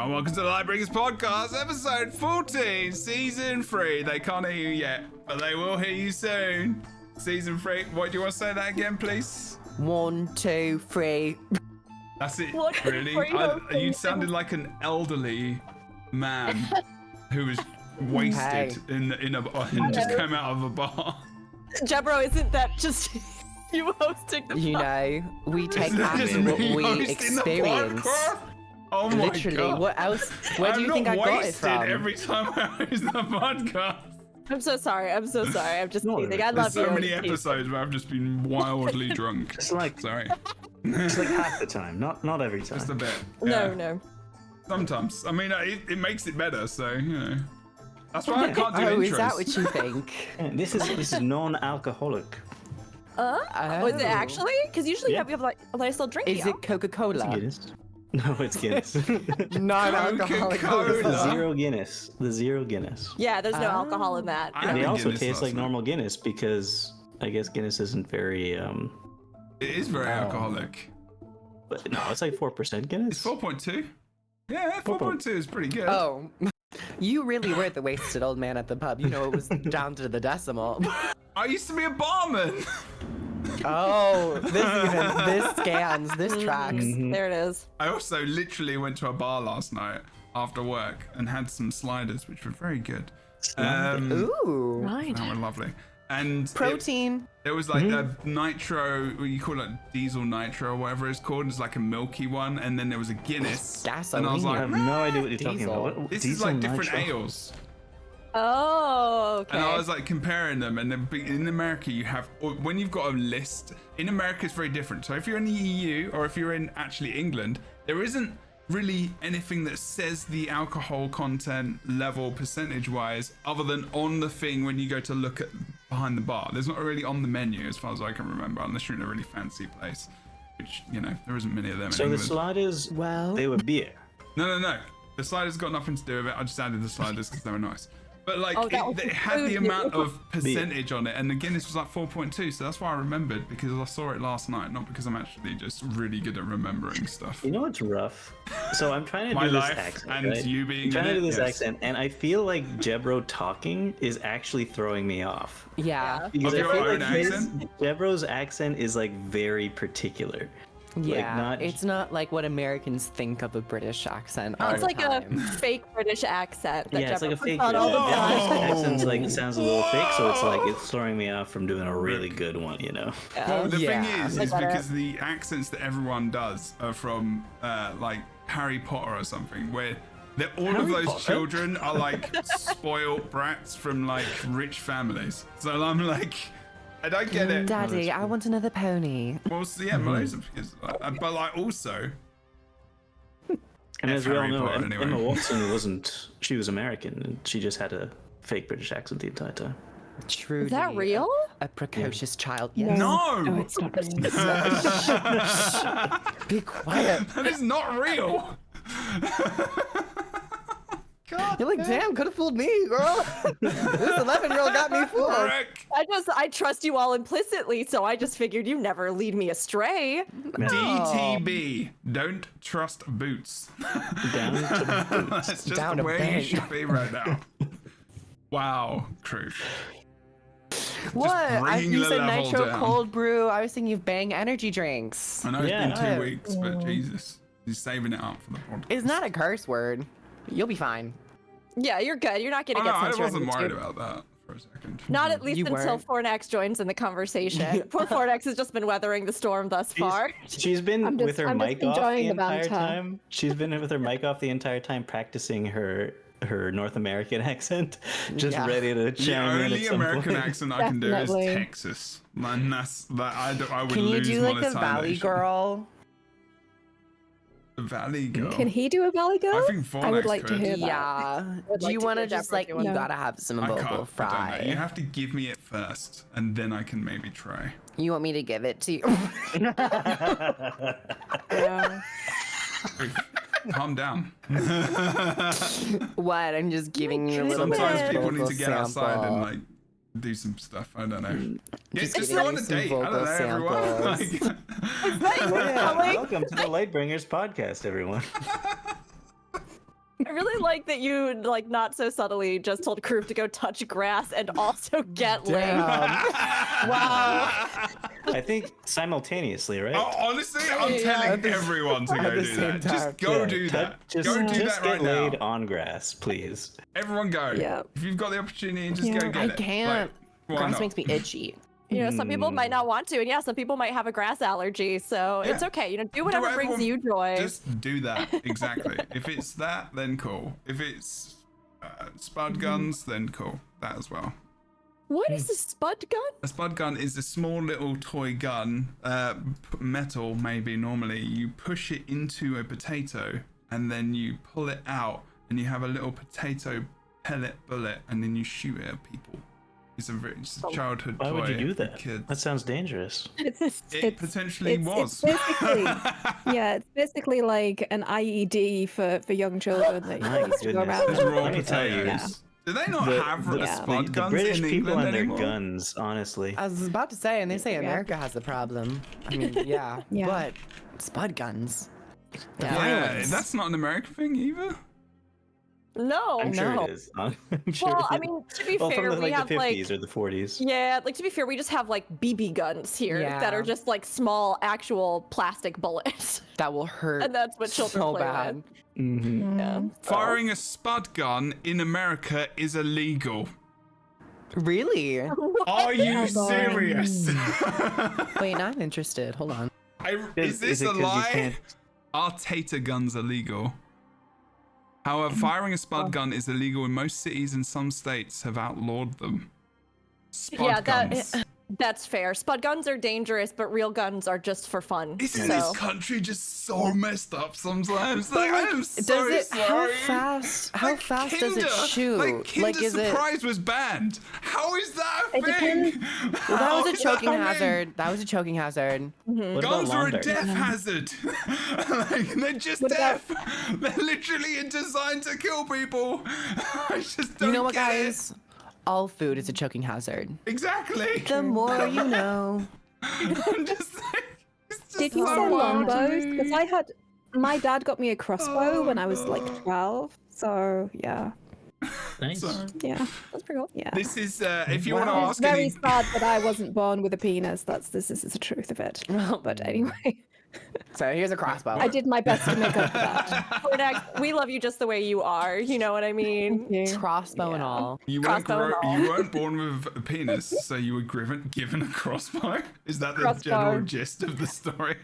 everyone. Welcome to the Lightbringers podcast, episode 14, season 3. They can't hear you yet, but they will hear you soon. Season 3. What do you want to say that again, please? 1, 2, 3. That's it. What? Really? You sounded like an elderly man who was wasted and just came out of a bar. Jebro, isn't that just you hosting the You know, we take Isn't that just action what me we hosting the experience. podcast? Oh my Literally, god. what else? Where do you think I got it from? Every time I host the podcast. I'm so sorry. I'm so sorry. I'm just teasing. I love There's so you. many episodes where I've just been wildly drunk. It's like Sorry. it's like half the time, not every time. Just a bit. No, Yeah. no. Sometimes. I mean, it makes it better, so, you know. That's why I can't do Oh, intros. is that what you think? Yeah, this is non-alcoholic. Was it actually? Because usually Yeah. we have like a nice little drink. Is it Coca-Cola? Guinness? No, it's Guinness. Non-alcoholic Coca-Cola. The zero Guinness. The zero Guinness. Yeah, there's no alcohol in that. I And they had also Guinness taste last like night. normal Guinness because I guess Guinness isn't very It is very alcoholic. but no, it's like 4% Guinness. It's 4.2. Yeah, 4.2 is pretty good. Oh, you really were the wasted old man at the pub. You know, it was down to the decimal. I used to be a barman. Oh, this scans, this tracks. There it is. I also literally went to a bar last night after work and had some sliders, which were very good. Ooh, Right. They were lovely. And protein. it was like a nitro, what you call it, diesel nitro or whatever it's called. It's like a milky one. And then there was a Guinness. And I was Gasoline. I like, have no idea what you're talking Diesel. about. this is Diesel like different nitro? ales. Oh, okay. And I was like comparing them, and then in America you have, when you've got a list, in America it's very different. So if you're in the EU or if you're in actually England, there isn't really anything that says the alcohol content level percentage wise other than on the thing when you go to look at behind the bar. There's not really on the menu as far as I can remember, unless you're in a really fancy place, which, you know, there isn't many of them in So the England. sliders, Well, they were beer. No. The sliders got nothing to do with it. I just added the sliders because they were nice. But like, Oh, that was it had the food. amount of percentage on it, and the Guinness was like 4.2, so that's why I remembered, because I saw it last night, not because I'm actually just really good at remembering stuff. You know what's rough? So I'm trying to My do this life accent, and right? you being I'm trying in to do it, this yes. accent, and I feel like Jebro talking is actually throwing me off. yeah, Because Of I your feel own like his- accent? Jebro's accent is like very particular. yeah. not- It's not like what Americans think of a British accent. all It's the like time. a fake British accent that Yeah, it's like a Jebro fake puts on all the British time. accent. Accent's like sounds a little fake, so it's like it's throwing me off from doing a really good one, you know. Well, the Yeah. thing is I get it. because the accents that everyone does are from like Harry Potter or something, where all of Harry those Potter? children are like spoiled brats from like rich families. So I'm like, I don't get it. Daddy, I want another pony. Well, so yeah, loads of because, but like also, And as we all Harry know, Potter, anyway. Emma Watson she was American, and she just had a fake British accent the entire time. Truly. Is that real? A precocious child. Yes. no, It's not real. Be quiet. that is not real. You're like, damn, could have fooled me, girl. This 11-year-old got me fooled. Frick. I trust you all implicitly, so I just figured you never lead me astray. DTB, don't trust boots. Down to boots. That's just Down the to way bang. you should be right now. Wow, truth. What? bringing You the said level nitro down. cold brew. I was thinking of Bang energy drinks. I know it's Yeah. been 2 weeks, but Jesus, he's saving it up for the podcast. It's not a curse word. You'll be fine. Yeah, you're good. You're not gonna Oh, get no, I censored. on wasn't worried YouTube. about that for a second. Not at least You until weren't. Fornax joins in the conversation. Poor Fornax has just been weathering the storm thus far. She's been I'm with just- her I'm just mic off enjoying the the entire banter. time. She's been with her mic off the entire time, practicing her North American accent, just Yeah. ready to The chime in only at some American point. accent I can do is Definitely. Texas. And that's that. I would Can you lose do like a Valley monetization. Girl? The Valley Girl. Can he do a Valley Girl? I think I would Fornax like to could. hear that. Yeah. Would Do like you to want to hear just Jebro like, do you it. No. gotta have some I vocal can't. I don't know. fry. You have to give me it first, and then I can maybe try. You want me to give it to you? Yeah. Calm down. What? I'm just giving you a little bit Sometimes of people need vocal to get outside and sample. like do some stuff. I don't know. Yeah, Just just giving go on you a some date. I don't vocal know, everyone. samples. Like, Yeah, welcome to the Lightbringers podcast, everyone. I really like that you like not so subtly just told Groove to go touch grass and also get laid. Wow. I think simultaneously, right? Oh, honestly, I'm telling everyone to go do that. Just go do that. Just Go do just that right get laid now. on grass, please. Everyone go. Yeah. If you've got the opportunity, just Yeah. go get I it. can't. Like, why Grass not? makes me itchy. You know, some people might not want to, and yeah, some people might have a grass allergy, so it's Yeah. okay. You know, do whatever brings you joy. Just do that. Exactly. If it's that, then cool. If it's spud guns, then cool. That as well. What is a spud gun? A spud gun is a small little toy gun, metal maybe normally. You push it into a potato and then you pull it out and you have a little potato pellet bullet and then you shoot it at people. It's a childhood Why toy. would you do for that? Kids. That sounds dangerous. It potentially was. It's basically, yeah, it's basically like an IED for young children that My you used to go goodness. around. Those raw Let me tell you. potatoes. Do they not have the, spud the guns British in people England and their anymore? guns, honestly. I was about to say, and they say Yeah. America has the problem. I mean, yeah, Yeah. but spud guns. The Yeah, violence. that's not an American thing either. No, I'm sure no. it is. I'm sure Well, I it is. mean, to be Well, fair, from the, we like have the 50s like or the 40s. yeah, like to be fair, we just have like BB guns here that Yeah. are just like small actual plastic bullets, That will hurt. and that's what children so play bad. with. Mm-hmm. Yeah. Firing a spud gun in America is illegal. Really? Are you boring. serious? Wait, now I'm interested. Hold on. Is this it a 'cause you lie? can't- Are tater guns illegal? However, firing a spud gun is illegal in most cities and some states have outlawed them. Spud Yeah, guns. That's fair. Spud guns are dangerous, but real guns are just for fun. Isn't so. this country just so messed up sometimes? Like, I am so Does it? sorry. How fast does it shoot? Like, Kinder is it? Surprise was banned. How is that a It thing? depends. Well, that How was a is choking a thing? hazard. That was a choking hazard. What about Guns are a lawn darts? death hazard. Like, they're just What about- death. They're literally designed to kill people. I just don't You know what, get it. guys? All food is a choking hazard. Exactly. The more you know. I'm just like, it's just Did you so say wild to longbows? me. Because my dad got me a crossbow when I was like Oh. 12. So yeah, Nice. So, yeah, That's pretty cool. yeah. this is if you want to Wow. It's ask very any. sad that I wasn't born with a penis. This is the truth of it. But anyway, So here's a crossbow. I did my best to make up for that. Fornax, we love you just the way you are. You know what I mean? Thank you. Crossbow and all. You weren't, Crossbow and all. you weren't born with a penis, so you were given a crossbow. Is that the Crossbow. general gist of the story?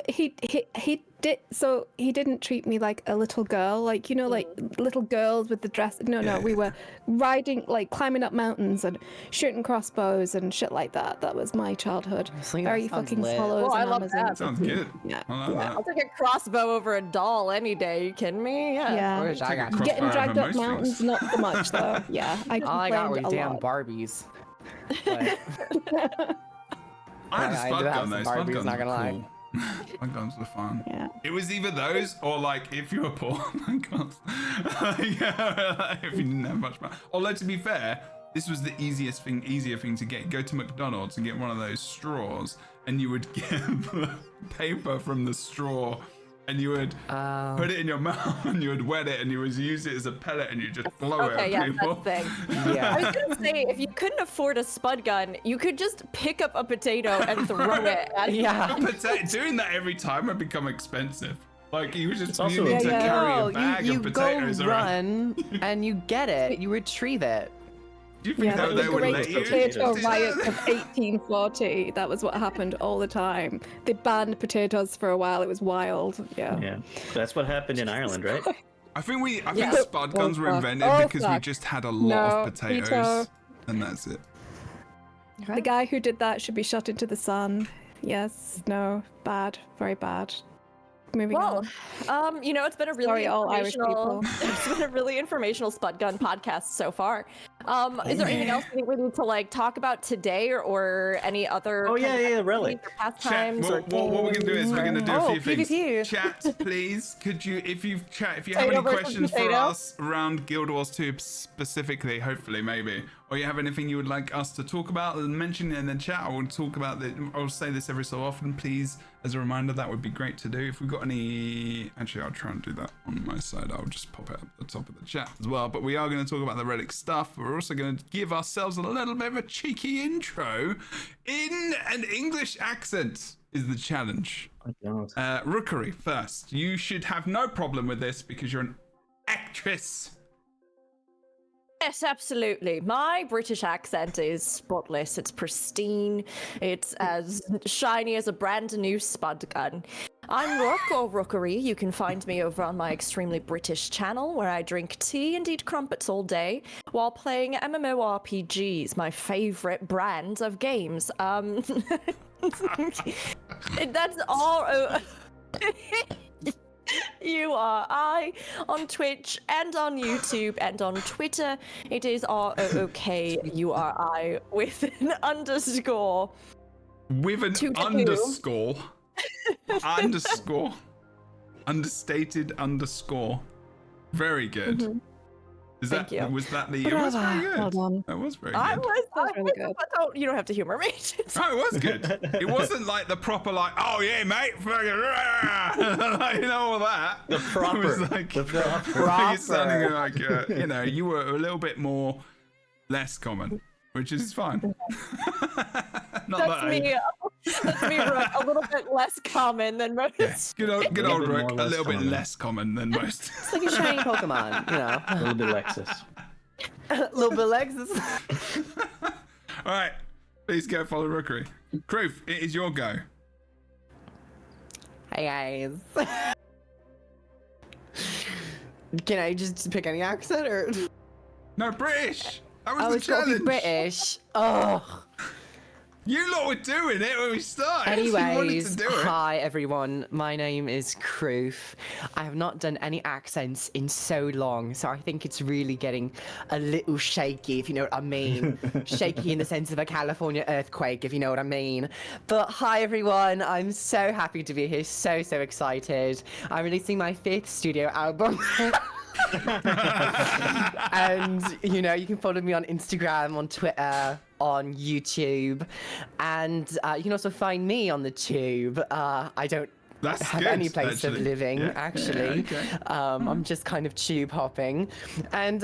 He did, so he didn't treat me like a little girl, like, you know, like little girls with the dress. No, we were riding, like climbing up mountains and shooting crossbows and shit like that. That was my childhood. Honestly, that Very sounds fucking lit. swallows Oh, I and love Amazons. that. Sounds good. Yeah. I like that. I'll take a crossbow over a doll any day. You kidding me? Yeah. Where's Yeah. I got Crossbow Getting over dragged up most mountains, things. not so much though. Yeah, I All I got were complained a damn lot. Barbies. But I had a I spud do have gun some though. Spud Barbies, guns not gonna were lie. cool. Spud guns were fun. Yeah. It was either those or like if you were poor, guns. Yeah, if you didn't have much money. Although to be fair, this was the easier thing to get. Go to McDonald's and get one of those straws, and you would get the paper from the straw, and you would put it in your mouth, and you would wet it, and you would use it as a pellet, and you just blow Okay, it yeah, at people. that's the thing. yeah. I was gonna say, if you couldn't afford a spud gun, you could just pick up a potato and throw it at Yeah. Doing that every time would become expensive. Like you just also- needing to Yeah, yeah. carry No, a bag you of go potatoes around. run and you get it. You retrieve it. Do you think Yeah, that the they would Great let you? Potato do Riots that? of 1840. That was what happened all the time. They banned potatoes for a while. It was wild. Yeah. Yeah, that's what happened in Ireland, right? I think Yeah. spud guns were fuck. invented Oh, because we fuck. just had a lot No, of potatoes, Peter. and that's it. The guy who did that should be shot into the sun. Yes. No. Bad. Very bad. Moving Well, on. you know, it's been a really Sorry, all Irish informational. people. It's been a really informational spud gun podcast so far. Is there anything else you think we need to like talk about today, or any other? Oh, kind yeah, of yeah, activities Relic. or Chat, pastimes or what we're gonna do is we're gonna do a Oh, few things. PvP. Chat, please, could you, if you have Potato any versus questions for potato? us around Guild Wars 2 specifically, hopefully, maybe, or you have anything you would like us to talk about, mention it in the chat. I will talk about it. I'll say this every so often, please. As a reminder, that would be great to do. If we've got any, actually, I'll try and do that on my side. I'll just pop it up at the top of the chat as well. But we are going to talk about the Relics stuff. We're also going to give ourselves a little bit of a cheeky intro in an English accent. Is the challenge. Rookery first. You should have no problem with this because you're an actress. Yes, absolutely. My British accent is spotless. It's pristine. It's as shiny as a brand new spud gun. I'm Rook or Rookery. You can find me over on my extremely British channel where I drink tea and eat crumpets all day while playing MMORPGs, my favorite brand of games. That's all. You are I on Twitch and on YouTube and on Twitter. It is ROOKURI with an underscore. With an underscore. Underscore. Understated underscore. Very good. Mm-hmm. Thank you. Was that the? It was very good. Well done. That was very good. That was really good. You don't have to humor me. Oh, it was good. It wasn't like the proper oh yeah, mate, fucking, you know all that. The proper. It was like, the proper. You're sounding like you were a little bit more less common, which is fine. That's me. That's me, Rook. A little bit less common than most. Yeah. Good old Rook. A little bit common. less common than most. It's like a shiny Pokemon, you know. A little bit Lexus. A little bit Lexus. All right, please go follow Rookery. Kroof, it is your go. Hey guys. Can I just pick any accent or? No, British. That was Oh, the it's gotta be challenge. British. Oh. You lot were doing it when we started. You wanted Anyways, to do it. hi everyone. My name is Kroof. I have not done any accents in so long, so I think it's really getting a little shaky, if you know what I mean. Shaky in the sense of a California earthquake, if you know what I mean. But hi everyone, I'm so happy to be here, so excited. I'm releasing my 5th studio album. And you know, you can follow me on Instagram, on Twitter, on YouTube, and you can also find me on the tube. I don't That's have good, any place of actually. living, Yeah, actually. yeah, okay. I'm just kind of tube hopping, and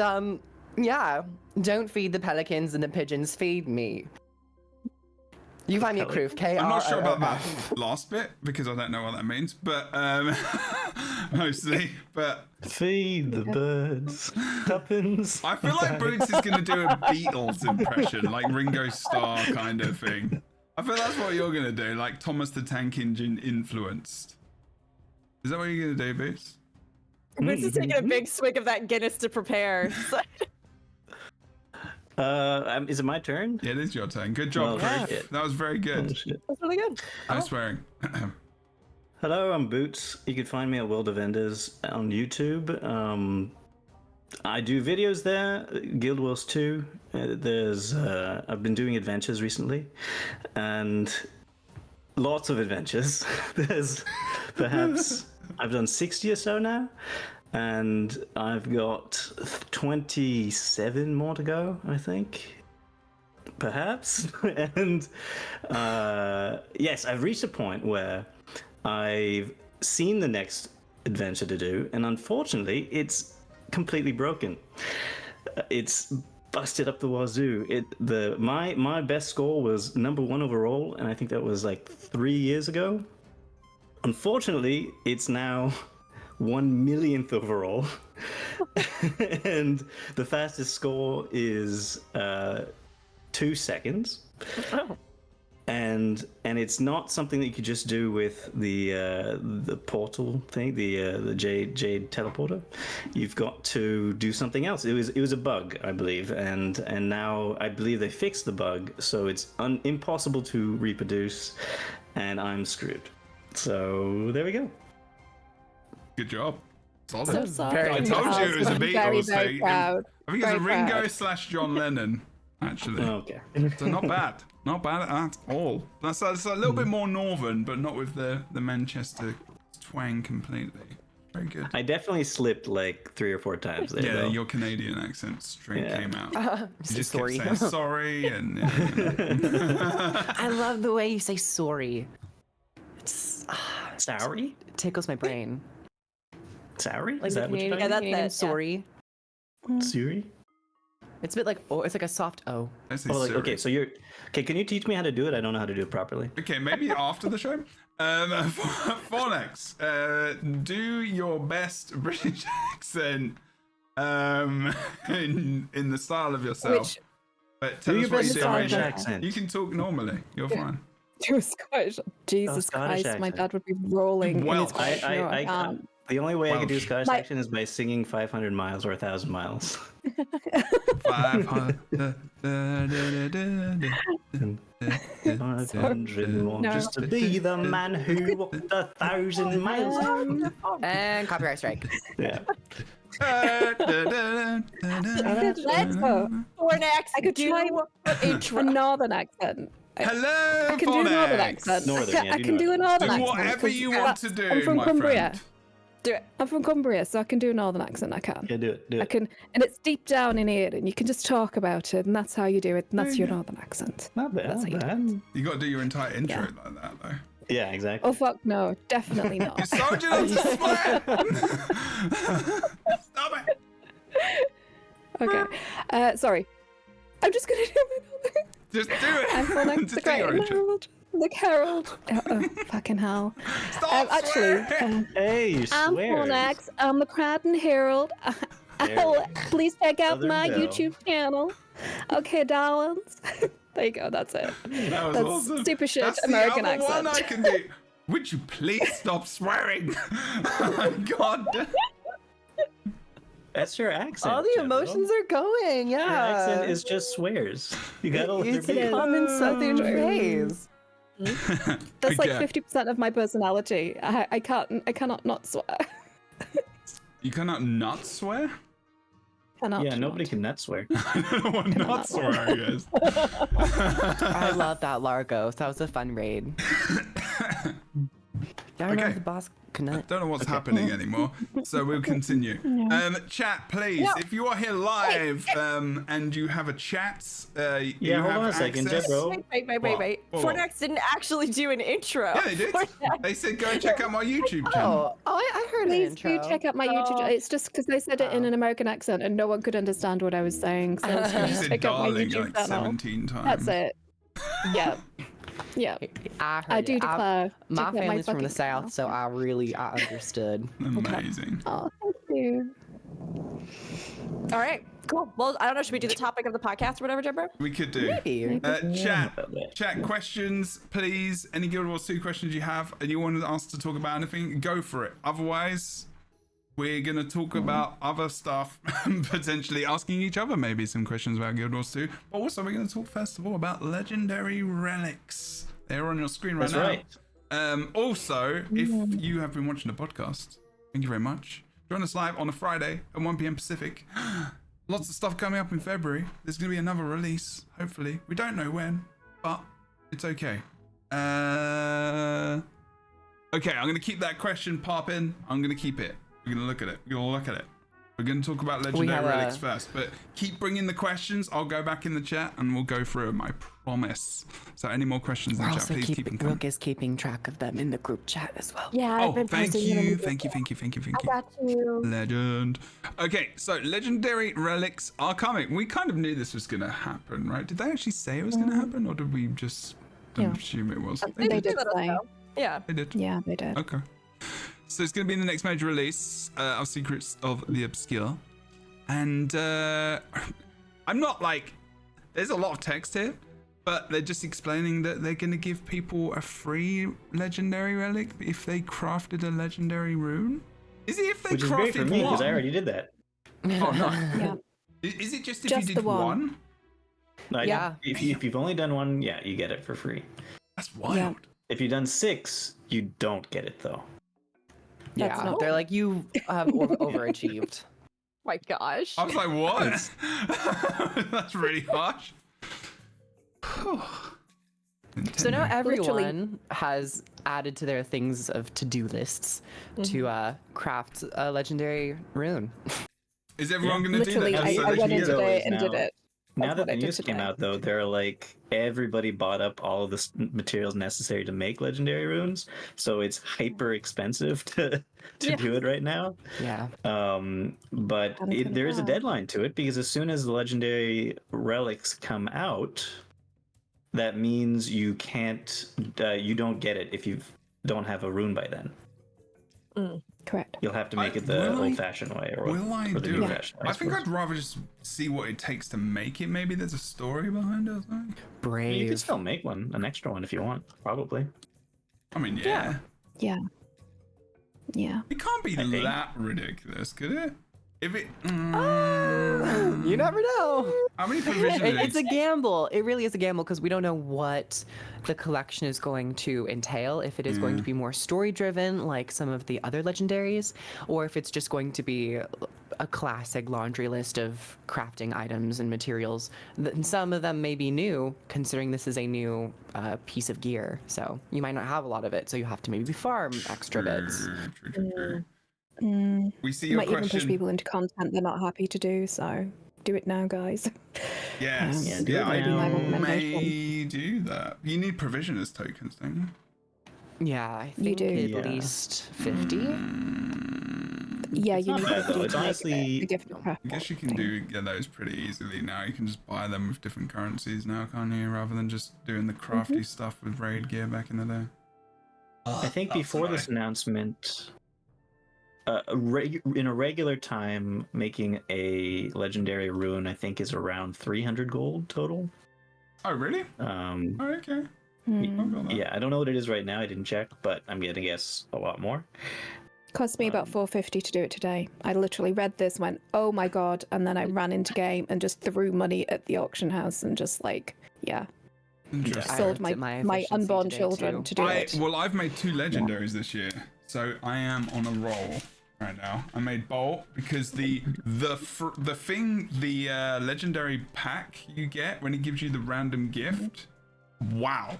yeah, don't feed the pelicans and the pigeons, feed me. You find me at Kroof, I'm not sure about K-R-O-O-F. that last bit because I don't know what that means, but mostly. But Feed the birds. Tuppence. I feel like Boots is going to do a Beatles impression, like Ringo Starr kind of thing. I feel that's what you're going to do, like Thomas the Tank Engine influenced. Is that what you're going to do, Boots? Bruce is taking a big swig of that Guinness to prepare. Is it my turn? Yeah, it is your turn. Good job, Oh, Kroof. shit. That was very Oh, good. shit. That's really good. No swearing. Hello, I'm Boots. You can find me at World of Enders on YouTube. I do videos there, Guild Wars 2. I've been doing adventures recently, and lots of adventures. There's perhaps, I've done 60 or so now, and I've got 27 more to go, I think. Perhaps. And yes, I've reached a point where I've seen the next adventure to do, and unfortunately, it's completely broken. It's busted up the wazoo. My best score was #1 overall, and I think that was like 3 years ago. Unfortunately, it's now 1/1,000,000th overall, and the fastest score is 2 seconds. Oh. And it's not something that you could just do with the portal thing, the Jade teleporter. You've got to do something else. It was a bug, I believe, and now I believe they fixed the bug, so it's impossible to reproduce, and I'm screwed. So there we go. Good job. Solid. So sorry. Very I good. told you it was a Very, Beatles very thing. proud. I think it's a Very Ringo proud. / John Lennon, actually. Okay. So not bad. Not bad at all. That's a little bit more northern, but not with the Manchester twang completely. Very good. I definitely slipped like 3 or 4 times there. Yeah, though. your Canadian accent straight Yeah. came out. You just sorry. kept saying sorry and. I love the way you say sorry. It's Sorry? it tickles my brain. Sorry? Like Is the that what Canadian, you're Yeah, that's Canadian it, yeah. sorry. Siri? It's a bit like it's like a soft O. I say Oh, like, sorry. okay, so you're... Okay, can you teach me how to do it? I don't know how to do it properly. Okay, maybe after the show. Fornex, do your best British accent in the style of yourself. Which But tell Do us your what you best do. Scottish right now. accent. You can talk normally. You're fine. to a Scottish. Jesus Scottish Christ, my accent. dad would be rolling in his Welsh. grave. No, I can't. The only way I can do Welsh. Scottish My- accent is by singing 500 miles or 1,000 miles. 500. 500 more No. just to be the man who walked 1,000 miles. And copyright strike. Yeah. Let's Oh, Fornex, I could do try an intro. a northern accent. Hello, I can do a northern Fornex. accent. Northern, yeah, I do can do a northern Do accent. whatever 'cause you want to do, I'm from my Cumbria. friend. Do it. I'm from Cumbria, so I can do a northern accent. I can. Yeah, do it. Do I it. can, and it's deep down in here, and you can just talk about it, and that's how you do it, and that's your northern accent. Not bad. That's Not how you do bad. You got to do your entire intro Yeah. like that, though. Yeah, exactly. Oh fuck no, definitely not. Soldier, not to swear. Stop it. Okay, sorry. I'm just gonna do my northern. Just do it. I'm Fornex Just the do your Great intro. Herald. The Herald. Oh, fucking hell. Stop Actually, swearing. Hey, you I'm swear. Fornex. I'm the Croydon Herald. There we go. Please check out Southern my Belle. YouTube channel. Okay, darlings. There you go. That's it. That was That's awesome. super shit That's American the other accent. one I can do. Would you please stop swearing? Oh my god. That's your accent. All the Jebro. emotions are going. Your Yeah. accent is just swears. You gotta let It's there be. a common southern phrase. That's like Okay. 50% of my personality. I cannot not swear. You cannot not swear? Cannot Yeah, nobody not. can not swear. I don't know what not swearing is. I love that Largos. That was a fun raid. I don't know Okay. if the boss cannot. Don't know what's happening anymore, so we'll continue. Chat, please. No. If you are here live and you have a chat, you Yeah, hold have on a second, access. Jebro. Wait. What? Fornex didn't actually do an intro. Yeah, they did. They said go and check out my YouTube channel. Oh, I heard an Please intro. do check out my YouTube. It's just because they said it in an American accent and no one could understand what I was saying. So You please said check out my darling YouTube like channel. 17 times. That's it. Yeah. Yeah. I heard I do it. declare. My check out family's from the fucking south, so I understood. Amazing. Oh, thank you. All right, cool. Well, I don't know. Should we do the topic of the podcast or whatever, Jebro? We could do. Maybe. Chat questions, please. Any Guild Wars 2 questions you have and you want us to talk about anything, go for it. Otherwise, we're going to talk about other stuff, potentially asking each other maybe some questions about Guild Wars 2. But also, we're going to talk first of all about legendary relics. They're on your screen right That's now. right. Also, if you have been watching the podcast, thank you very much. Join us live on a Friday at 1 p.m. Pacific. Lots of stuff coming up in February. There's going to be another release, hopefully. We don't know when, but it's okay. Okay, I'm going to keep that question popping. I'm going to keep it. We're going to look at it. We're going to look at it. We're going to talk about legendary have relics a- first, but keep bringing the questions. I'll go back in the chat and we'll go through them, I promise. So any more questions in We're the chat, also please keep them coming. Brooke is keeping track of them in the group chat as well. Yeah. Oh, thank you. Thank you. I got you. Legend. Okay, so legendary relics are coming. We kind of knew this was going to happen, right? Did they actually say it was going to happen, or did we just Yeah. assume it was? They did let us say. know. Yeah. They did. Yeah, they did. Okay. So it's going to be in the next major release of Secrets of the Obscure. And I'm not like, there's a lot of text here, but they're just explaining that they're going to give people a free legendary relic if they crafted a legendary rune. Is it if they Which is great for crafted me because one? I already did that. Oh, no. Yeah. Is it just if Just you the did one. one? No, Yeah. If you've only done one, yeah, you get it for free. That's wild. Yeah. If you've done 6, you don't get it though. That's Yeah, not- they're like, you have overachieved. My gosh. I was like, what? That's really harsh. So now Nintendo. Literally. everyone has added to their things of to-do lists to craft a legendary rune. Is everyone going to do Literally, that? I, Just so I they went can in get it? today is and did now- it. Now That's that what the I did news came today. out, though, they're like everybody bought up all of the materials necessary to make legendary runes, so it's hyper expensive to Yeah. do it right now. Yeah. But Hunting there is a down. deadline to it because as soon as the legendary relics come out, that means you can't, you don't get it if you don't have a rune by then. Correct. You'll have to make it will the I- old-fashioned way, or Will I or the do it? new-fashioned way. I think suppose. I'd rather just see what it takes to make it. Maybe there's a story behind it or something. You Brave. can still make one, an extra one if you want, probably. I mean, yeah. Yeah. Yeah. It can't be I think. that ridiculous, could it? If it... You never know. How many provisions? It's a gamble. It really is a gamble because we don't know what the collection is going to entail. If it is going to be more story driven, like some of the other legendaries, or if it's just going to be a classic laundry list of crafting items and materials. And some of them may be new, considering this is a new piece of gear. So you might not have a lot of it, so you have to maybe farm extra bits. True. Mm. We see You your might even push question. people into content they're not happy to do, so do it now, guys. Yes. Yeah, Yeah, do it I now. My may recommendation. do that. You need provisioners tokens, don't you? Yeah, I You think do. at Yeah. least 50. Yeah, It's you not need bad, though. 50 It's to make honestly- a gift of I preference. guess you can get those pretty easily now. You can just buy them with different currencies now, can't you? Rather than just doing the crafty stuff with raid gear back in the day. I think before this announcement, in a regular time, making a legendary rune, I think, is around 300 gold total. Oh, really? Um, Oh, okay. Hmm. I've got that. yeah, I don't know what it is right now. I didn't check, but I'm gonna guess a lot more. Cost me about 450 to do it today. I literally read this, went, oh my god, and then I ran into game and just threw money at the auction house and just like, yeah, Interesting. I sold looked my at my efficiency unborn today, children too. to do it. Well, I've made 2 legendaries this year, so I am on a roll right now. I made Bolt because the legendary pack you get when it gives you the random gift. Wow.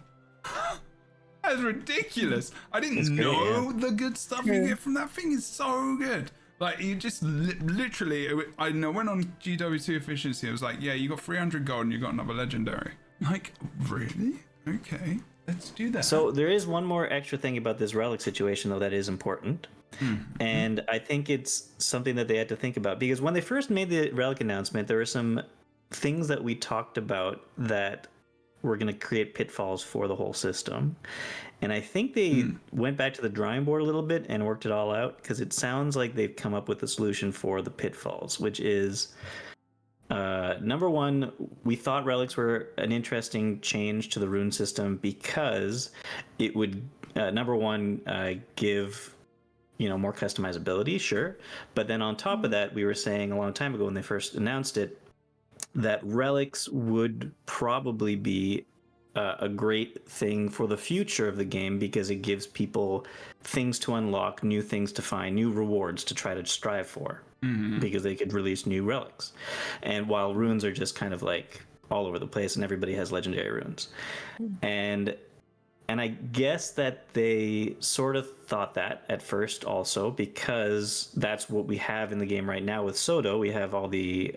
That's ridiculous. I didn't It's good, know the good stuff you True. get from that thing is so good. Like, you just literally, I know, went on GW2 efficiency. I was like, yeah, you got 300 gold and you got another legendary. Like, really? Okay, let's do that. So there is one more extra thing about this relic situation, though, that is important. And I think it's something that they had to think about, because when they first made the relic announcement, there were some things that we talked about that were going to create pitfalls for the whole system. And I think they went back to the drawing board a little bit and worked it all out, because it sounds like they've come up with a solution for the pitfalls, which is number one, we thought relics were an interesting change to the rune system because it would, number one, give more customizability, sure. But then on top of that, we were saying a long time ago when they first announced it that relics would probably be a great thing for the future of the game, because it gives people things to unlock, new things to find, new rewards to try to strive for, because they could release new relics. And while runes are just kind of like all over the place and everybody has legendary runes. And I guess that they sort of thought that at first also, because that's what we have in the game right now with Soto. We have all the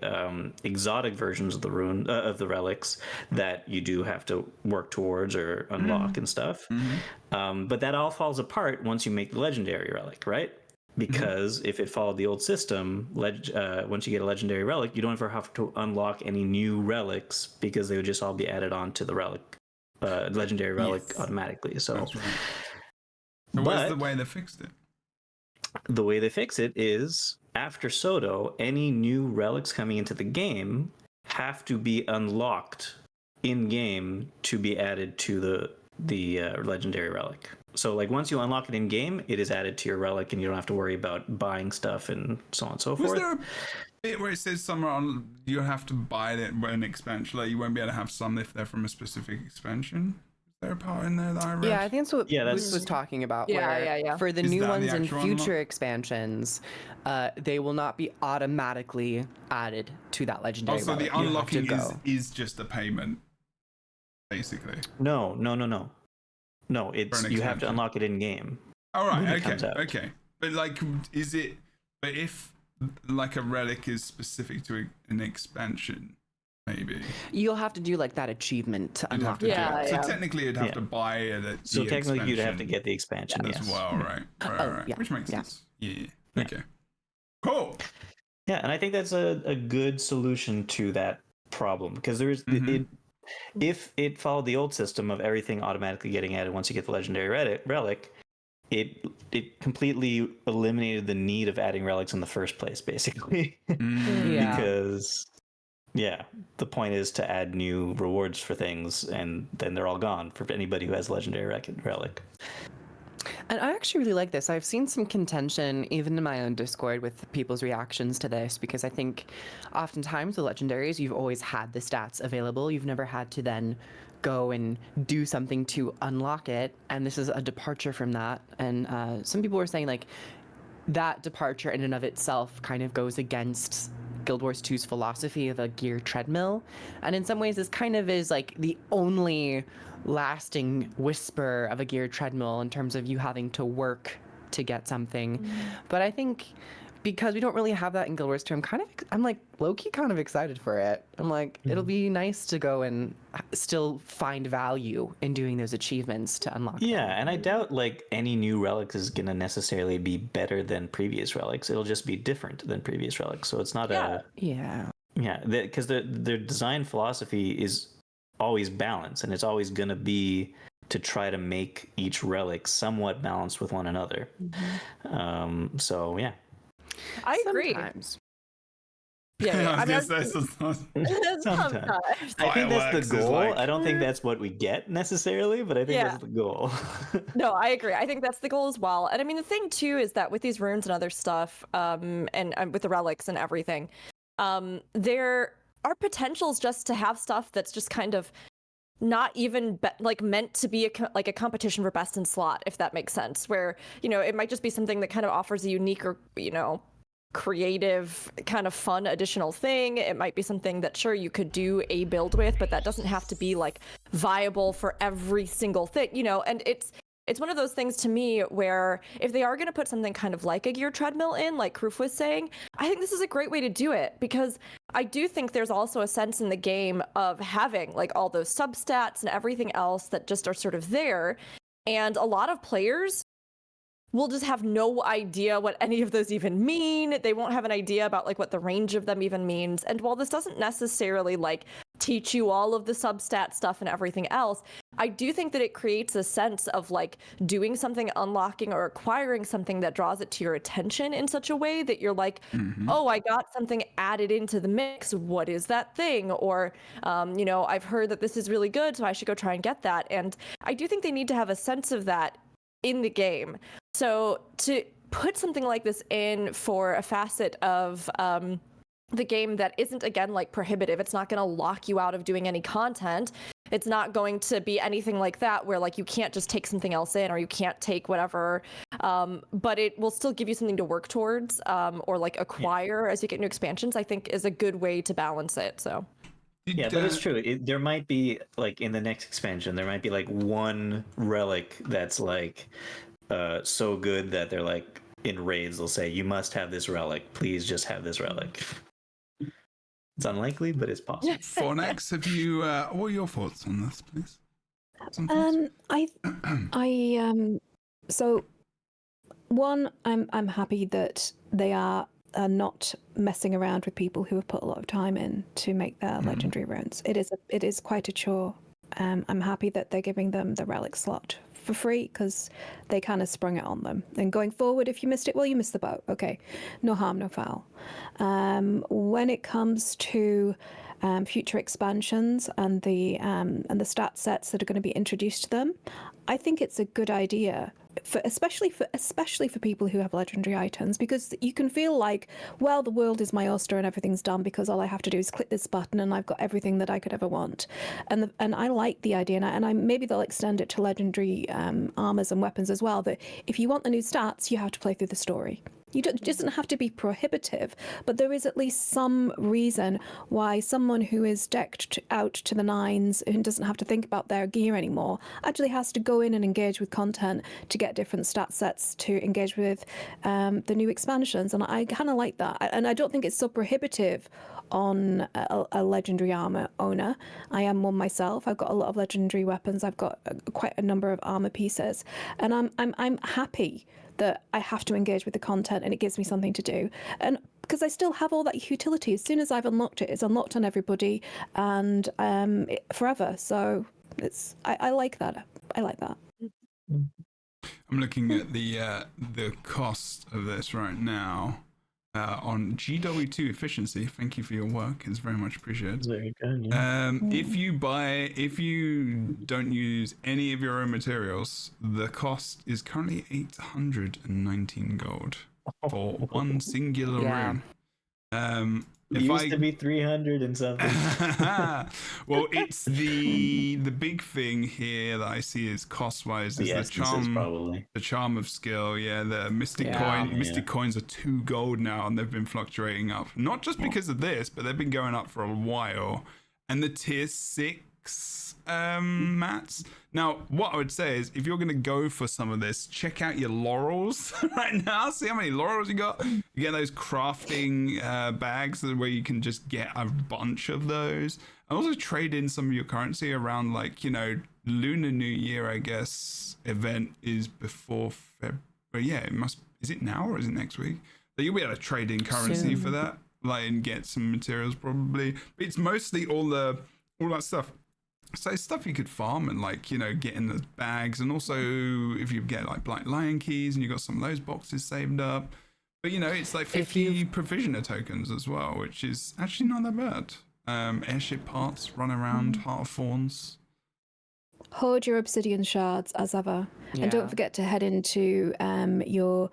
exotic versions of the of the relics that you do have to work towards or unlock and stuff. But that all falls apart once you make the legendary relic, right? Because if it followed the old system, once you get a legendary relic, you don't ever have to unlock any new relics, because they would just all be added on to the relic. Legendary relic automatically. So, That's right. So where's the way they fixed it? The way they fix it is after Soto, any new relics coming into the game have to be unlocked in game to be added to the legendary relic. So like once you unlock it in game, it is added to your relic, and you don't have to worry about buying stuff and so on and so Was forth. there a bit where it says somewhere on you have to buy it when an expansion, like you won't be able to have some if they're from a specific expansion? Is there a part in there that I read? Yeah, I think that's what Yeah, Luke that's- was talking about. Yeah, where yeah. For the Is new that the ones in actual future unlock? expansions, they will not be automatically added to that legendary Also, relic. the You have to unlocking go. is just a payment, basically. No. No, it's an you have to expansion. unlock it in game. All right. when it comes out. Okay. But like, is it? But if like a relic is specific to an expansion, maybe You'll have to do like that achievement to you'd have unlock to it. do Yeah, it. yeah. So technically, you'd have Yeah. to buy it. So technically, you'd have to expansion get the expansion. as Yes. well, right? Right. yeah, Which makes yeah. sense. Yeah. Yeah. Okay. Cool. Yeah, and I think that's a good solution to that problem because there is Mhm. if it followed the old system of everything automatically getting added once you get the legendary relic, it completely eliminated the need of adding relics in the first place, basically. Mm. Yeah. Because the point is to add new rewards for things, and then they're all gone for anybody who has legendary relic. And I actually really like this. I've seen some contention, even in my own Discord, with people's reactions to this, because I think oftentimes with legendaries, you've always had the stats available. You've never had to then go and do something to unlock it. And this is a departure from that. And some people were saying, like, that departure in and of itself kind of goes against Guild Wars 2's philosophy of a gear treadmill. And in some ways, this kind of is like the only lasting whisper of a gear treadmill in terms of you having to work to get something. But I think because we don't really have that in Guild Wars 2, I'm like low-key kind of excited for it. I'm like, it'll be nice to go and still find value in doing those achievements to unlock them. Yeah, and I doubt like any new relic is gonna necessarily be better than previous relics. It'll just be different than previous relics. So it's not Yeah. because their design philosophy is always balance, and it's always gonna be to try to make each relic somewhat balanced with one another. So yeah. I agree. Sometimes. Yeah, I was I gonna say sometimes. sometimes. I think that's Fireworks the is goal. like- I don't think that's what we get necessarily, but I think that's the goal. No, I agree. I think that's the goal as well. And I mean, the thing too is that with these runes and other stuff, and with the relics and everything, there are potentials just to have stuff that's just kind of not even like meant to be like a competition for best in slot, if that makes sense. Where it might just be something that kind of offers a unique or creative kind of fun additional thing. It might be something that sure you could do a build with, but that doesn't have to be like viable for every single thing, and it's one of those things to me where if they are going to put something kind of like a gear treadmill in, like Kroof was saying, I think this is a great way to do it, because I do think there's also a sense in the game of having like all those substats and everything else that just are sort of there. And a lot of players will just have no idea what any of those even mean. They won't have an idea about like what the range of them even means. And while this doesn't necessarily like teach you all of the substat stuff and everything else, I do think that it creates a sense of like doing something, unlocking or acquiring something that draws it to your attention in such a way that you're like, oh, I got something added into the mix. What is that thing? Or, I've heard that this is really good, so I should go try and get that. And I do think they need to have a sense of that in the game. So to put something like this in for a facet of the game that isn't, again, like prohibitive, it's not going to lock you out of doing any content. It's not going to be anything like that where like you can't just take something else in or you can't take whatever, but it will still give you something to work towards or like acquire as you get new expansions, I think is a good way to balance it. So Yeah, but it's true. There might be like in the next expansion, there might be like one relic that's like so good that they're like in raids they'll say you must have this relic. Please just have this relic. It's unlikely, but it's possible. Fornex, have you? What are your thoughts on this, please? So one, I'm happy that they are not messing around with people who have put a lot of time in to make their legendary runes. It is quite a chore. I'm happy that they're giving them the relic slot for free because they kind of sprung it on them. And going forward, if you missed it, well, you missed the boat. Okay, no harm, no foul. When it comes to future expansions and the stat sets that are going to be introduced to them, I think it's a good idea. Especially for people who have legendary items, because you can feel like, well, the world is my oyster and everything's done because all I have to do is click this button and I've got everything that I could ever want. And I like the idea, and maybe they'll extend it to legendary armors and weapons as well, that if you want the new stats, you have to play through the story. It doesn't have to be prohibitive, but there is at least some reason why someone who is decked out to the nines, who doesn't have to think about their gear anymore, actually has to go in and engage with content to get different stat sets to engage with the new expansions. And I kind of like that. And I don't think it's so prohibitive on a legendary armor owner. I am one myself. I've got a lot of legendary weapons. I've got quite a number of armor pieces, and I'm happy that I have to engage with the content and it gives me something to do. And because I still have all that utility. As soon as I've unlocked it, it's unlocked on everybody and forever. So I like that. I like that. I'm looking at the cost of this right now on GW2 efficiency. Thank you for your work. It's very much appreciated. Very good. Yeah. If you don't use any of your own materials, the cost is currently 819 gold for one singular rune. It used to be 300 and something. Well, it's the big thing here that I see is cost-wise is the charm of skill. Yeah, the mystic coins are 2 gold now, and they've been fluctuating up. Not just because of this, but they've been going up for a while. And the tier 6 mats. Now, what I would say is, if you're going to go for some of this, check out your laurels right now. See how many laurels you got. You get those crafting bags where you can just get a bunch of those. And also trade in some of your currency around, like, you know, Lunar New Year, I guess, event is before February. Yeah, it must. Is it now or is it next week? But you'll be able to trade in currency for that, like, and get some materials probably. But it's mostly all that stuff. So stuff you could farm and, like, you know, get in the bags, and also if you get like Black Lion keys and you got some of those boxes saved up. But, you know, it's like 50 provisioner tokens as well, which is actually not that bad. Airship parts, run around, Heart of Thorns. Hoard your obsidian shards as ever, and don't forget to head into your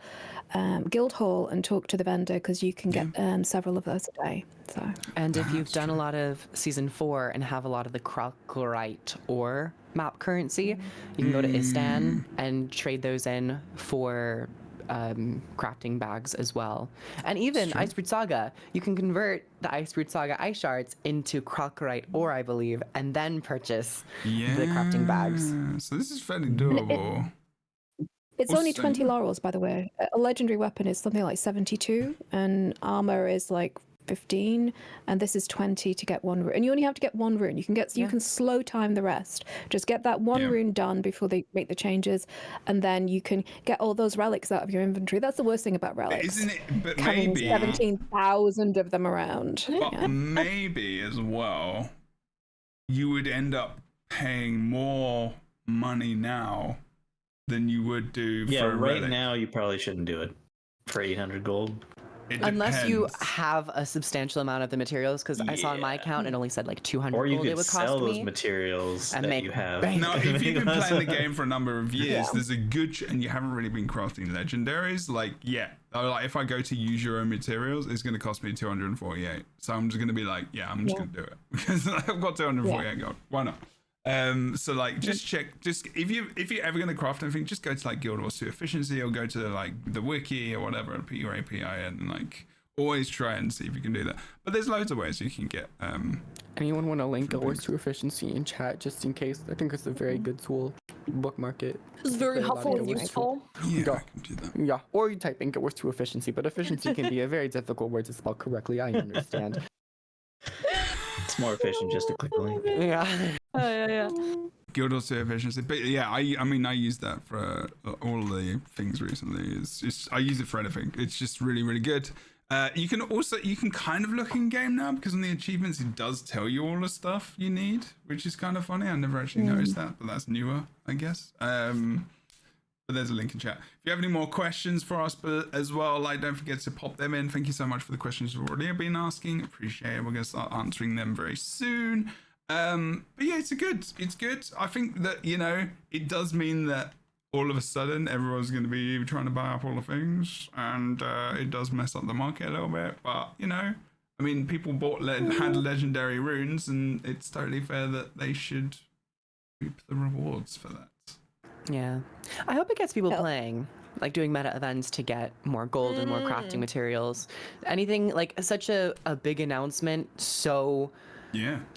guild hall and talk to the vendor, because you can get several of those a day. So. And if you've done a lot of season 4 and have a lot of the Croclerite ore map currency, you can go to Istan and trade those in for crafting bags as well. And even Icebrood Saga, you can convert the Icebrood Saga ice shards into Croclerite ore, I believe, and then purchase the crafting bags. So this is fairly doable. It's only 20 laurels, by the way. A legendary weapon is something like 72, and armor is like 15, and this is 20 to get 1 rune. And you only have to get 1 rune. You can slow time the rest. Just get that 1 rune done before they make the changes, and then you can get all those relics out of your inventory. That's the worst thing about relics. Isn't it? But having maybe 17,000 of them around. But maybe as well, you would end up paying more money now than you would do for a relic. Right now you probably shouldn't do it for 800 gold. Unless you have a substantial amount of the materials, because I saw on my account it only said like 200 or you gold could it would cost sell me. those materials and that make you have. No, if you've been playing the game for a number of years, there's a good and you haven't really been crafting legendaries, like, like if I go to use your own materials, it's going to cost me 248. So I'm just going to be like, I'm just going to do it because I've got 248 gold. Why not? So like, just check. Just if you're ever going to craft anything, just go to like Guild Wars 2 efficiency, or go to like the wiki or whatever and put your API in, and like always try and see if you can do that. But there's loads of ways you can get. Anyone want to link Guild Wars 2 efficiency in chat just in case? I think it's a very good tool. Bookmark it. It's very helpful and useful. Yeah, I can do that. Yeah, or you type in Guild Wars 2 efficiency, but efficiency can be a very difficult word to spell correctly. I understand. It's more efficient just to click the link. Yeah. Yeah. Guild Wars 2 efficiency, but I mean I use that for all the things recently. It's just I use it for anything. It's just really, really good. You can kind of look in game now, because on the achievements it does tell you all the stuff you need, which is kind of funny. I never actually noticed that, but that's newer, I guess. But there's a link in chat. If you have any more questions for us, but as well, like, don't forget to pop them in. Thank you so much for the questions you've already been asking. Appreciate it. We're going to start answering them very soon. But yeah, it's good. I think that, you know, it does mean that all of a sudden everyone's going to be trying to buy up all the things, and it does mess up the market a little bit. But, you know, I mean, people had legendary runes, and it's totally fair that they should reap the rewards for that. Yeah, I hope it gets people playing. like doing meta events to get more gold and more crafting materials. Anything like such a big announcement, so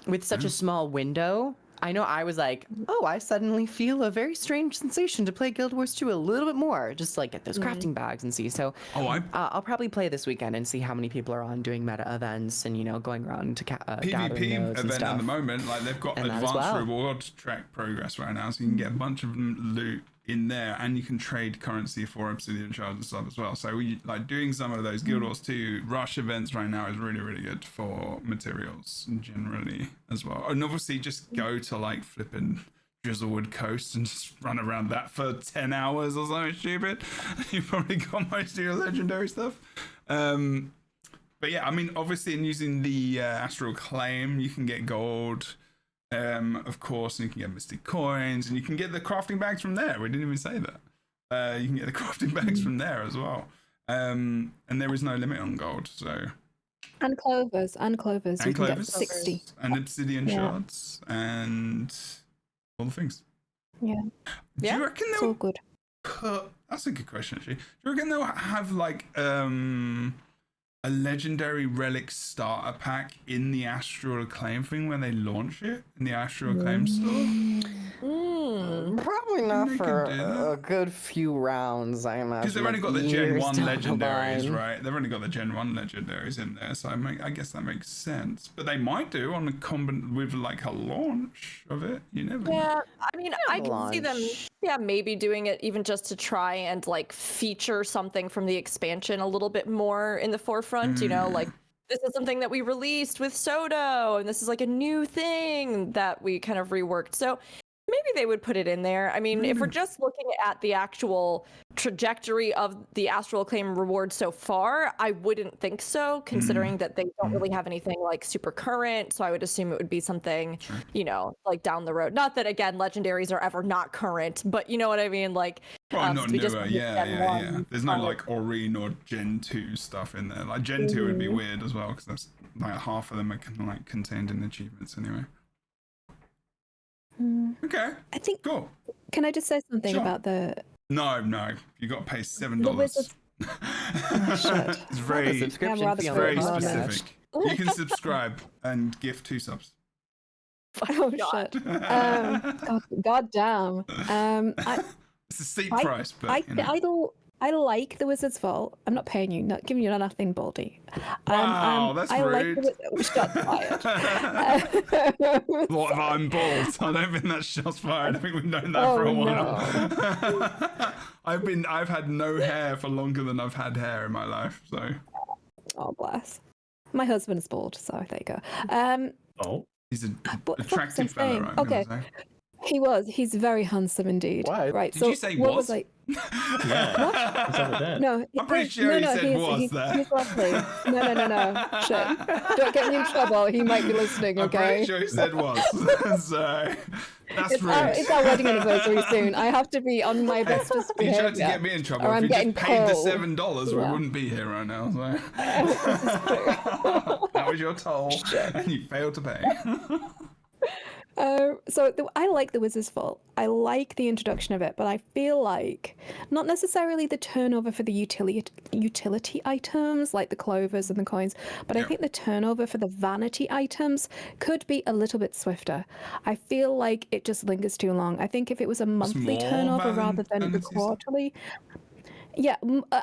with such a small window. I know I was like, oh, I suddenly feel a very strange sensation to play Guild Wars 2 a little bit more, just like get those crafting bags and see. So I'll probably play this weekend and see how many people are on doing meta events and, you know, going around to gathering PvP nodes and event stuff. at the moment, like they've got advanced reward track progress right now, so you can get a bunch of loot in there, and you can trade currency for obsidian shards and stuff as well. So we like doing some of those Guild Wars 2 rush events right now is really, really good for materials generally as well. And obviously just go to like flipping Drizzlewood Coast and just run around that for 10 hours or something stupid. You probably got most of your legendary stuff. But yeah, I mean, obviously in using the Astral Claim, you can get gold. Of course, and you can get mystic coins, and you can get the crafting bags from there. We didn't even say that. You can get the crafting bags from there as well. And there is no limit on gold, so. And clovers. You can get 60. And obsidian shards, and all the things. Yeah. Do you reckon It's they'll all good. that's a good question, actually. Do you reckon they'll have like a legendary relic starter pack in the Astral Acclaim thing when they launch it in the Astral Acclaim store? Probably not They for can do that. a good few rounds, I imagine. Because they've only got the Gen years 1 down the legendaries, line. right? They've only got the Gen 1 legendaries in there, so I guess that makes sense. But they might do on a with like a launch of it. You never know. Yeah, I mean, I can see them, launch. maybe doing it even just to try and like feature something from the expansion a little bit more in the forefront, you know, like this is something that we released with Soto, and this is like a new thing that we kind of reworked. So maybe they would put it in there. I mean, if we're just looking at the actual trajectory of the Astral Acclaim reward so far, I wouldn't think so, considering that they don't really have anything like super current. So I would assume it would be something, you know, like down the road. Not that, again, legendaries are ever not current, but you know what I mean? Like, Well, not we just newer, need Gen 1. There's no like Oreen or Gen 2 stuff in there. Like Gen 2 would be weird as well, because that's like half of them are like contained in achievements anyway. Okay. I think. Cool. Can I just say something Sure. about the? No, you got to pay $7. The Wizards- It's very, Subscription rather fee on very the Well, podcast. specific. You can subscribe and give 2 subs. Oh shit! God damn. It's a steep I- price, but you know. I like the Wizard's Vault. I'm not paying you, not giving you nothing, Baldy. Wow, that's I rude. Like shots fired. What if I'm bald? I don't think that's shots fired. I think we've known that for a while. I've had no hair for longer than I've had hair in my life, so. Oh bless. My husband's bald, so there you go. Oh. He's an But attractive fuck's I'm fella, saying. right? I'm Okay. gonna say. He's very handsome indeed. What? Right. Did so you say what was? I? Yeah. It's over there. No, I'm pretty sure he said was there. He's lovely. No. Shit. Don't get me in trouble. He might be listening, I'm okay? pretty sure he said was. So that's rude. It's our wedding anniversary soon. I have to be on my bestest He behavior. tried to get me in trouble. or If I'm he getting just paid the cold. $7, we Yeah. wouldn't be here right now. So. That was your toll, and you failed to pay. I like the Wizard's Vault. I like the introduction of it, but I feel like not necessarily the turnover for the utility items like the clovers and the coins, but I think the turnover for the vanity items could be a little bit swifter. I feel like it just lingers too long. I think if it was a monthly more turnover rather than the vanity stuff? quarterly. Yeah,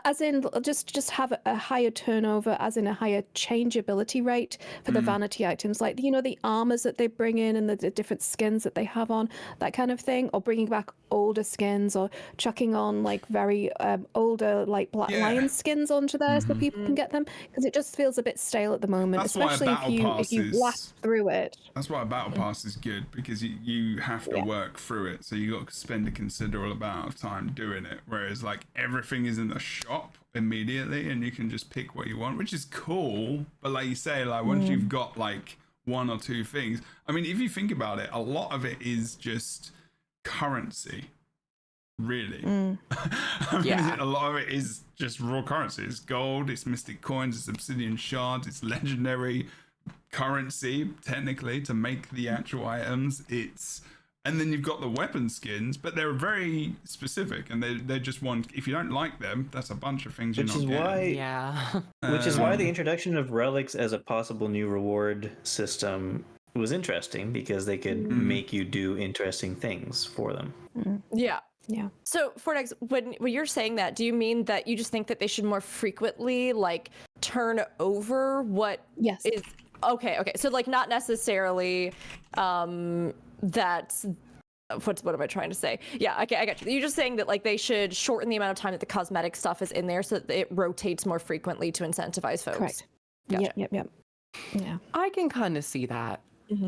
as in just have a higher turnover, as in a higher changeability rate for the vanity items, like you know the armors that they bring in and the different skins that they have on, that kind of thing, or bringing back older skins, or chucking on like very older like Black Lion skins onto there so people can get them, because it just feels a bit stale at the moment, That's why a especially battle if you pass blast through it. That's why a battle pass is good, because you have to work through it, so you got to spend a considerable amount of time doing it. Whereas like everything is in the shop immediately, and you can just pick what you want, which is cool. But like you say, like once you've got like 1 or 2 things, I mean, if you think about it, a lot of it is just currency, really. I mean, a lot of it is just raw currency. It's gold, it's mystic coins, it's obsidian shards, it's legendary currency technically to make the actual items. It's And then you've got the weapon skins, but they're very specific, and they're just one. If you don't like them, that's a bunch of things you're Which not is getting. why, Yeah. which is why the introduction of relics as a possible new reward system was interesting, because they could make you do interesting things for them. Yeah. Yeah. So, Fornex, when you're saying that, do you mean that you just think that they should more frequently like turn over what Yes. is okay? So like not necessarily that's what am I trying to say? Yeah, okay, I got you. You're just saying that like they should shorten the amount of time that the cosmetic stuff is in there so that it rotates more frequently to incentivize folks. Correct. Gotcha. Yep. Yeah. I can kind of see that.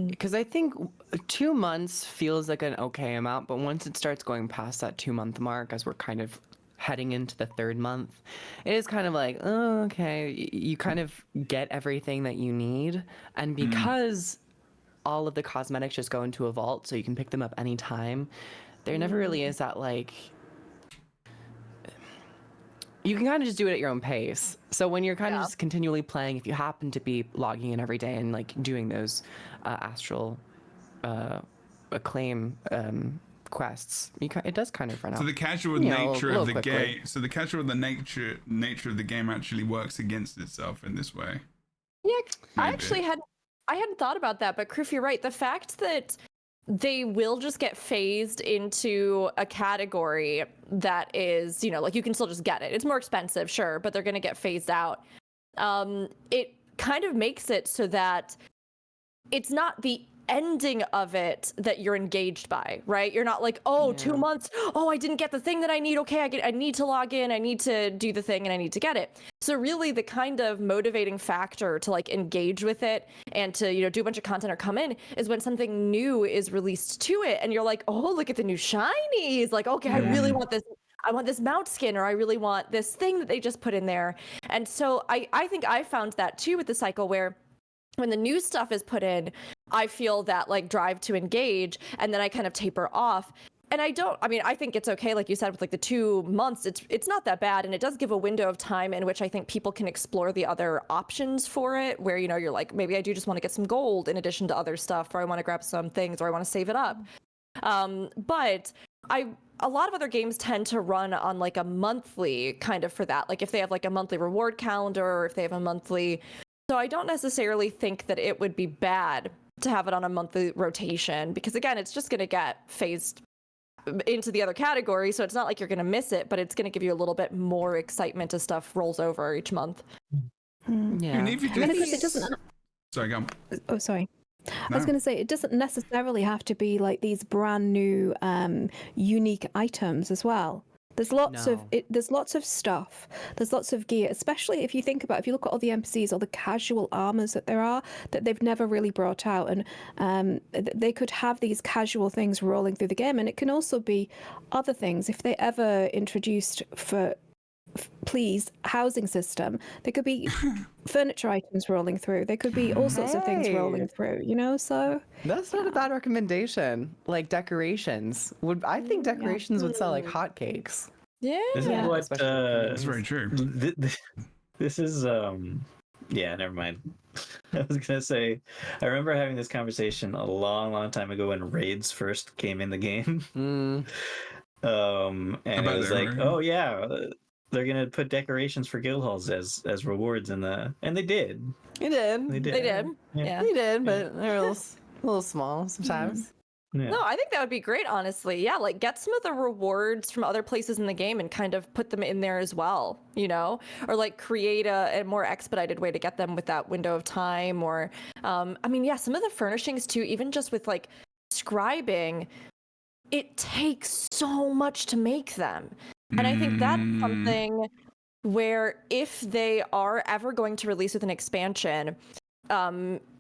Because I think 2 months feels like an okay amount, but once it starts going past that 2-month mark, as we're kind of heading into the 3rd month, it is kind of like, oh, okay, you kind of get everything that you need. And because all of the cosmetics just go into a vault, so you can pick them up anytime, there never really is that, like, you can kind of just do it at your own pace. So when you're kind of just continually playing, if you happen to be logging in every day and like doing those astral acclaim quests, it does kind of run out. So the casual nature of the game. So the casual nature of the game actually works against itself in this way. Yeah, I Maybe. actually hadn't thought about that, but Kroof, you're right. The fact that they will just get phased into a category that is, like you can still just get it. It's more expensive, sure, but they're going to get phased out. It kind of makes it so that it's not the ending of it that you're engaged by, right? You're not like, 2 months, I didn't get the thing that I need. Okay, I need to log in, I need to do the thing, and I need to get it. So really the kind of motivating factor to like engage with it and to, do a bunch of content or come in is when something new is released to it and you're like, oh, look at the new shinies. Like, okay, I really want this. I want this mount skin, or I really want this thing that they just put in there. And so I think I found that too with the cycle, where when the new stuff is put in, I feel that like drive to engage, and then I kind of taper off. And I think it's okay, like you said, with like the 2 months, it's not that bad, and it does give a window of time in which I think people can explore the other options for it, where, you're like, maybe I do just want to get some gold in addition to other stuff, or I want to grab some things, or I want to save it up. But a lot of other games tend to run on like a monthly kind of for that, like if they have like a monthly reward calendar, or if they have a monthly. So I don't necessarily think that it would be bad to have it on a monthly rotation, because again, it's just going to get phased into the other category. So it's not like you're going to miss it, but it's going to give you a little bit more excitement as stuff rolls over each month. Yeah. And if you And it doesn't. Sorry, go on. Oh, sorry. No. I was going to say, it doesn't necessarily have to be like these brand new unique items as well. There's lots of stuff. There's lots of gear, especially if you think about, if you look at all the NPCs, all the casual armors that there are that they've never really brought out, and they could have these casual things rolling through the game, and it can also be other things. If they ever introduced please housing system, there could be furniture items rolling through, there could be all sorts of things rolling through, so That's not a bad recommendation. Like decorations I think decorations would sell like hotcakes. Yeah. This is what That's very true. This is yeah, never mind. I was gonna say, I remember having this conversation a long time ago when raids first came in the game. And it was like, oh yeah, they're gonna put decorations for guild halls as rewards and they did. They did. They did. Yeah. They did, but they're a little small sometimes. Yeah. No, I think that would be great, honestly. Yeah, like get some of the rewards from other places in the game and kind of put them in there as well, or like create a more expedited way to get them with that window of time, or some of the furnishings too, even just with like scribing, it takes so much to make them. And I think that's something where if they are ever going to release with an expansion,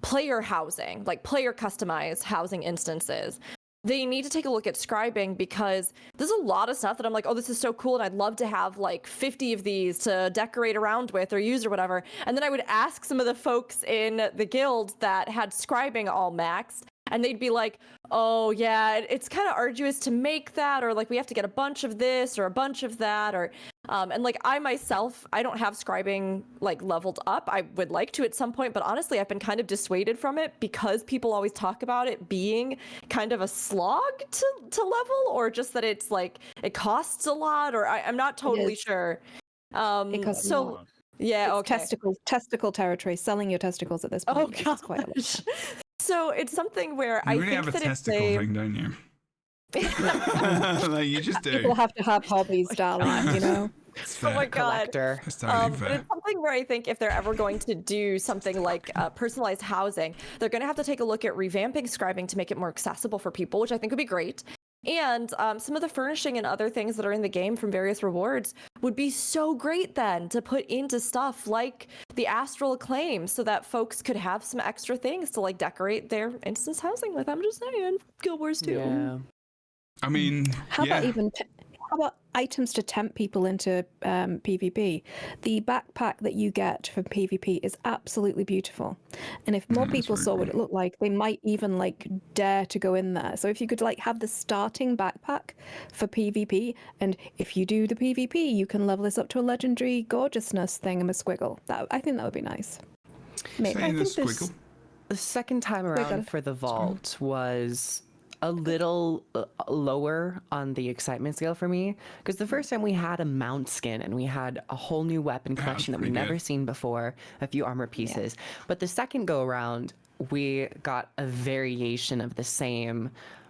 player housing, like player customized housing instances, they need to take a look at scribing, because there's a lot of stuff that I'm like, oh, this is so cool, and I'd love to have like 50 of these to decorate around with or use or whatever. And then I would ask some of the folks in the guild that had scribing all maxed, and they'd be like, oh yeah, it's kind of arduous to make that, or like we have to get a bunch of this or a bunch of that, or and like I myself, I don't have scribing like leveled up. I would like to at some point, but honestly, I've been kind of dissuaded from it because people always talk about it being kind of a slog to level, or just that it's like it costs a lot, or I'm not totally sure. It costs a lot. Yeah, it's okay. Testicle territory. Selling your testicles at this point. Oh yes, quite a lot. So it's something where You I really think have a that testicle thing, don't you? Like, you just do. People have to have hobbies, darling. You know. Oh my god. Collector. It's totally But fair. it's something where I think if they're ever going to do something like personalized housing, they're going to have to take a look at revamping scribing to make it more accessible for people, which I think would be great. And some of the furnishing and other things that are in the game from various rewards would be so great then to put into stuff like the Astral Acclaim, so that folks could have some extra things to like decorate their instance housing with. I'm just saying, Guild Wars 2. Yeah. I mean, How yeah. about items to tempt people into PvP? The backpack that you get from PvP is absolutely beautiful, and if more people saw what it looked like, they might even like dare to go in there. So if you could like have the starting backpack for PvP, and if you do the PvP, you can level this up to a legendary gorgeousness thingamasquiggle. That I think that would be nice. Maybe. Saying the think this- squiggle. The second time around for the vault was a little lower on the excitement scale for me, because the first time we had a mount skin and we had a whole new weapon collection that we've never seen before, a few armor pieces. But the second go around, we got a variation of the same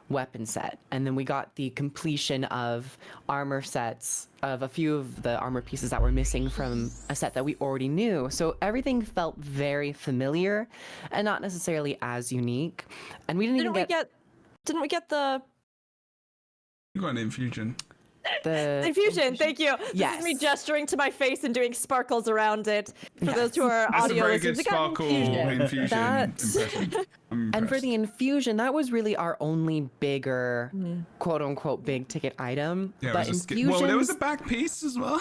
weapon set, and then we got the completion of armor sets of a few of the armor pieces that were missing from a set that we already knew. So everything felt very familiar and not necessarily as unique. And we didn't Didn't we get the You got an infusion. infusion? Thank you. Yes. This is me gesturing to my face and doing sparkles around it. For Yes. those who are That's a audio very listeners, good we got sparkle infusion. infusion That's- impression. I'm And for impressed. the infusion, that was really our only bigger, quote unquote, big ticket item. Yeah, it but was a ski- infusions, well, there was a back piece as well.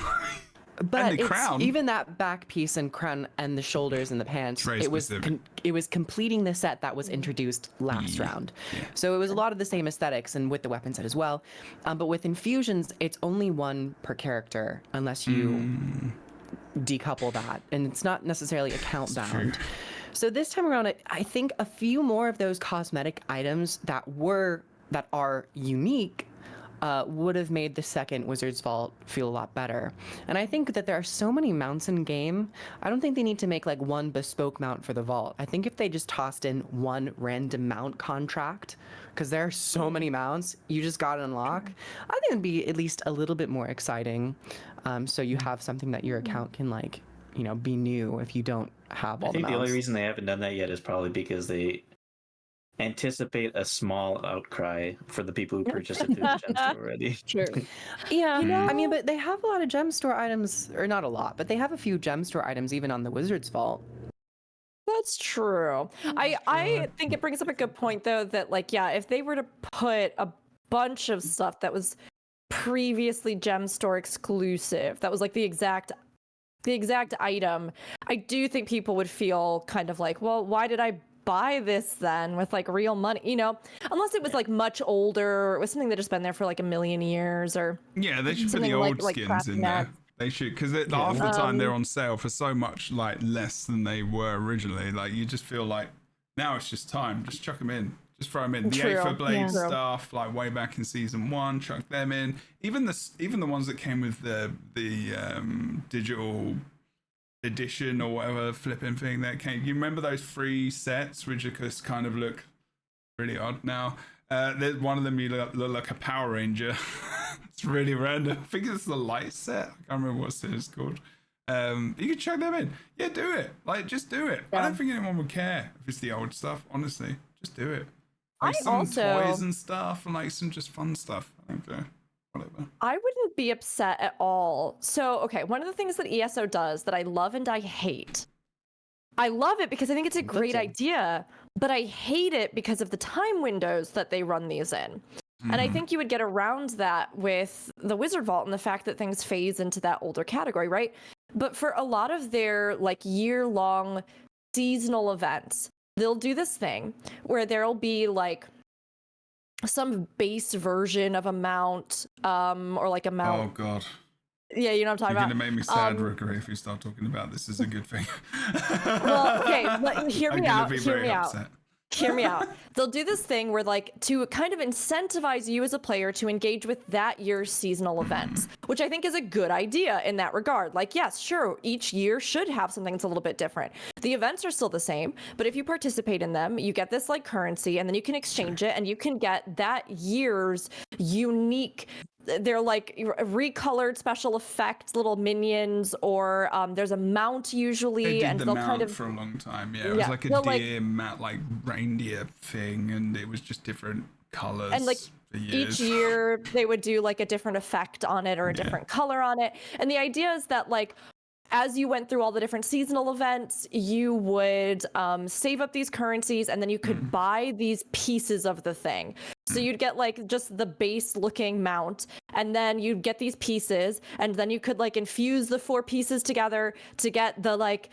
but and the it's- crown. even that back piece and crown and the shoulders and the pants, Very it was specific. it was completing the set that was introduced last round. So it was a lot of the same aesthetics, and with the weapon set as well. But with infusions, it's only one per character unless you decouple that, and it's not necessarily account bound. So this time around, I think a few more of those cosmetic items that are unique would have made the second Wizard's Vault feel a lot better. And I think that there are so many mounts in game, I don't think they need to make like one bespoke mount for the vault. I think if they just tossed in one random mount contract, because there are so many mounts you just got to unlock, I think it'd be at least a little bit more exciting. So you have something that your account can like, be new if you don't have all I think the the mounts. only reason they haven't done that yet is probably because they anticipate a small outcry for the people who purchased it through the gem store already. True. Yeah, I mean, but they have a lot of gem store items, or not a lot, but they have a few gem store items even on the Wizard's Vault. That's true. I think it brings up a good point though, that like, yeah, if they were to put a bunch of stuff that was previously gem store exclusive, that was like the exact item, I do think people would feel kind of like, well, why did I buy this then with like real money, unless it was like much older, or it was something that just been there for like a million years, or Yeah, they should put the something old like skins craft in mats. there. They should, because half the time they're on sale for so much like less than they were originally. Like you just feel like now it's just time. Just chuck them in. Just throw them in. The True. Aether Blade Yeah. stuff, like way back in season 1, chuck them in. Even the ones that came with the digital edition or whatever flipping thing that came. You remember those free sets which just kind of look really odd now? There's one of them you look like a Power Ranger. It's really random. I think it's the light set. I can't remember what set it's called. You can chuck them in. Yeah, do it. Like, just do it. I don't think anyone would care if it's the old stuff, honestly. Just do it. Like some toys and stuff, and like some just fun stuff. I don't care. Whatever. I wouldn't be upset at all. So, okay, one of the things that ESO does that I love and I hate. I love it because I think it's a great idea, but I hate it because of the time windows that they run these in. And I think you would get around that with the Wizard Vault and the fact that things phase into that older category, right? But for a lot of their like year-long seasonal events, they'll do this thing where there'll be like some base version of a mount, or like a mount. Oh god. Yeah, you know what I'm talking You're about. gonna make me sad, Rookery, if you start talking about this is a good thing. Well, okay, but hear me out. Hear me out. Upset. Hear me out. They'll do this thing where, like, to kind of incentivize you as a player to engage with that year's seasonal events, which I think is a good idea in that regard. Like, yes, sure, each year should have something that's a little bit different. The events are still the same, but if you participate in them, you get this like currency, and then you can exchange it, and you can get that year's unique. They're like recolored special effects, little minions, or there's a mount usually, They did and the they'll mount kind of for a long time. Yeah, it was like a deer mount, like reindeer thing, and it was just different colors. And like for years. each year they would do like a different effect on it or a different color on it. And the idea is that like as you went through all the different seasonal events, you would save up these currencies, and then you could buy these pieces of the thing. So you'd get like just the base looking mount, and then you'd get these pieces, and then you could like infuse the 4 pieces together to get the like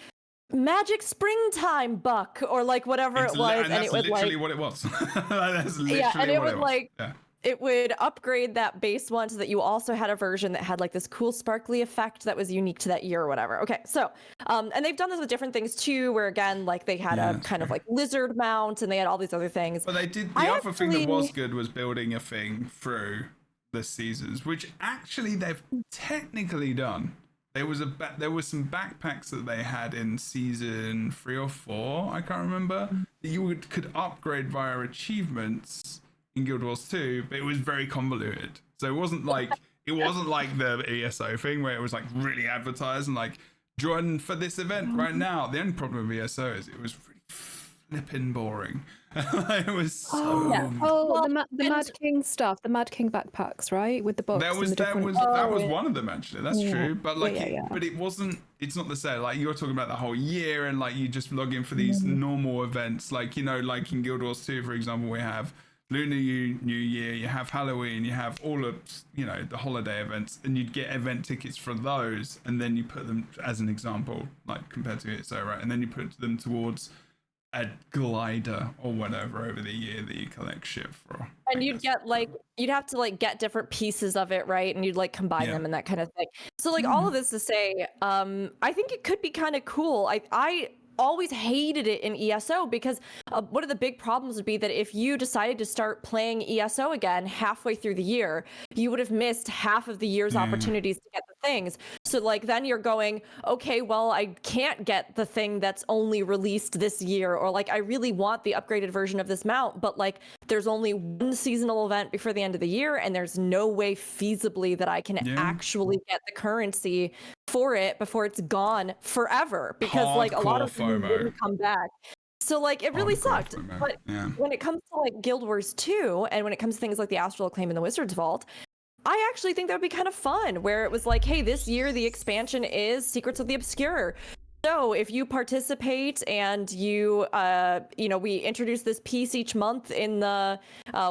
magic springtime buck or like whatever it was. And it would literally like what it was. That's literally and it what would like yeah. it would upgrade that base one so that you also had a version that had like this cool sparkly effect that was unique to that year or whatever. Okay, so and they've done this with different things too, where again like they had a kind of like lizard mount, and they had all these other things. But they did the other thing that was good was building a thing through the seasons, which actually they've technically done. There was some backpacks that they had in season 3 or 4, I can't remember, that you could upgrade via achievements in Guild Wars 2, but it was very convoluted. So it wasn't like the ESO thing where it was like really advertised and like join for this event right now. The only problem with ESO is it was really flipping boring. It was so the Mad King stuff, the Mad King backpacks, right, with the books. that was one of them actually. That's true, but like, but it wasn't. It's not the same. Like you're talking about the whole year, and like you just log in for these normal events. Like like in Guild Wars 2, for example, we have Lunar New Year, you have Halloween, you have all of the holiday events, and you'd get event tickets for those, and then you put them as an example, like compared to ESO, right? And then you put them towards a glider or whatever over the year that you collect shit for. And you'd get like you'd have to like get different pieces of it, right? And you'd like combine them and that kind of thing. So like all of this to say, I think it could be kind of cool. I always hated it in ESO because one of the big problems would be that if you decided to start playing ESO again halfway through the year, you would have missed half of the year's opportunities to get the things. So like then you're going, okay, well, I can't get the thing that's only released this year, or like I really want the upgraded version of this mount, but like there's only one seasonal event before the end of the year, and there's no way feasibly that I can actually get the currency for it before it's gone forever, because like a lot of them didn't come back. So like it really sucked. But when it comes to like Guild Wars 2, and when it comes to things like the Astral Acclaim and the Wizard's Vault, I actually think that would be kind of fun, where it was like, hey, this year the expansion is Secrets of the Obscure. So if you participate and you, we introduce this piece each month in the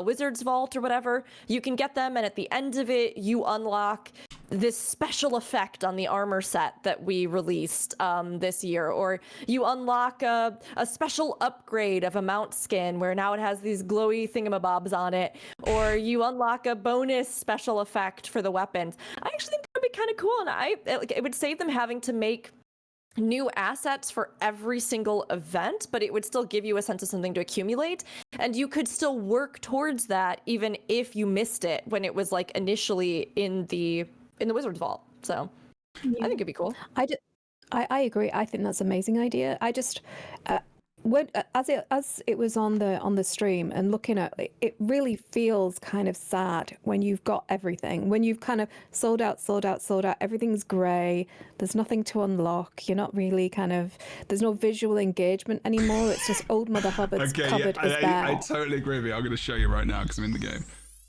Wizard's Vault or whatever, you can get them, and at the end of it, you unlock this special effect on the armor set that we released this year, or you unlock a special upgrade of a mount skin where now it has these glowy thingamabobs on it, or you unlock a bonus special effect for the weapons. I actually think that would be kind of cool, and it would save them having to make new assets for every single event, but it would still give you a sense of something to accumulate, and you could still work towards that even if you missed it when it was like initially in the Wizard's Vault. So I think it'd be cool. I agree. I think that's an amazing idea. I just when as it was on the stream and looking at it, it really feels kind of sad when you've got everything, when you've kind of sold out, everything's grey, there's nothing to unlock, you're not really there's no visual engagement anymore, it's just old Mother Hubbard's cupboard is there. I totally agree with you. I'm going to show you right now because I'm in the game.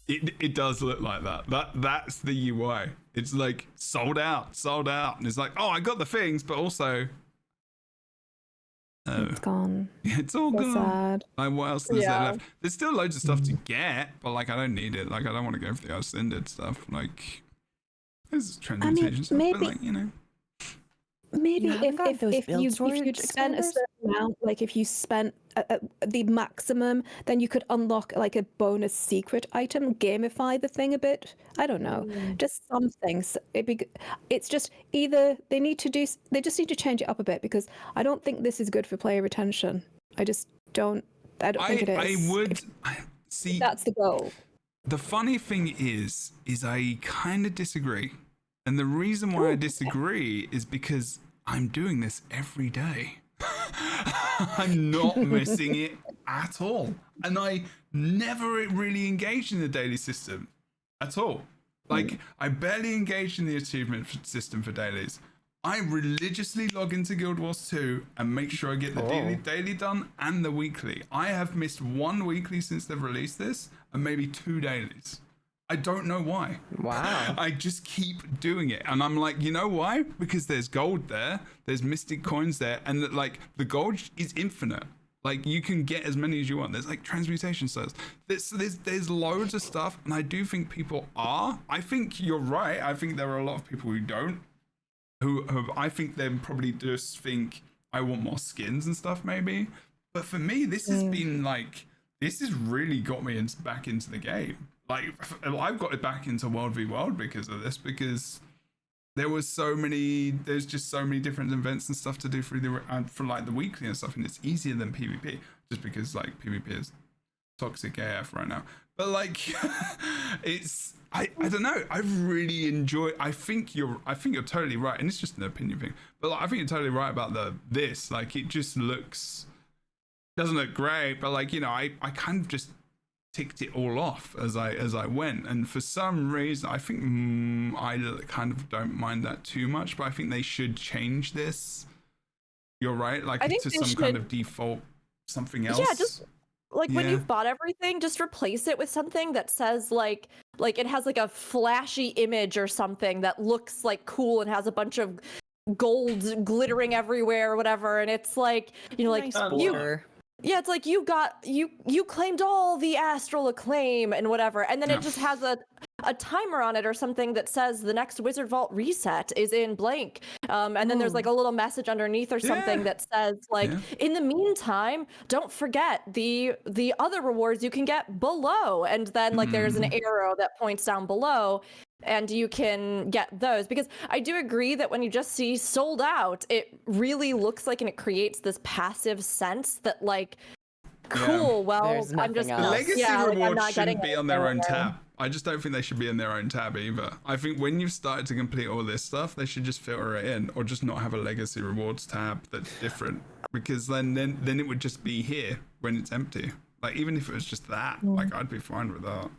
It does look like that. That's the UI. It's like sold out, and it's like, oh, I got the things, but also it's gone. It's all so gone. Sad. Like, what else is there left? There's still loads of stuff to get, but like I don't need it. Like I don't want to go for the ascended stuff. Like there's transmutation stuff, maybe, but like Maybe You haven't got those if build you'd storage spent a expanders? certain amount, like if you spent the maximum, then you could unlock like a bonus secret item, gamify the thing a bit. I don't know, just some things. It's just either they just need to change it up a bit, because I don't think this is good for player retention. I just don't. I don't think it is. I would see. That's the goal. The funny thing is I kind of disagree. And the reason why I disagree is because I'm doing this every day. I'm not missing it at all. And I never really engaged in the daily system at all. Like, I barely engaged in the achievement system for dailies. I religiously log into Guild Wars 2 and make sure I get the daily done and the weekly. I have missed 1 weekly since they've released this, and maybe 2 dailies. I don't know why. Wow. I just keep doing it. And I'm like, you know why? Because there's gold there, there's mystic coins there, and that, like, the gold is infinite. Like, you can get as many as you want. There's like transmutation cells. There's loads of stuff, and I do think people are. I think you're right. I think there are a lot of people who don't. Who I think they probably just think I want more skins and stuff, maybe. But for me, this has been like, this has really got me back into the game. Like, I've got it back into World v World because of this, because there's just so many different events and stuff to do for like the weekly and stuff, and it's easier than PvP, just because like PvP is toxic AF right now. But like, it's I don't know. I've really enjoyed. I think you're totally right, and it's just an opinion thing. But like, I think you're totally right about this. Like, it just doesn't look great, but like, you know, I kind of just ticked it all off as I went, and for some reason I think I kind of don't mind that too much, but I think they should change this. You're right, like, to some kind of default something else. Yeah, just like when you've bought everything, just replace it with something that says like it has like a flashy image or something that looks like cool and has a bunch of gold glittering everywhere or whatever, and it's like, you know, like yeah, it's like you claimed all the astral acclaim and whatever, and then it just has a timer on it or something that says the next Wizard Vault reset is in blank, and then there's like a little message underneath or something that says like, in the meantime, don't forget the other rewards you can get below, and then like there's an arrow that points down below, and you can get those. Because I do agree that when you just see sold out, it really looks like, and it creates this passive sense that like, cool, well, I'm just the legacy rewards like, shouldn't be on their own tab. I just don't think they should be in their own tab either. I think when you've started to complete all this stuff, they should just filter it in, or just not have a legacy rewards tab that's different, because then it would just be here when it's empty. Like, even if it was just that, like, I'd be fine with that.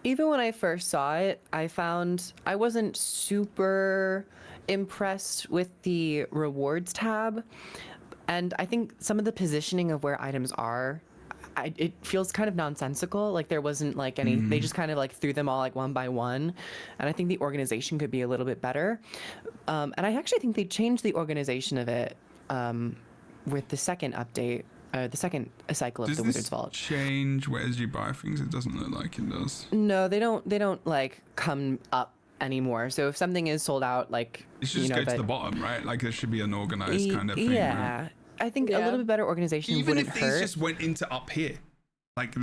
Even when I first saw it, I found I wasn't super impressed with the rewards tab, and I think some of the positioning of where items are, it feels kind of nonsensical. Like, there wasn't like any, they just kind of like threw them all like one by one, and I think the organization could be a little bit better. And I actually think they changed the organization of it with the second update. The second cycle of the Wizard's Vault. Does this change as you buy things? It doesn't look like it does. No, they don't like come up anymore. So if something is sold out, like, it should just go to the bottom, right? Like, there should be an organized kind of thing. Yeah, right? I think a little bit better organization even wouldn't if these hurt. just went into up here, like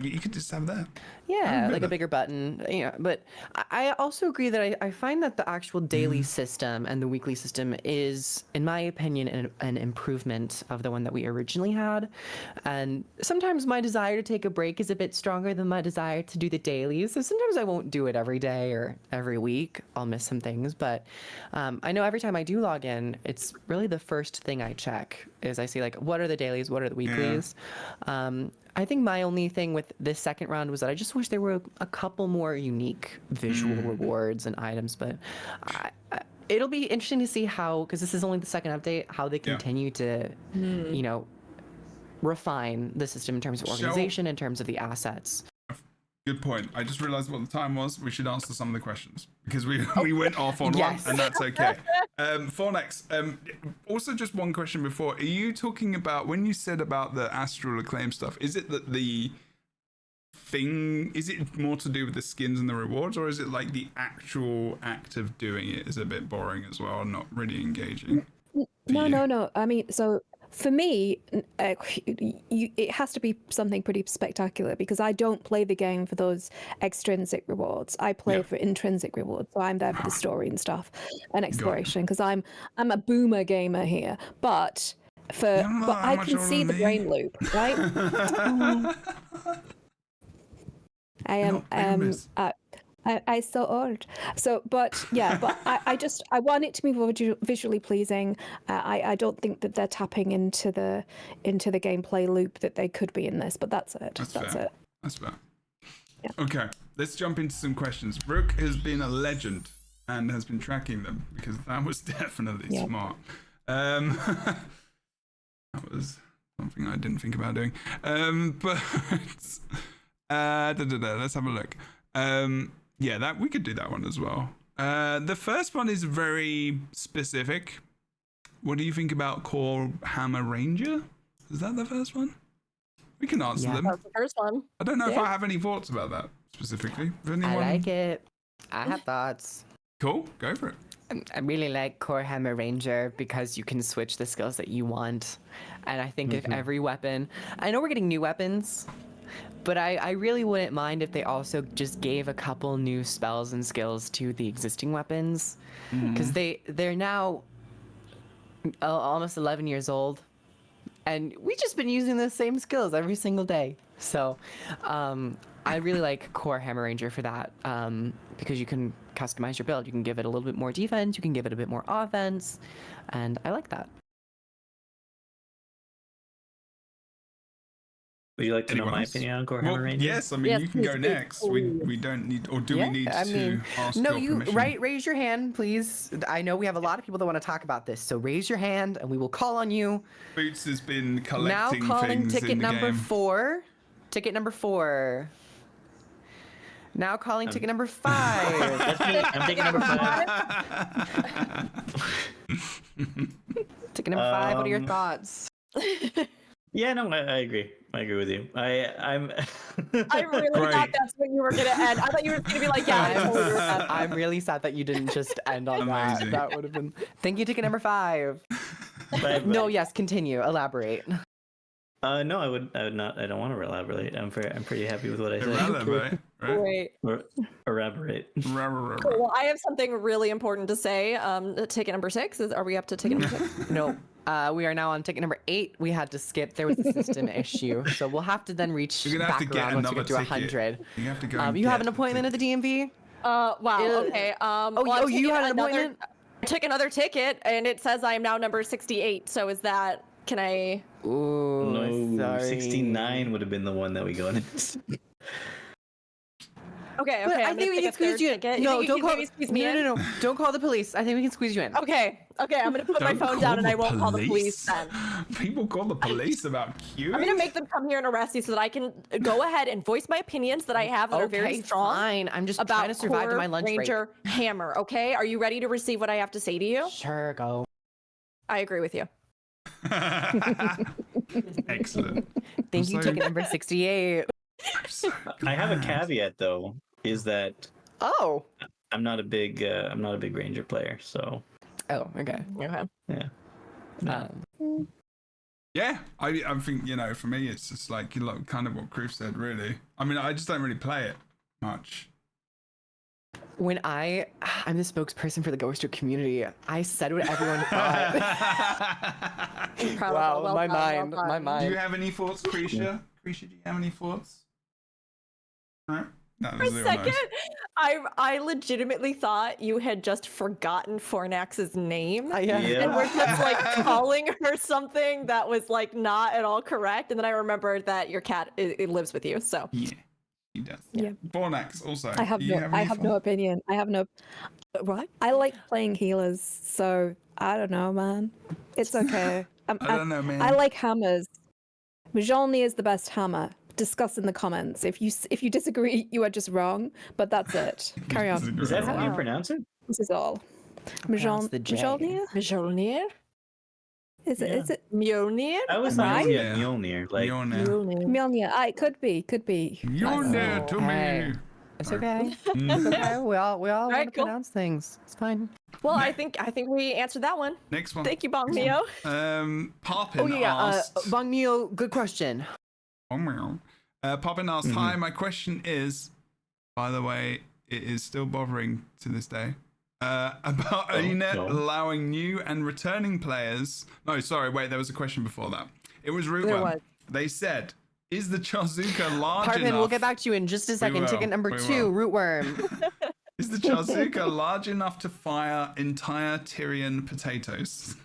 you could just have that. Yeah, like a bigger button. Yeah, but I also agree that I find that the actual daily system and the weekly system is, in my opinion, an improvement of the one that we originally had. And sometimes my desire to take a break is a bit stronger than my desire to do the dailies. So sometimes I won't do it every day or every week. I'll miss some things, but I know every time I do log in, it's really the first thing I check is I see like, what are the dailies, what are the weeklies. I think my only thing with this second round was that I just wish there were a couple more unique visual rewards and items, but it'll be interesting to see how, because this is only the second update, how they continue to, you know, refine the system in terms of organization, in terms of the assets. Good point. I just realized what the time was. We should answer some of the questions because we went off on one, and that's okay. Fornex, also just one question before. Are you talking about, when you said about the astral acclaim stuff, is it that the thing? Is it more to do with the skins and the rewards, or is it like the actual act of doing it is a bit boring as well, and not really engaging? No. I mean, so for me, it has to be something pretty spectacular because I don't play the game for those extrinsic rewards. I play for intrinsic rewards. So I'm there for the story and stuff and exploration because I'm a boomer gamer here. But I can see the brain loop, right? I am I so old. So, but I want it to be more visually pleasing. I don't think that they're tapping into the gameplay loop that they could be in this, but that's it. That's it. That's fair. Yeah. Okay, let's jump into some questions. Rook has been a legend and has been tracking them because that was definitely smart. That was something I didn't think about doing. But let's have a look. Yeah, that we could do that one as well. The first one is very specific. What do you think about Core Hammer Ranger? Is that the first one? We can answer them. That's the first one. I don't know if I have any thoughts about that specifically. I like it. I have thoughts. Cool, go for it. I really like Core Hammer Ranger because you can switch the skills that you want. And I think if every weapon... I know we're getting new weapons, but I really wouldn't mind if they also just gave a couple new spells and skills to the existing weapons. Because they're now almost 11 years old. And we've just been using the same skills every single day. So I really like Core Hammer Ranger for that. Because you can customize your build. You can give it a little bit more defense. You can give it a bit more offense. And I like that. Would you like to know my opinion on Core Hammer Ranger? Yes, I mean, you can go next. We don't need, or do we need to ask No, your permission? raise your hand, please. I know we have a lot of people that want to talk about this, so raise your hand and we will call on you. Boots has been collecting now calling things ticket in the number game. 4. Ticket number 4. Now calling ticket number 5. That's me. I'm taking number 5. Ticket number 5. What are your thoughts? Yeah, no, I agree. I agree with you. I'm. I really thought that's what you were gonna end. I thought you were gonna be like, yeah. I'm really sad that you didn't just end on that. That would have been. Thank you, ticket number 5. No, yes, continue. Elaborate. No, I would not. I don't want to elaborate. I'm pretty happy with what I said. Elaborate, right? Wait. Elaborate. Cool. Well, I have something really important to say. Ticket number 6 are we up to ticket number 6? No. We are now on ticket number 8. We had to skip. There was a system issue, so we'll have to then reach back around once we get to 100. You have to go. You have an appointment at the DMV? Wow. Okay. You had an appointment? I took another ticket, and it says I am now number 68. So is that? Can I? Ooh, no, sorry. 69 would have been the one that we go in. Okay. But I think we can squeeze you in. No, don't call. No. Don't call the police. I think we can squeeze you in. Okay. I'm gonna put my phone down and I won't call the police then. People call the police about queuing. I'm gonna make them come here and arrest you so that I can go ahead and voice my opinions that I have that are very strong. Fine. I'm just about trying to survive to my lunch Ranger break. Hammer. Okay. Are you ready to receive what I have to say to you? Sure, go. I agree with you. Excellent. Thank you, ticket number 68. I have a caveat though, is that I'm not a big Ranger player, so. Oh, okay. Yeah. Yeah, I think, for me, it's just like kind of what Kroof said, really. I mean, I just don't really play it much. When I'm the spokesperson for the Ghost community, I said what everyone thought. Wow, my mind. Do you have any thoughts, Krisha? Krisha, do you have any thoughts? No? For a second, I legitimately thought you had just forgotten Fornax's name. Yeah. And we're just like calling her something that was like not at all correct. And then I remembered that your cat it lives with you. So yeah, he does. Yeah. Fornax also. I have no opinion. I have no. What? I like playing healers, so I don't know, man. It's okay. I don't know, man. I like hammers. Mjolnir is the best hammer. Discuss in the comments. If you disagree, you are just wrong. But that's it. Carry on. Is that how you pronounce it? This is all. Mjolnir. Mjolnir? Is it? Yeah. Is it Mjolnir? I was Right? thinking Mjolnir. Like, Mjolnir. Mjolnir? Could be. Could be. Mjolnir to Hey. me. It's Sorry. okay. It's okay. We all want Alright, to cool. pronounce things. It's fine. Well, I think we answered that one. Next one. Thank you, Bong Mio. Parpin Oh yeah, asked. Bong Mio, good question. Parpin asked, "Hi, my question is, by the way, it is still bothering to this day, about Anet no. allowing new and returning players." No, sorry, wait, there was a question before that. It was There Rootworm. was. They said, "Is the Charzooka large Parpin, enough?" we'll get back to you in just a second. will, Ticket number we 2, will. Rootworm. Is the Charzooka large enough to fire entire Tyrian potatoes?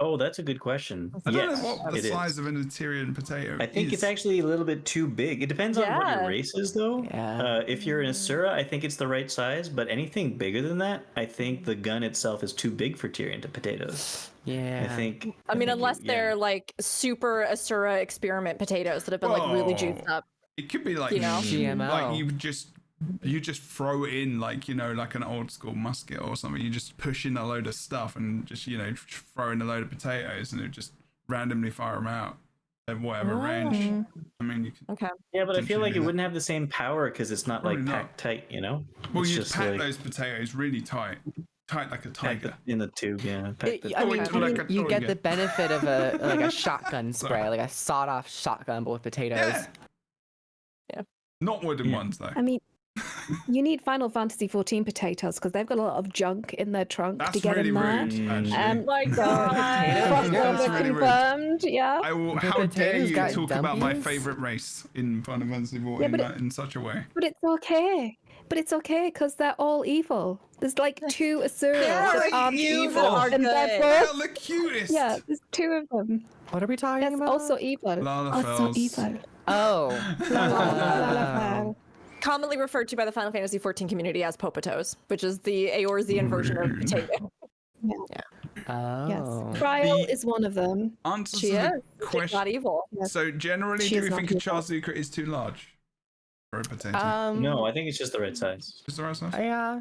oh, that's a good question. I don't Yes, know what the it size is. of an Tyrian potato I think is. it's actually a little bit too big. It depends on what Yeah. your race is, though. Yeah. If you're an Asura, I think it's the right size. But anything bigger than that, I think the gun itself is too big for Tyrian potatoes. Yeah. I think. I mean, unless yeah. they're like super Asura experiment potatoes that have been like really juiced Whoa. up. It could be like You know? GMO. like you just throw in like like an old school musket or something. You just push in a load of stuff and just throw in a load of potatoes and it just randomly fire them out at whatever range. I mean, you could, Okay. Yeah, but I feel potentially like do it that. wouldn't have the same power because it's not like Probably not. packed tight, you know? well, It's you just pack like those potatoes really tight like a packed tiger. in the tube, yeah. packed it- I mean, into like a you get toilet. the benefit of a shotgun spray, like a sawed-off shotgun, but with potatoes. Yeah. Not wooden Yeah. ones though. I mean, you need Final Fantasy 14 potatoes because they've got a lot of junk in their trunk to That's get really in there. rude. Actually. My So, God. Potatoes? crossover That's really rude. confirmed. Yeah. I will. The How dare potatoes you got talk about my dumplings? favorite race in Final Fantasy 14 Yeah, but in such a way? But it's okay. But it's okay because they're all evil. There's like 2 Asura Yeah, that aren't evil. evil, Are and they're good. They're both. the cutest. Yeah, there's 2 of them. What are we talking That's about? also evil. Also Lalafels. evil. Oh. Lalafell. Commonly referred to by the Final Fantasy 14 community as Popatos, which is the Eorzean version of potato. Oh. Yes. Trial The- is one of them. Answer She to is. the She's question. not evil. Yes. So generally, She do is we not think a evil. Charzooka is too large for a potato? No, I think it's just the right size. Is the right size? Yeah.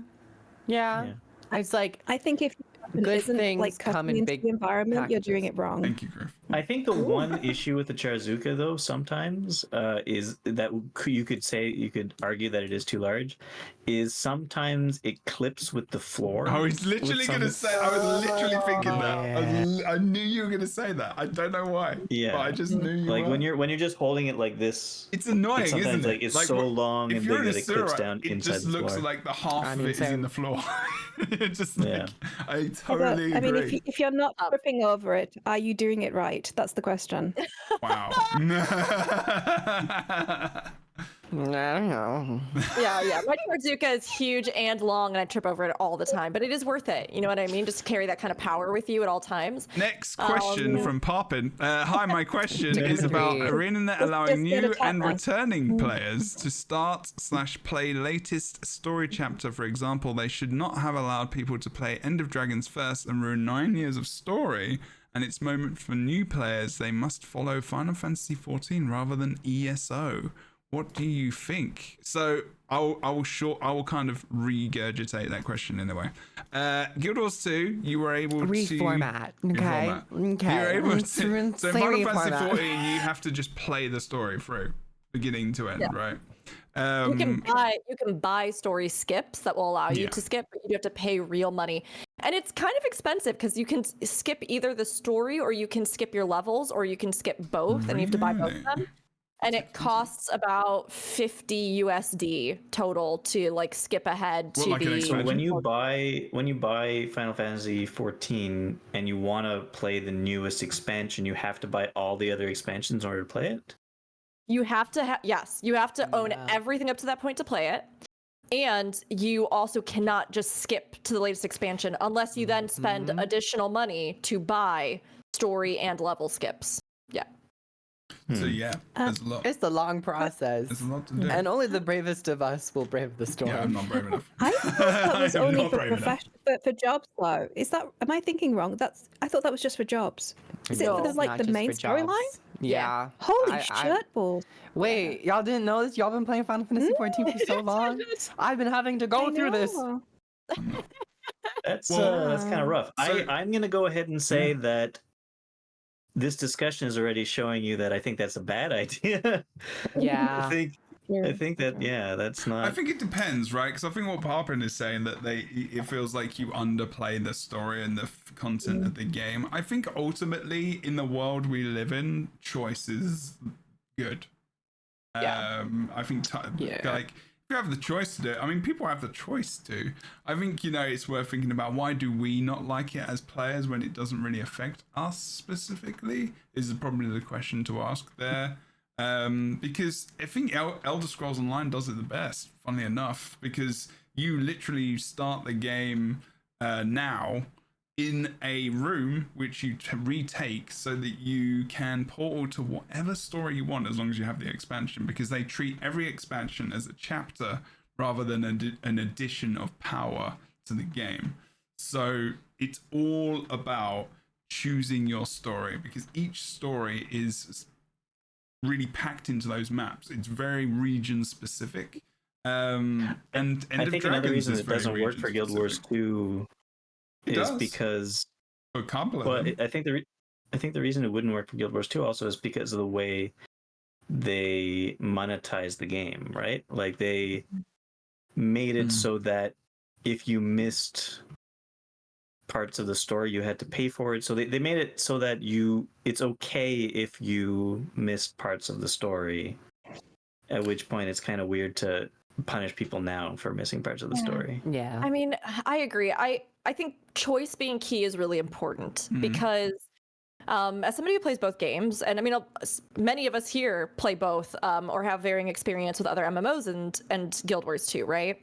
Yeah. It's like I think if Good isn't things like come cutting in into big the environment, you're doing packages. it wrong. Thank you, Griff. I think the one issue with the Charzooka, though, sometimes is that you could argue that it is too large, is sometimes it clips with the floor. I was literally with going to some- say, I was literally thinking that. Yeah. I knew you were going to say that. I don't know why. Yeah. But I just knew you Like were. when you're just holding it like this. It's annoying, sometimes, isn't it? like, it's so long if and you're big an that it clips Asura, down it inside just the looks floor. like the half I of mean, it is in same. the floor. It's just like, Yeah. I totally I mean, agree. if you're not tripping over it, are you doing it right? That's the question. Wow. I don't know. Yeah. My Charzooka is huge and long, and I trip over it all the time. But it is worth it. You know what I mean? Just to carry that kind of power with you at all times. Next question from Parpin. Hi, my question is about ArenaNet allowing just get a new chat and now. returning players to start/play latest story chapter. For example, they should not have allowed people to play End of Dragons first and ruin 9 years of story. And it's moment for new players. They must follow Final Fantasy 14 rather than ESO. What do you think? So I will kind of regurgitate that question in a way. Guild Wars 2, you were able Reformat. to Okay. Okay. You were able Let's to. re- So in say Final Fantasy reformat. 14, you have to just play the story through, beginning to end, right? You can buy story skips that will allow you Yeah. to skip, but you do have to pay real money. And it's kind of expensive because you can skip either the story or you can skip your levels or you can skip both and you have to buy both of Really? them. And it costs about 50 USD total to like skip ahead What, to like an the expansion? When you buy Final Fantasy 14 and you want to play the newest expansion, you have to buy all the other expansions in order to play it. You have to you have to own Yeah. everything up to that point to play it. And you also cannot just skip to the latest expansion unless you then spend additional money to buy story and level skips. Yeah. So yeah, there's a lot. It's the long process. There's a lot to do. And only the bravest of us will brave the storm. Yeah, I'm not brave enough. I thought that was I am only not for brave enough. for jobs though. Is that am I thinking wrong? I thought that was just for jobs. Is it No, for the, it's like Not the just main for jobs. storyline? Yeah. Holy I- shit balls. Wait, y'all didn't know this? Y'all been playing Final Fantasy 14 for so long? I've been having to go I through this. know. That's Well- kind of rough. So- I'm gonna go ahead and say that this discussion is already showing you that I think that's a bad idea. Yeah. I think that that's not. I think it depends, right? Because I think what Parpin is saying that it feels like you underplay the story and the content of the game. I think ultimately in the world we live in, choice is good. Yeah. I think like if you have the choice to do it, I mean, people have the choice to. I think it's worth thinking about why do we not like it as players when it doesn't really affect us specifically. Is probably the question to ask there. Because I think Elder Scrolls Online does it the best, funnily enough, because you literally start the game now in a room which you retake so that you can portal to whatever story you want as long as you have the expansion, because they treat every expansion as a chapter rather than an addition of power to the game. So it's all about choosing your story, because each story is really packed into those maps. It's very region specific. And I think another reason it doesn't work for Guild Wars 2 is because I think the reason it wouldn't work for Guild Wars 2 also is because of the way they monetize the game, right? Like they made it so that if you missed parts of the story you had to pay for it, so they made it so that it's okay if you missed parts of the story, at which point it's kind of weird to punish people now for missing parts of the story. Yeah. I mean, I agree. I think choice being key is really important because as somebody who plays both games, and I mean, many of us here play both or have varying experience with other MMOs and Guild Wars 2, right?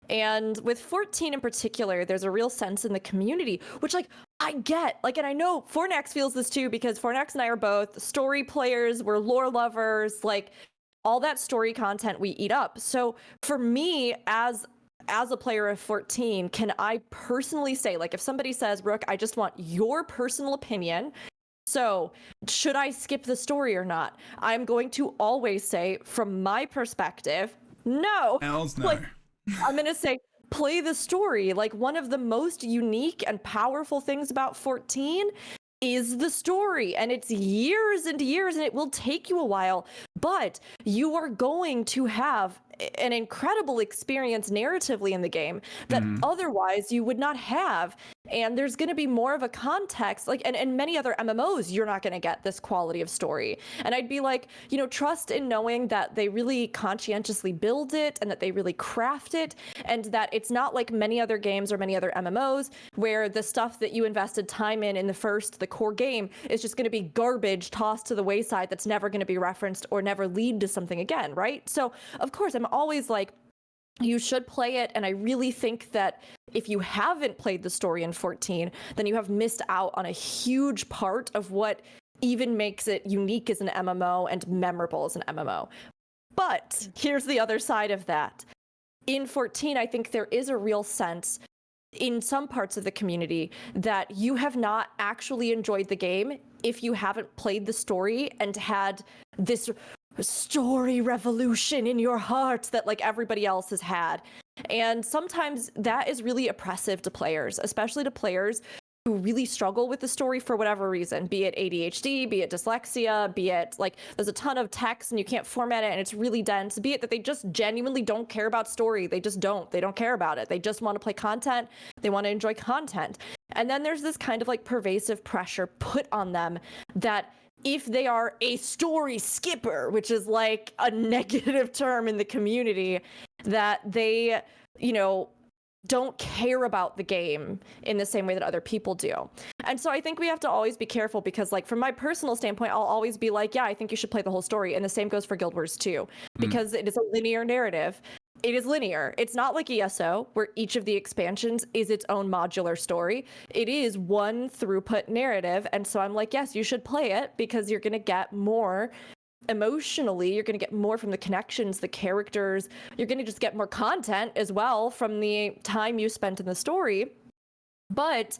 And with 14 in particular, there's a real sense in the community, which I get, and I know Fornax feels this too, because Fornax and I are both story players, we're lore lovers, all that story content we eat up. So for me, as a player of 14, can I personally say, if somebody says, Rook, I just want your personal opinion, so should I skip the story or not? I'm going to always say, from my perspective, no. Hells no. I'm going to say, play the story. One of the most unique and powerful things about 14 is the story, and it's years and years, and it will take you a while, but you are going to have an incredible experience narratively in the game that otherwise you would not have. And there's going to be more of a context, and many other MMOs, you're not going to get this quality of story. And I'd be trust in knowing that they really conscientiously build it and that they really craft it, and that it's not like many other games or many other MMOs where the stuff that you invested time in the core game is just going to be garbage tossed to the wayside that's never going to be referenced or never lead to something again, right? So of course I'm always you should play it, and I really think that if you haven't played the story in 14, then you have missed out on a huge part of what even makes it unique as an MMO and memorable as an MMO. But here's the other side of that. In 14, I think there is a real sense in some parts of the community that you have not actually enjoyed the game if you haven't played the story and had this story revolution in your heart that everybody else has had. And sometimes that is really oppressive to players, especially to players who really struggle with the story for whatever reason, be it ADHD, be it dyslexia, be it there's a ton of text and you can't format it and it's really dense, be it that they just genuinely don't care about story. They don't care about it. They just want to play content. They want to enjoy content. And then there's this kind of pervasive pressure put on them that if they are a story skipper, which is a negative term in the community, that they, don't care about the game in the same way that other people do. And so I think we have to always be careful because from my personal standpoint, I'll always be yeah, I think you should play the whole story. And the same goes for Guild Wars 2, because it is a linear narrative. It is linear. It's not like ESO, where each of the expansions is its own modular story. It is one throughput narrative. And so I'm yes, you should play it because you're going to get more emotionally. You're going to get more from the connections, the characters. You're going to just get more content as well from the time you spent in the story. But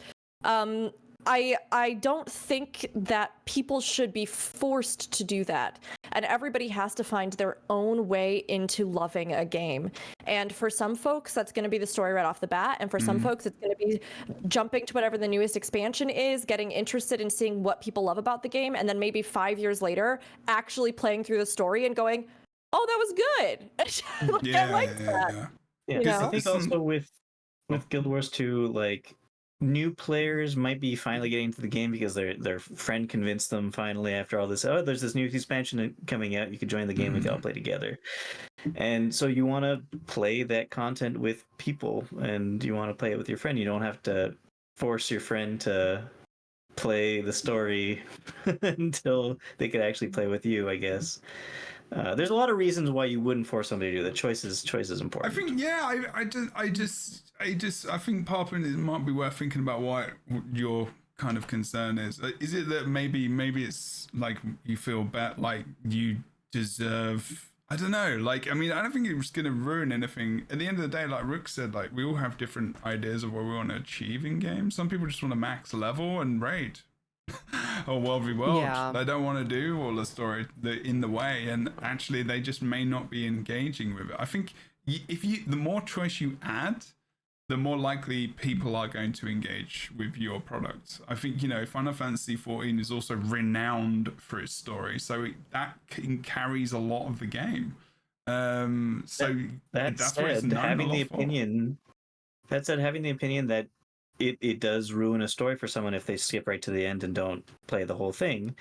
I don't think that people should be forced to do that. And everybody has to find their own way into loving a game. And for some folks, that's going to be the story right off the bat. And for some folks, it's going to be jumping to whatever the newest expansion is, getting interested in seeing what people love about the game, and then maybe 5 years later, actually playing through the story and going, oh, that was good. Like, I liked that. Yeah, You know? I think also with Guild Wars 2, like, new players might be finally getting into the game because their friend convinced them finally after all this. Oh, there's this new expansion coming out. You can join the game. We can all play together. And so you want to play that content with people, and you want to play it with your friend. You don't have to force your friend to play the story until they could actually play with you, I guess. There's a lot of reasons why you wouldn't force somebody to do that. Choice is important. I think, yeah, I think part of it might be worth thinking about what your kind of concern is. Is it that maybe it's like you feel like you deserve, I don't know, like, I mean, I don't think it's going to ruin anything. At the end of the day, like Rook said, like, we all have different ideas of what we want to achieve in games. Some people just want to max level and raid. Or World v World. Yeah. They don't want to do all the story in the way, and actually they just may not be engaging with it. I think the more choice you add, the more likely people are going to engage with your product. I think, Final Fantasy XIV is also renowned for its story, so that carries a lot of the game. So that's what it's known having a lot the for. opinion. That said, having the opinion that it does ruin a story for someone if they skip right to the end and don't play the whole thing,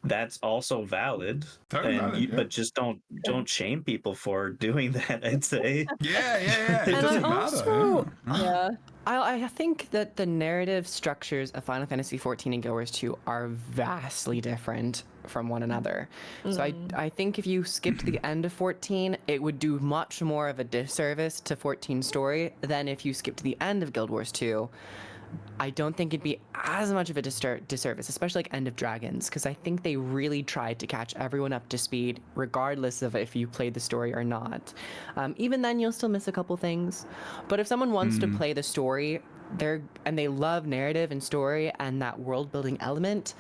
that's also valid. Totally valid, yeah. But just don't shame people for doing that, I'd say. Yeah. It And doesn't I matter. also, yeah. I think that the narrative structures of Final Fantasy XIV and Guild Wars 2 are vastly different from one another. So I think if you skipped the end of 14, it would do much more of a disservice to 14's story than if you skipped the end of Guild Wars 2. I don't think it'd be as much of a disservice, especially like End of Dragons, because I think they really tried to catch everyone up to speed, regardless of if you played the story or not. Even then, you'll still miss a couple things. But if someone wants to play the story, and they love narrative and story and that world-building element,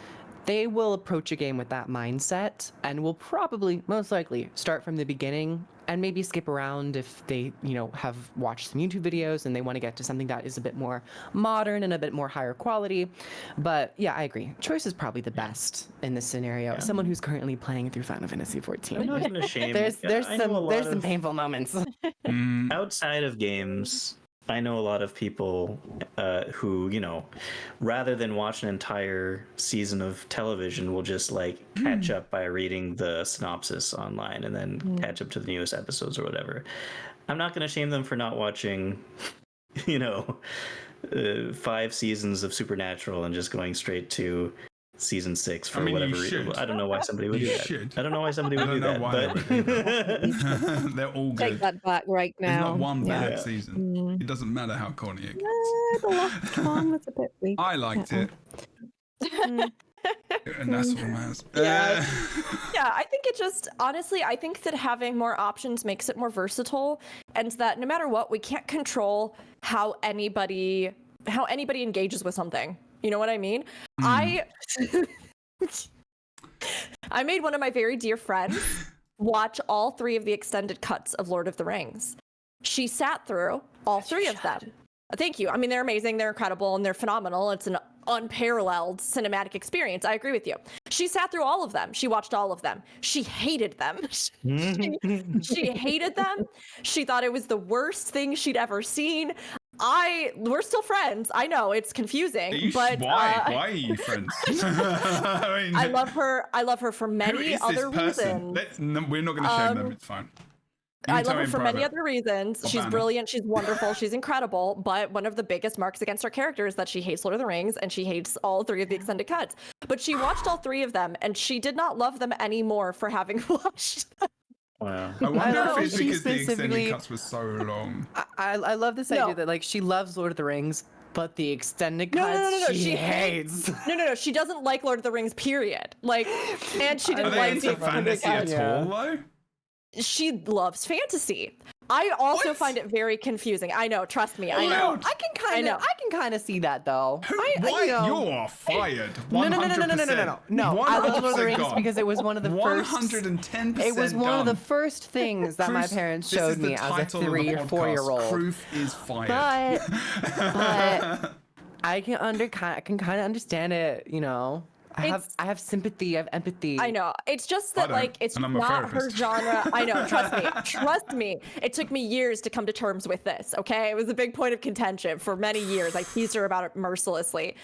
they will approach a game with that mindset and will probably, most likely, start from the beginning and maybe skip around if they, have watched some YouTube videos and they want to get to something that is a bit more modern and a bit more higher quality. But yeah, I agree. Choice is probably the best in this scenario. Someone who's currently playing through Final Fantasy XIV. I'm not gonna shame. There's some painful moments. Outside of games, I know a lot of people who, rather than watch an entire season of television, will just catch up by reading the synopsis online and then catch up to the newest episodes or whatever. I'm not going to shame them for not watching, 5 seasons of Supernatural and just going straight to season 6 for whatever reason. I don't know why somebody would do that. I don't know why somebody would do that. But they're all good. Take that back right now. There's not one bad season. It doesn't matter how corny it gets. The last one was a bit weak. I liked it. And that's what matters. Yeah. Yeah, I think it just, honestly, I think that having more options makes it more versatile, and that no matter what, we can't control how anybody engages with something. You know what I mean? I made one of my very dear friends watch all 3 of the extended cuts of Lord of the Rings. She sat through all 3 of them. Thank you. I mean, they're amazing, they're incredible, and they're phenomenal. It's an unparalleled cinematic experience. I agree with you. She sat through all of them. She watched all of them. She hated them. She hated them. She thought it was the worst thing she'd ever seen. We're still friends. I know it's confusing, but why are you friends? I love her for many other reasons. We're not going to shame them. It's fine. I love her for many other reasons. She's brilliant. She's wonderful. She's incredible. But one of the biggest marks against her character is that she hates Lord of the Rings and she hates all 3 of the extended cuts. But she watched all 3 of them and she did not love them anymore for having watched them. Wow. I wonder if it's she because the extended specifically- cuts were so long. I love this idea that she loves Lord of the Rings, but the extended cuts No. she hates. No. She doesn't like Lord of the Rings, period. And she Are didn't they like into the extended fantasy cuts. at all, though? She loves fantasy, I also What? find it very confusing. I know, trust me, I Oh, know. Lord. I can kind of see that though. Why? you know, You are fired. No, 100%. no. I love Lord of the Rings gone. because it was one of the first. 110%. It was one of the done. first things that my Cruz, parents this showed is the me as a title of the 3 or 4 year podcast. old. Cruz is fired. But I can kind of understand it. You know, I have sympathy. I have empathy. I know. It's just that, don't, like, it's and I'm a not her therapist. genre. I know. Trust me. Trust me. It took me years to come to terms with this. Okay, it was a big point of contention for many years. I teased her about it mercilessly.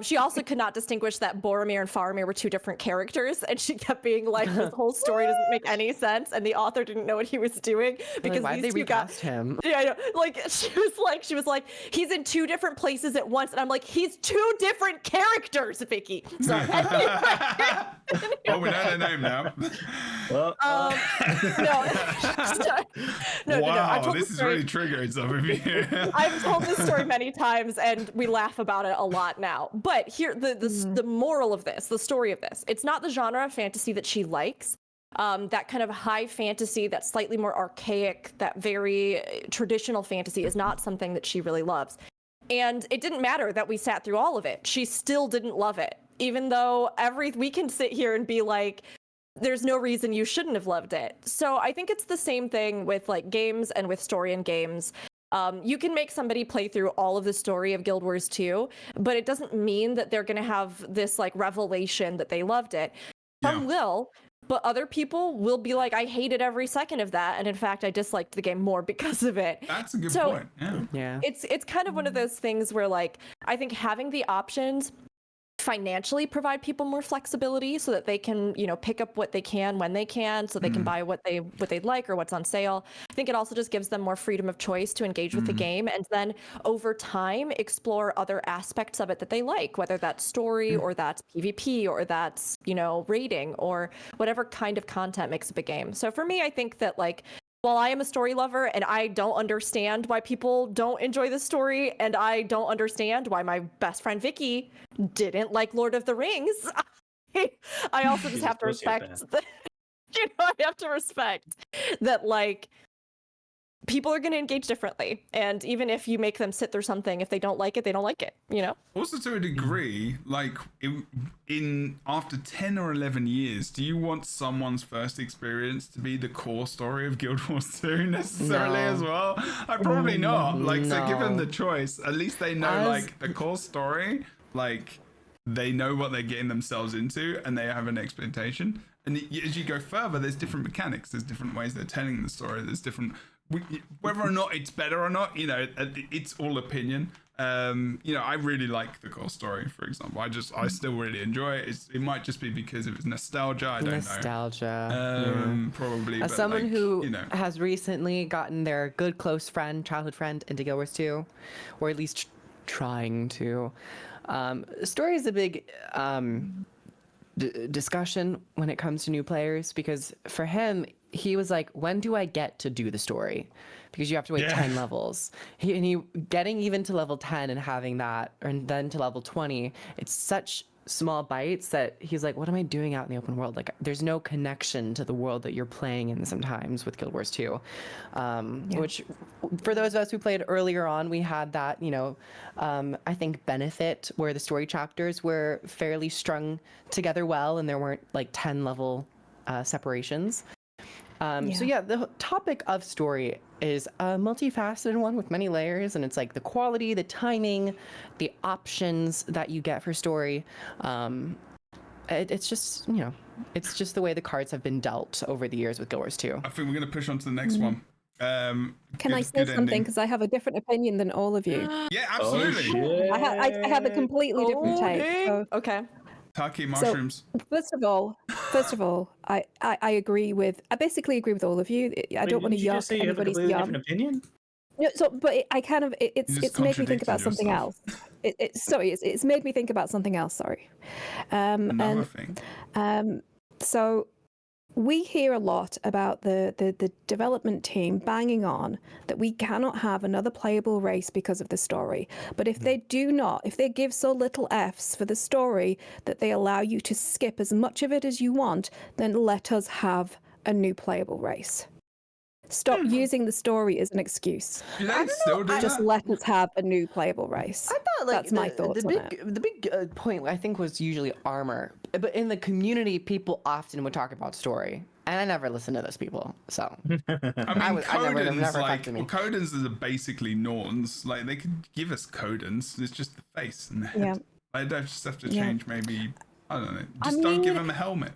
She also could not distinguish that Boromir and Faramir were 2 different characters, and she kept being like, "This whole story doesn't make any sense," and the author didn't know what he was doing because why'd they these 2 got. recast him? Yeah, I know. Like she was like, he's in 2 different places at once, and I'm like, he's 2 different characters, Vicky. So. Oh, we know their name now. Well, No. No. Wow, I've told this the is story- really triggering some of you. I've told this story many times, and we laugh about it a lot now. But here, the moral of this, the story of this, it's not the genre of fantasy that she likes. That kind of high fantasy, that slightly more archaic, that very traditional fantasy is not something that she really loves. And it didn't matter that we sat through all of it. She still didn't love it, even though we can sit here and be like, there's no reason you shouldn't have loved it. So I think it's the same thing with like games and with story in games. You can make somebody play through all of the story of Guild Wars 2, but it doesn't mean that they're going to have this like revelation that they loved it. Some will, but other people will be like, I hated every second of that, and in fact, I disliked the game more because of it. That's a good point. Yeah. Yeah. It's kind of one of those things where like I think having the options financially provide people more flexibility so that they can, you know, pick up what they can when they can, so they can buy what they'd like or what's on sale. I think it also just gives them more freedom of choice to engage with the game, and then over time explore other aspects of it that they like, whether that's story or that's PvP or that's, you know, raiding or whatever kind of content makes up a game. So for me, I think that like, while I am a story lover and I don't understand why people don't enjoy the story, and I don't understand why my best friend Vicky didn't like Lord of the Rings, I also just have to respect that, you know, I have to respect that like people are going to engage differently, and even if you make them sit through something, if they don't like it, they don't like it, you know. Also, to a degree, like in after 10 or 11 years, do you want someone's first experience to be the core story of Guild Wars 2 necessarily as well? I probably not. Like, so give them the choice. At least they know like the core story, like they know what they're getting themselves into, and they have an expectation. And as you go further, there's different mechanics. There's different ways they're telling the story. There's different, whether or not it's better or not, you know, it's all opinion. You know, I really like the core story, for example. I still really enjoy it. It might just be because it was nostalgia. I don't know. Probably. As but someone like, who you know, has recently gotten their good close friend, childhood friend into Guild Wars 2, or at least trying to, story is a big discussion when it comes to new players, because for him, he was like, when do I get to do the story? Because you have to wait 10 levels. He getting even to level 10 and having that, and then to level 20, it's such small bites that he's like, what am I doing out in the open world? Like, there's no connection to the world that you're playing in sometimes with Guild Wars 2. Which, for those of us who played earlier on, we had that, you know, I think benefit where the story chapters were fairly strung together well, and there weren't like 10 level separations. So yeah, the topic of story is a multifaceted one with many layers, and it's like the quality, the timing, the options that you get for story. It's just, you know, it's just the way the cards have been dealt over the years with Guild Wars 2. I think we're going to push on to the next one. Can I say something? Because I have a different opinion than all of you. Yeah, absolutely. I have a completely different take. So, Okay. Turkey mushrooms. first of all, I agree with. I basically agree with all of you. I don't want to yuck anybody's yum. Different opinion? No, so but I kind of it's made me think about contradicted something yourself. else. It's made me think about something else. Sorry. Another thing. So we hear a lot about the development team banging on that we cannot have another playable race because of the story. But if they do not, if they give so little Fs for the story that they allow you to skip as much of it as you want, then let us have a new playable race. Stop using the story as an excuse. Do they still do Just that? let us have a new playable race. I thought like That's my thoughts on it. the big point I think was usually armor, but in the community, people often would talk about story, and I never listened to those people. So I mean, I never Codens, like, affected me. Codens are basically Norns. Like, they could give us Codens. It's just the face and the head. Yeah. Like, they just have to Yeah. change maybe, I don't know. Just don't give them a helmet.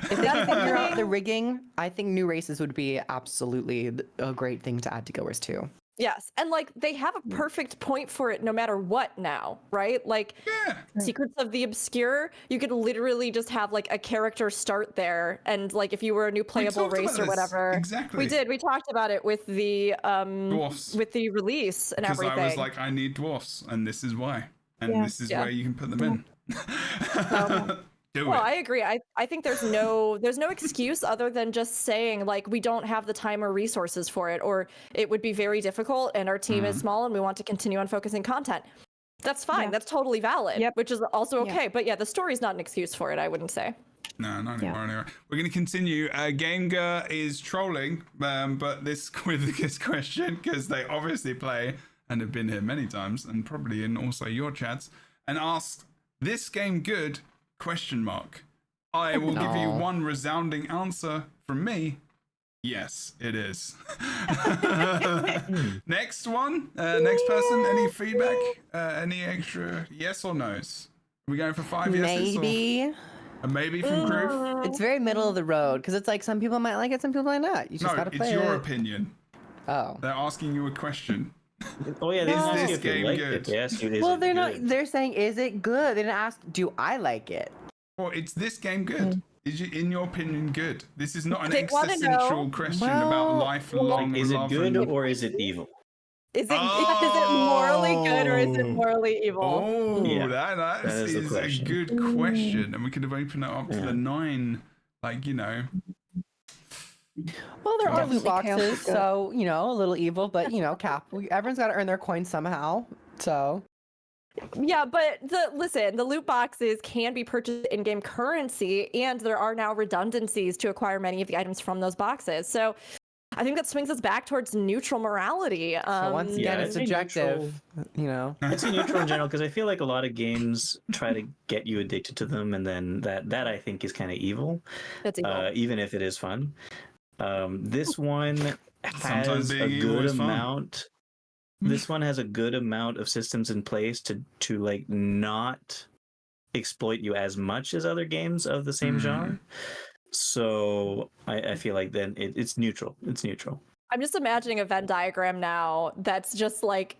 If they figure out the rigging, I think new races would be absolutely a great thing to add to Goers too. Yes, and like they have a perfect point for it no matter what now, right? Like Yeah. Secrets of the Obscure, you could literally just have like a character start there, and like if you were a new playable talked race about or this. whatever. Exactly. We did. We talked about it with the Dwarfs. with the release and Because everything. I was like, I need dwarfs, and this is why. And this is Yeah. where you can put them in. Do Well, it. I agree. I think there's no excuse other than just saying like we don't have the time or resources for it, or it would be very difficult and our team is small and we want to continue on focusing content. That's fine. Yeah. That's totally valid. Yep. Which is also Yeah. okay. But yeah, the story's not an excuse for it, I wouldn't say. No, not Yeah. anymore. Anyway, we're going to continue. Gamer is trolling, but this with this question because they obviously play and have been here many times, and probably in also your chats, and asked, "This game good?" Question mark. I will give you No. one resounding answer from me. Yes, it is. Next one. Next person. Any feedback? Any extra yes or no's? Are we going for 5 yeses? Maybe. A maybe from Groove? It's very middle of the road because it's like some people might like it, some people might not. You just No, gotta play it's your it. opinion. Oh. They're asking you a question. Oh yeah, they Is didn't ask this you if you game liked good? it. They asked you, is Well, it they're good? not. They're saying, "Is it good?" They didn't ask, "Do I like it?" Well, it's this game good? Is it, in your opinion, good? This is not an They wanna existential know- question about Well, lifelong Like, is it love good and... or is it evil? Is it morally good or is it morally evil? Oh, Yeah, that is the is a question. good question. And we could have opened it up to Yeah. the 9, like, you know. Well, there are loot Definitely chaos boxes, is good. so you know, a little evil, but you know, everyone's got to earn their coins somehow. So Yeah, but the loot boxes can be purchased in-game currency, and there are now redundancies to acquire many of the items from those boxes. So I think that swings us back towards neutral morality. so once again, yeah, it's I'd say subjective. You know. I'd say neutral in general because I feel like a lot of games try to get you addicted to them, and then that I think is kind of evil, That's evil. even if it is fun. This one Sometimes has being a evil good is fun. amount. This one has a good amount of systems in place to like not exploit you as much as other games of the same genre. So I feel like then it's neutral. It's neutral. I'm just imagining a Venn diagram now that's just like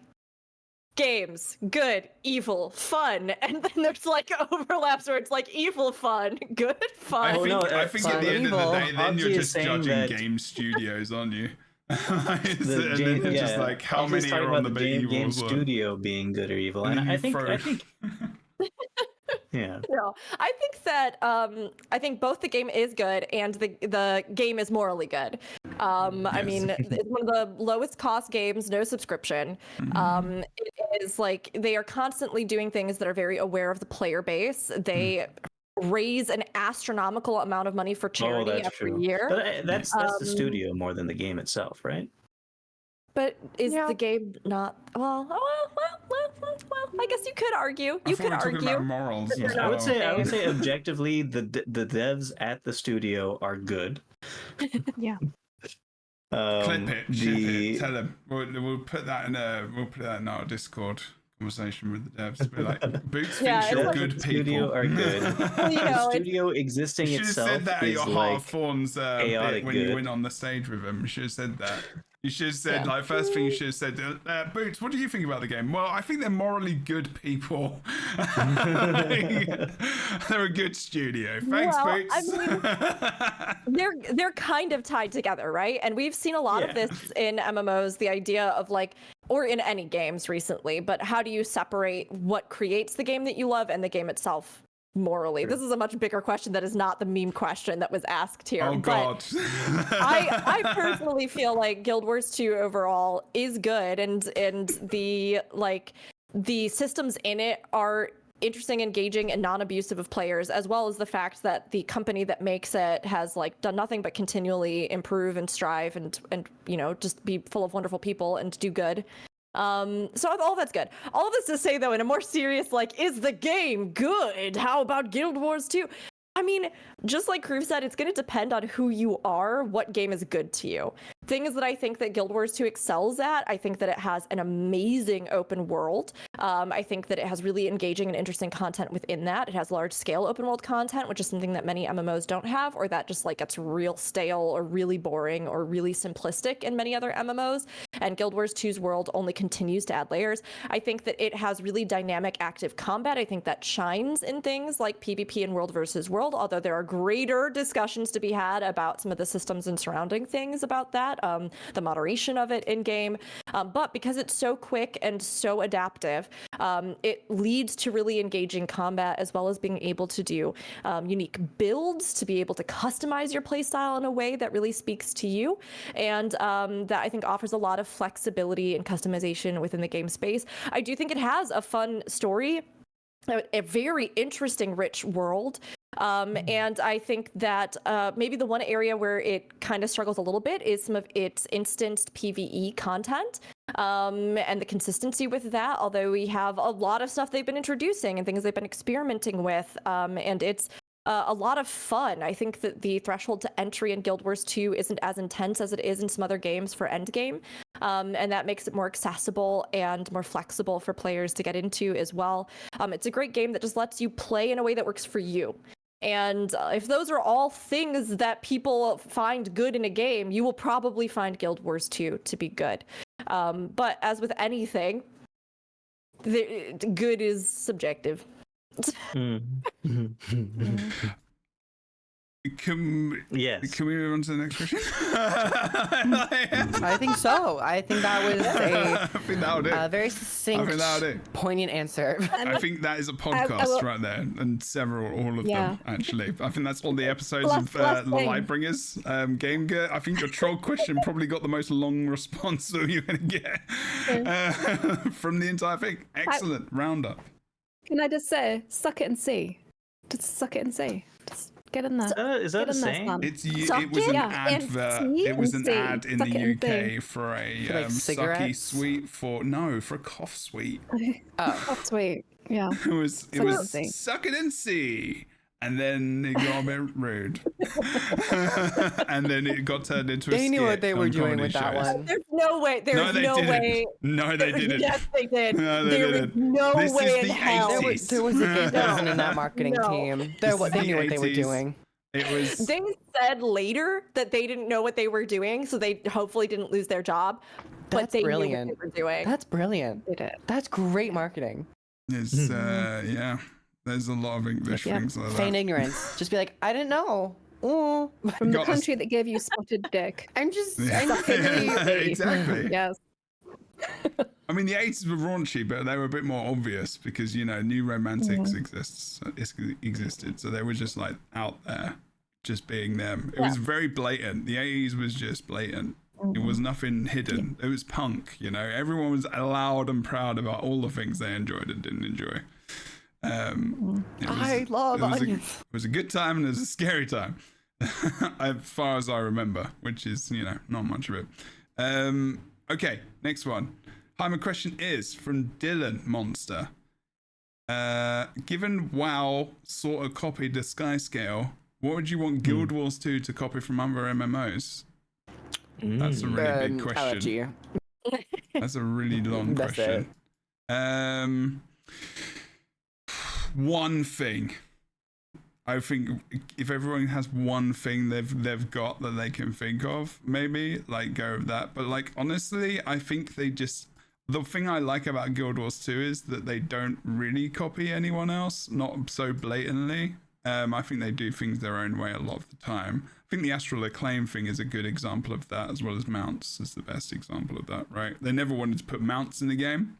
games, good, evil, fun, and then there's like overlaps where it's like evil, fun, good, fun. I think at the end of the day, then you're PUBG is just saying judging that- game studios, aren't you? and The then it's just like, how I was just many talking are on about the game, big game evils? studio being good or evil, And and then I you think throw- yeah. No, I think that I think both the game is good and the game is morally good. I mean, it's one of the lowest cost games, no subscription. It is like they are constantly doing things that are very aware of the player base. They raise an astronomical amount of money for charity that's every true. year. But that's the studio more than the game itself, right? But is Yeah. the game not well? I guess you could argue. I You thought could we were talking about argue. morals. Yeah, as I would well. say objectively the devs at the studio are good. Yeah. Clip it, ship the it, tell them. We'll put that in our Discord conversation with the devs. Be like, Boots Yeah, thinks it's you're like- good the studio people. are good. Well, you The know, it's, studio existing You should have itself said that at is your Heart like of Thorns bit chaotic when you good. went on the stage with him. You should have said that. You should have said, Yeah. like, first thing you should have said, Boots, what do you think about the game? Well, I think they're morally good people. They're a good studio. Thanks, Well, Boots. I they're kind of tied together, right? And we've seen a lot of Yeah. this in MMOs, the idea of like, or in any games recently, but how do you separate what creates the game that you love and the game itself morally? This is a much bigger question that is not the meme question that was asked here. Oh, but God. I personally feel like Guild Wars 2 overall is good, and the systems in it are interesting, engaging, and non-abusive of players, as well as the fact that the company that makes it has like done nothing but continually improve and strive and you know, just be full of wonderful people and do good. So all that's good. All of this to say, though, in a more serious, like, is the game good? How about Guild Wars 2? I mean, just like Kroof said, it's going to depend on who you are, what game is good to you. Things that I think that Guild Wars 2 excels at, I think that it has an amazing open world. I think that it has really engaging and interesting content within that. It has large scale open world content, which is something that many MMOs don't have, or that just like gets real stale or really boring or really simplistic in many other MMOs. And Guild Wars 2's world only continues to add layers. I think that it has really dynamic active combat. I think that shines in things like PvP and world versus world, although there are greater discussions to be had about some of the systems and surrounding things about that, the moderation of it in game. But because it's so quick and so adaptive, it leads to really engaging combat, as well as being able to do unique builds, to be able to customize your playstyle in a way that really speaks to you, and that I think offers a lot of flexibility and customization within the game space. I do think it has a fun story, a very interesting, rich world. And I think that maybe the one area where it kind of struggles a little bit is some of its instanced PvE content, and the consistency with that, although we have a lot of stuff they've been introducing and things they've been experimenting with, and it's a lot of fun. I think that the threshold to entry in Guild Wars 2 isn't as intense as it is in some other games for endgame, and that makes it more accessible and more flexible for players to get into as well. It's a great game that just lets you play in a way that works for you. And if those are all things that people find good in a game, you will probably find Guild Wars 2 to be good. But as with anything, good is subjective. Can Yes. we move on to the next question? I think so. I think that was I think that'll do. a very I succinct, think that'll do. poignant answer. I think that is a podcast will- right there, and all of Yeah. them actually. I think that's all the episodes Last of the thing. Lightbringers game. I think your troll question probably got the most long response that you're gonna get from the entire thing. Excellent roundup. Can I just say, suck it and see? Just suck it and see. Just get in there. Is that Get a in there, saying? Sam. It was an Yeah, and advert. see It was an and see. ad in Suck the it and UK for a like sucky cigarettes? sweet for a cough sweet. Oh, sweet. Yeah. It was Suck it and see. suck it and see. And then it got a bit rude. And then it got turned into a They skit knew what they were on doing comedy with that shows. one. There's no way. No, they didn't. way. No, they didn't. Yes, they did. No, they there didn't. was no This is way in the hell. 80s. There was a good person in that marketing No. team. This is They the knew what they were 80s. doing. It was. They said later that they didn't know what they were doing, so they hopefully didn't lose their job. But That's they brilliant. knew what they were doing. That's brilliant. They did. That's great marketing. It's, yeah. There's a lot of English Yeah. things like that. Feign ignorance. Just be like, I didn't know. Oh, From the Got us. country that gave you spotted dick. I'm just. Yeah. I'm kidding. Exactly. Yes. I mean, the 80s were raunchy, but they were a bit more obvious because, new romantics existed. So they were just like out there, just being them. It was very blatant. The 80s was just blatant. It was nothing hidden. It was punk, Everyone was loud and proud about all the things they enjoyed and didn't enjoy. I love onions. It was a good time and it was a scary time, as far as I remember, which is, not much of it. Okay, next one. Hi, my question is from Dylan Monster. Given WoW sort of copied the Sky Scale, what would you want Guild Wars 2 to copy from other MMOs? That's a really big question. Allergy. That's a really long That's question. One thing. I think if everyone has one thing they've got that they can think of, maybe go with that. But honestly, I think the thing I like about Guild Wars 2 is that they don't really copy anyone else, not so blatantly. I think they do things their own way a lot of the time. I think the Astral Acclaim thing is a good example of that, as well as mounts is the best example of that, right? They never wanted to put mounts in the game.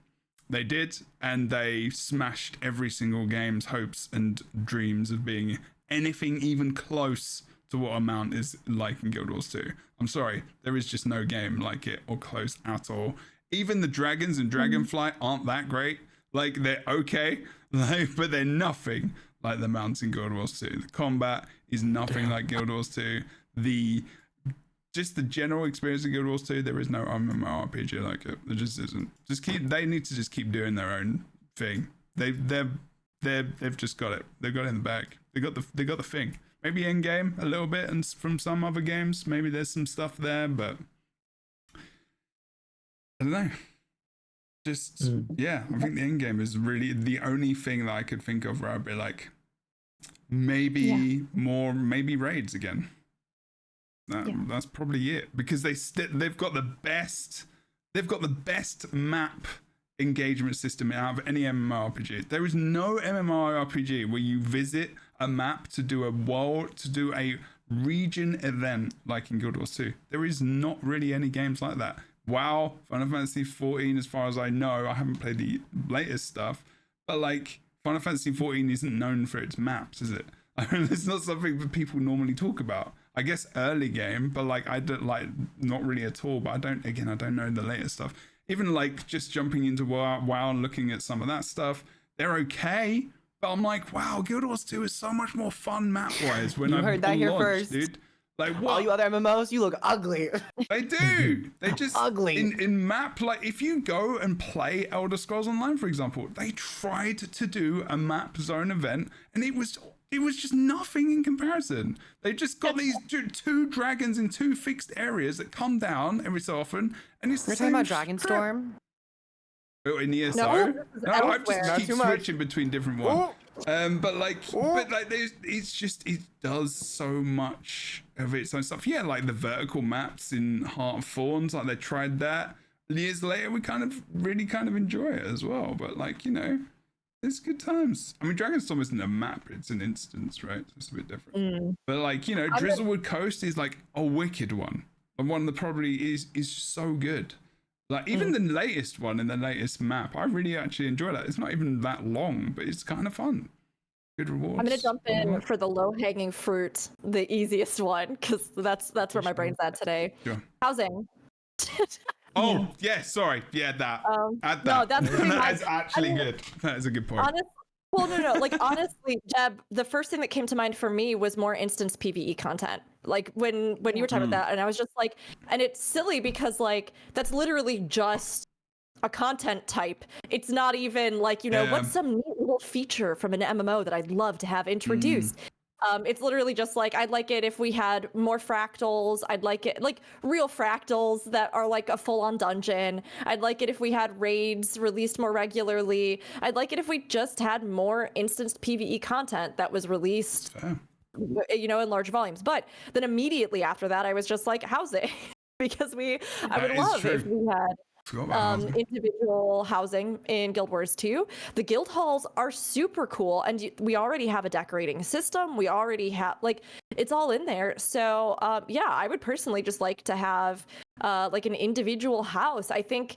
They did, and they smashed every single game's hopes and dreams of being anything even close to what a mount is like in Guild Wars 2. I'm sorry, there is just no game like it or close at all. Even the dragons in Dragonflight aren't that great. Like they're okay, like, but they're nothing like the mounts in Guild Wars 2. The combat is nothing like Guild Wars 2. Just the general experience of Guild Wars 2, there is no MMORPG like it. There just isn't. They need to just keep doing their own thing. They've just got it. They've got it in the bag. They got the thing. Maybe in game a little bit, and from some other games, maybe there's some stuff there, but I don't know. Just yeah, I think the end game is really the only thing that I could think of where I'd be like, maybe raids again. That's probably it, because they've got the best map engagement system out of any MMORPG. There is no MMORPG where you visit a map to do a region event like in Guild Wars 2. There is not really any games like that. WoW, Final Fantasy 14, as far as I know, I haven't played the latest stuff, but like Final Fantasy 14 isn't known for its maps, is it? I mean, it's not something that people normally talk about. I guess early game, but like I don't like, not really at all. But I don't know the latest stuff. Even like just jumping into WoW and looking at some of that stuff, they're okay. But I'm like, wow, Guild Wars 2 is so much more fun map-wise when I heard that here first, dude. Like what? All you other MMOs, you look ugly. They do. They just ugly. In map, like if you go and play Elder Scrolls Online, for example, they tried to do a map zone event, and it was just nothing in comparison. They just got these two dragons in two fixed areas that come down every so often, and it's We're talking about Dragonstorm. Oh, in ESO? No, I just keep too much. switching between different ones. But it does so much of its own stuff. Yeah, like the vertical maps in Heart of Thorns, like they tried that. Years later, we kind of enjoy it as well. But like, you know, it's good times. I mean, Dragonstorm isn't a map; it's an instance, right? So it's a bit different. But like, you know, Drizzlewood Coast is like a wicked one, and one that probably is so good. Like even the latest one in the latest map, I really actually enjoy that. It's not even that long, but it's kind of fun. Good rewards. I'm gonna jump in for the low-hanging fruit, the easiest one, because that's where my brain's at today. Sure. Housing. Oh yeah, sorry, yeah, that. Add that. No, that's that is actually good. That is a good point. No. Like honestly, Jeb, the first thing that came to mind for me was more instance PvE content. Like when you were talking about that, and I was just like, and it's silly because like that's literally just a content type. It's not even like, you know, what's some neat little feature from an MMO that I'd love to have introduced. It's literally just like, I'd like it if we had more fractals. I'd like it like real fractals that are like a full-on dungeon. I'd like it if we had raids released more regularly. I'd like it if we just had more instanced PvE content that was released, you know, in large volumes. But then immediately after that, I was just like, housing, because I would love if we had individual housing in Guild Wars 2. The guild halls are super cool, and we already have a decorating system. We already have, like, it's all in there. So yeah, I would personally just like to have like an individual house. I think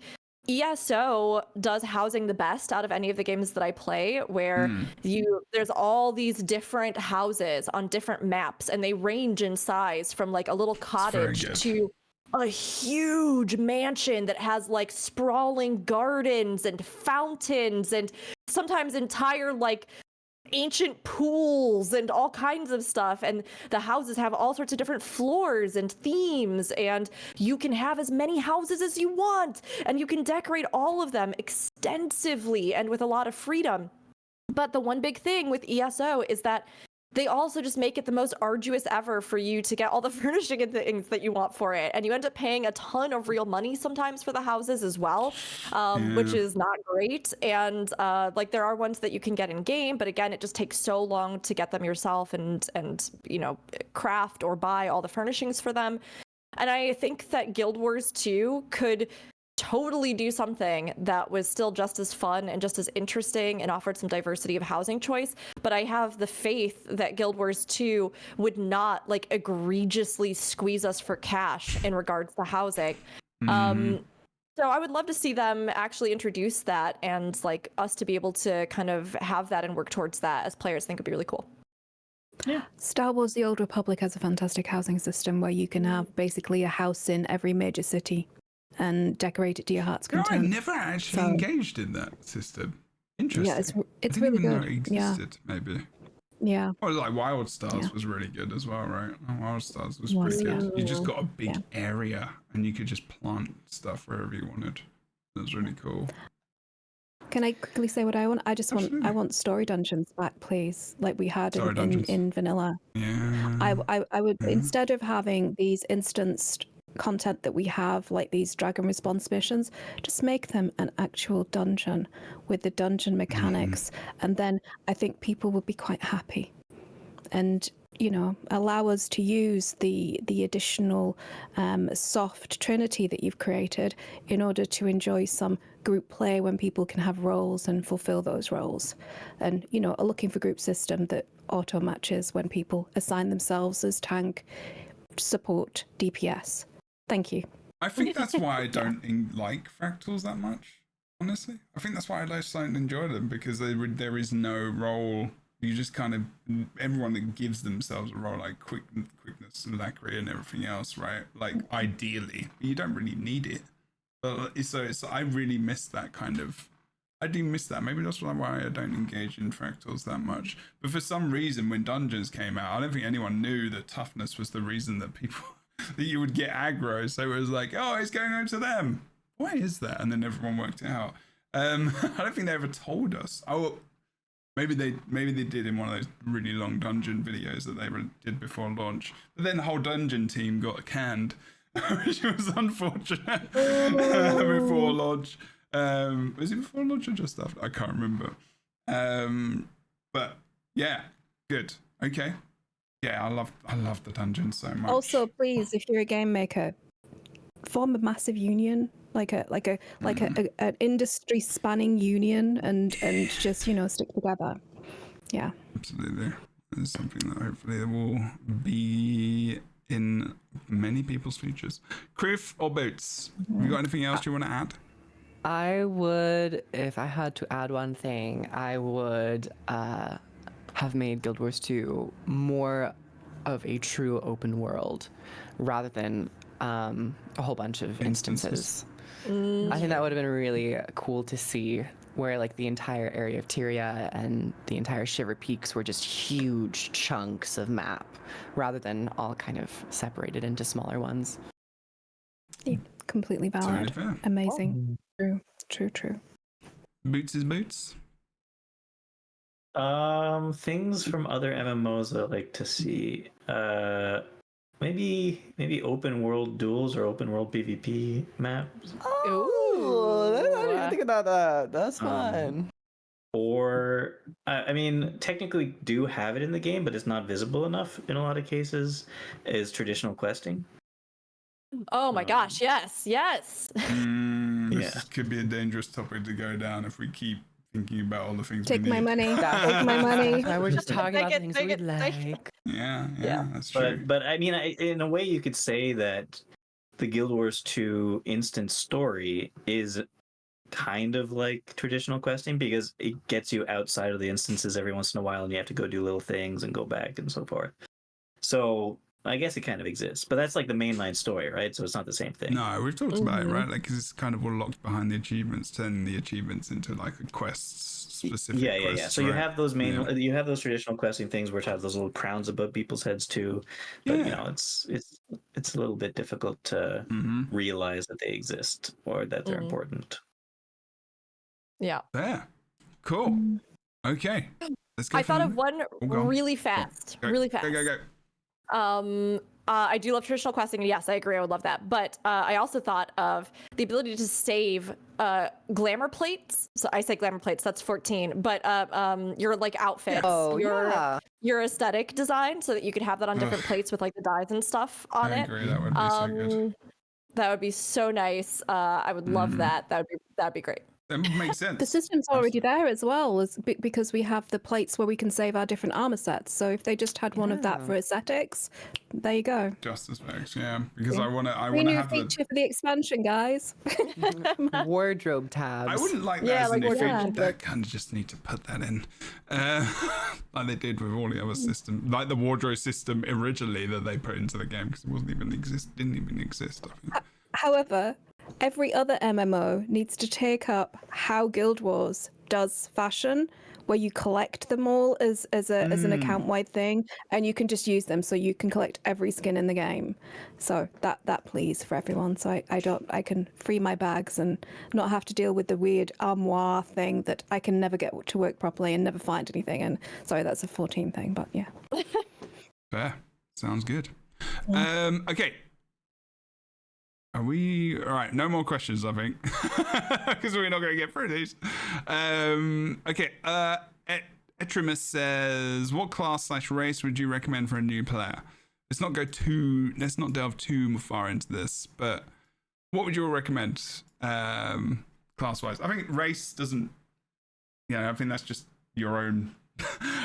ESO does housing the best out of any of the games that I play, where there's all these different houses on different maps, and they range in size from like a little cottage to a huge mansion that has like sprawling gardens and fountains and sometimes entire like ancient pools and all kinds of stuff. And the houses have all sorts of different floors and themes, and you can have as many houses as you want, and you can decorate all of them extensively and with a lot of freedom. But the one big thing with ESO is that they also just make it the most arduous ever for you to get all the furnishing and things that you want for it. And you end up paying a ton of real money sometimes for the houses as well, which is not great. And like there are ones that you can get in game, but again, it just takes so long to get them yourself and you know, craft or buy all the furnishings for them. And I think that Guild Wars 2 could totally do something that was still just as fun and just as interesting and offered some diversity of housing choice. But I have the faith that Guild Wars 2 would not like egregiously squeeze us for cash in regards to housing. So I would love to see them actually introduce that, and like us to be able to kind of have that and work towards that as players. I think would be really cool. Yeah. Star Wars The Old Republic has a fantastic housing system where you can have basically a house in every major city and decorate it to your heart's content. I never actually engaged in that system. Interesting. Yeah, it's I didn't really even know good. it Yeah, existed, maybe. yeah. Or like Wild Stars Yeah. was really good as well, right? Wild Stars was Was, pretty good. yeah. You just got a big Yeah. area and you could just plant stuff wherever you wanted. That was really cool. Can I quickly say what I want? I Absolutely. want story dungeons back, please, like we had Story dungeons. in vanilla. Yeah. I would, Yeah. instead of having these instanced content that we have, like these dragon response missions, just make them an actual dungeon with the dungeon mechanics, and then I think people would be quite happy. And allow us to use the additional soft trinity that you've created in order to enjoy some group play when people can have roles and fulfill those roles, and a looking for group system that auto matches when people assign themselves as tank, support, DPS. Thank you. I think that's why I don't like fractals that much, honestly. I think that's why I just don't enjoy them, because there is no role. You just kind of, everyone that gives themselves a role, like quickness, alacrity, and everything else, right? Like, ideally, you don't really need it. But so I really miss that kind of. I do miss that. Maybe that's why I don't engage in fractals that much. But for some reason, when dungeons came out, I don't think anyone knew that toughness was the reason that people that you would get aggro. So it was like, oh, it's going over to them. Why is that? And then everyone worked it out. I don't think they ever told us. Oh. Maybe they did in one of those really long dungeon videos that they did before launch. But then the whole dungeon team got canned, which was unfortunate before launch. Was it before launch or just after? I can't remember. But yeah, good. Okay. Yeah, I love the dungeon so much. Also, please, if you're a game maker, form a massive union, like an industry spanning union, and just stick together. Yeah, absolutely. It's something that hopefully will be in many people's futures. Criff or Boots, have you got anything else you want to add? I would, if I had to add one thing, I would have made Guild Wars 2 more of a true open world rather than a whole bunch of instances. I think that would have been really cool to see, where like the entire area of Tyria and the entire Shiver Peaks were just huge chunks of map rather than all kind of separated into smaller ones. Yeah, completely valid. Totally fair. Amazing. True. Boots is Boots. Things from other MMOs I like to see. Maybe open world duels or open world PvP maps. Oh, I didn't even think about that. That's fun. Or I mean, technically do have it in the game, but it's not visible enough in a lot of cases. Is traditional questing. Oh my gosh, yes. This could be a dangerous topic to go down if we keep thinking about all the things Take we my need. money. Take my money. I was just talking about things we'd take like. Yeah, that's true. But I mean, in a way, you could say that the Guild Wars 2 instance story is kind of like traditional questing, because it gets you outside of the instances every once in a while, and you have to go do little things and go back and so forth. So I guess it kind of exists, but that's like the mainline story, right? So it's not the same thing. No, we've talked about it, right? Like, because it's kind of all locked behind the achievements, turning the achievements into like a quests specific. Yeah. So you have those you have those traditional questing things which have those little crowns above people's heads too, but it's a little bit difficult to realize that they exist or that they're important. Yeah. There. Cool. Okay. Let's go. I thought of one really fast. Go. I do love traditional questing, and yes, I agree, I would love that. But I also thought of the ability to save glamour plates. So I say glamour plates, that's 14. But your like outfits, your aesthetic design, so that you could have that on different plates with like the dyes and stuff on it. I agree, that would be so good. That would be so nice. I would love that. That'd be great. That makes sense. The system's already there as well, because we have the plates where we can save our different armor sets. So if they just had one of that for aesthetics, there you go. Just aesthetics, because I want to have new feature for the expansion, guys. Wardrobe tabs. I wouldn't like that as a new feature. They kind of just need to put that in, like they did with all the other systems, like the wardrobe system originally that they put into the game, because it didn't even exist. I think. However, every other MMO needs to take up how Guild Wars does fashion, where you collect them all as an account-wide thing, and you can just use them, so you can collect every skin in the game. So that please for everyone, so I can free my bags and not have to deal with the weird armoire thing that I can never get to work properly and never find anything. And sorry, that's a 14 thing, but yeah. Fair. Sounds good. Okay. Are we all right? No more questions, I think, because we're not going to get through these. Okay. Etrimus says, "What class/race would you recommend for a new player?" Let's not delve too far into this, but what would you all recommend class-wise? I think race doesn't. I think that's just your own.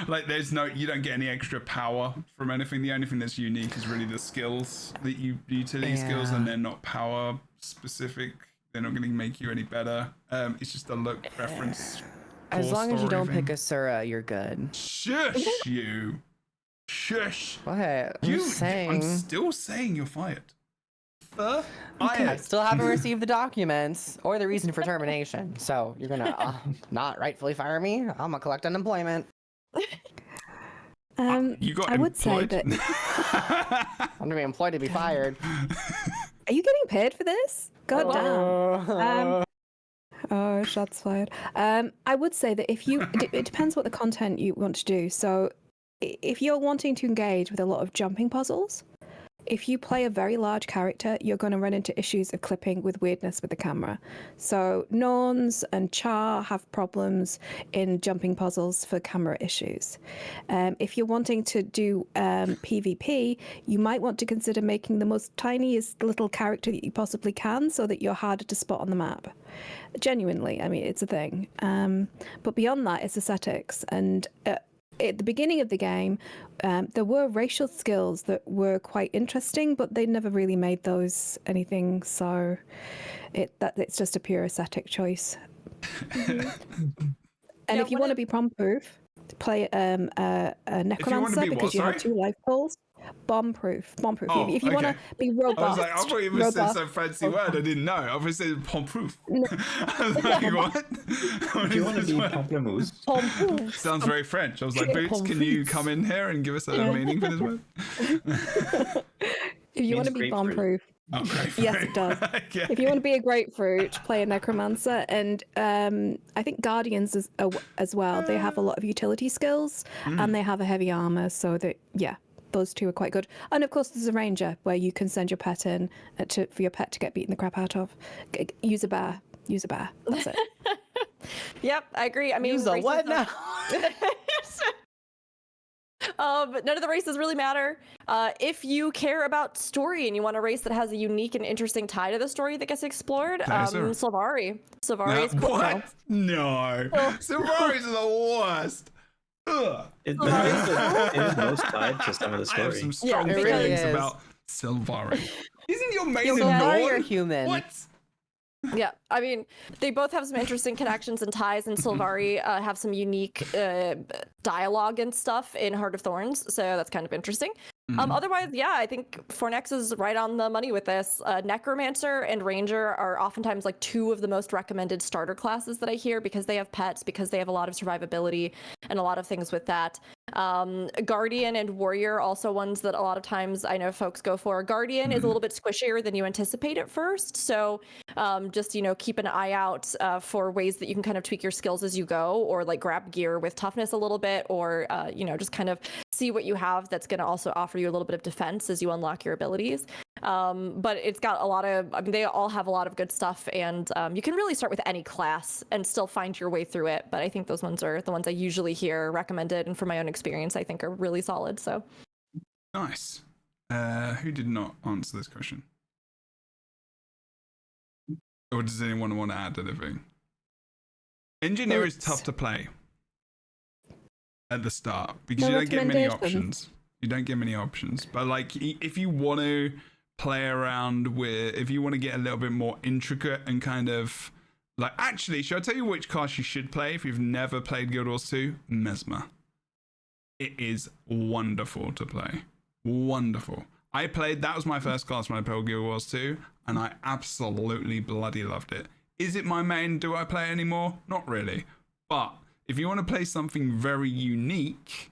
Like, you don't get any extra power from anything. The only thing that's unique is really the skills, the utility skills, and they're not power specific. They're not going to make you any better. It's just a look preference. As long as you don't pick a Sura, you're good. Shush you. Shush. What? I'm saying. I'm still saying you're fired. I still haven't received the documents or the reason for termination. So you're gonna not rightfully fire me? I'm gonna collect unemployment. You got I would say employed? that. I'm gonna be employed to be fired. Are you getting paid for this? God damn. Oh, shots fired. I would say that it depends what the content you want to do. So if you're wanting to engage with a lot of jumping puzzles, if you play a very large character, you're going to run into issues of clipping with weirdness with the camera. So Norns and Char have problems in jumping puzzles for camera issues. If you're wanting to do PvP, you might want to consider making the most tiniest little character that you possibly can so that you're harder to spot on the map. Genuinely, I mean, it's a thing. But beyond that, it's aesthetics. And at the beginning of the game, there were racial skills that were quite interesting, but they never really made those anything. So it's just a pure aesthetic choice. And if you want to be bomb-proof, play a necromancer because you have 2 life pulls. Bomb-proof. Oh, if you want to be robust. I was like, I thought you said some fancy word. I didn't know. I was saying bomb-proof. I was like, what? Do you want to be pamplemousse? Sounds very French. I was like, Boots, can you come in here and give us a meaning for this word? If you want to be bomb-proof. Oh, yes, it does. Okay. If you want to be a grapefruit, play a necromancer, and I think guardians as well. They have a lot of utility skills, and they have a heavy armor, so that those 2 are quite good. And of course, there's a ranger where you can send your pet in for your pet to get beaten the crap out of. Use a bear. That's it. Yep, I agree. I mean, Use a what now? But none of the races really matter. If you care about story and you want a race that has a unique and interesting tie to the story that gets explored, Sylvari. Sylvari is cool. What? No. Sylvari's the worst. Ugh. It is most tied to some of the I have story. some strong it really feelings is. about Sylvari. Isn't your main Sylvari Norn? or human? What? Yeah, I mean, they both have some interesting connections and ties, and Sylvari have some unique dialogue and stuff in Heart of Thorns, so that's kind of interesting. Otherwise, I think Fornex is right on the money with this. Necromancer and Ranger are oftentimes like 2 of the most recommended starter classes that I hear because they have pets, because they have a lot of survivability and a lot of things with that. Guardian and Warrior also ones that a lot of times I know folks go for. Guardian is a little bit squishier than you anticipate at first, so just keep an eye out for ways that you can kind of tweak your skills as you go, or like grab gear with toughness a little bit, or just kind of see what you have that's going to also offer you a little bit of defense as you unlock your abilities. But it's got a lot of, they all have a lot of good stuff, and you can really start with any class and still find your way through it. But I think those ones are the ones I usually hear recommended, and from my own experience, I think are really solid. So Nice. Who did not answer this question? Or does anyone want to add anything? Engineer is tough to play at the start because you don't get many options. You don't get many options. But like, if you want to play around with, if you want to get a little bit more intricate and kind of like, actually, should I tell you which class you should play if you've never played Guild Wars 2? Mesmer. It is wonderful to play. Wonderful. That was my first class when I played Guild Wars 2, and I absolutely bloody loved it. Is it my main? Do I play it anymore? Not really. But if you want to play something very unique,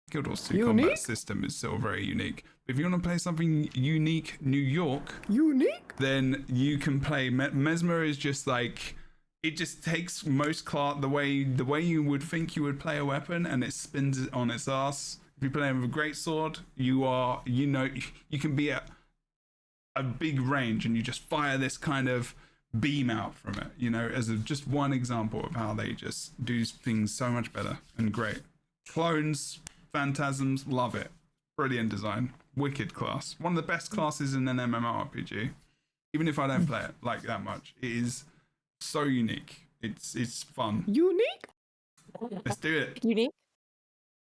Guild Wars 2 combat system is still very unique. If you want to play something unique, New York, then you can play Mesmer. Is just like, it just takes most class the way you would think you would play a weapon, and it spins it on its ass. If you're playing with a great sword, you can be at a big range and you just fire this kind of beam out from it, as just one example of how they just do things so much better and great. Clones, phantasms, love it. Brilliant design. Wicked class. One of the best classes in an MMORPG. Even if I don't play it like that much, it is so unique. It's fun. Unique? Let's do it. Unique?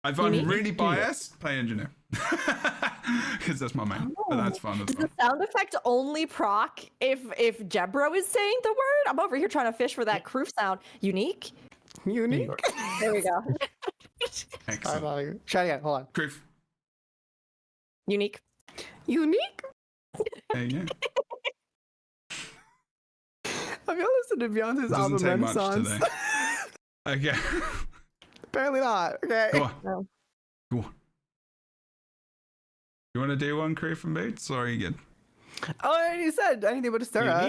If I'm really biased, play engineer. Because that's my main. But that's fun as well. Does the sound effect only proc if Jebro is saying the word? I'm over here trying to fish for that Kroof sound. Unique? Unique? There we go. Excellent. Try again. Hold on. Kroof. Unique. Unique? There you go. Have you listened to Beyonce's Doesn't album take much Renaissance? today. Okay. Apparently not. Okay. Go on. No. Go on. You want to do one, Kroof and Boots, or are you good? Oh, I already said anything but a Sarah.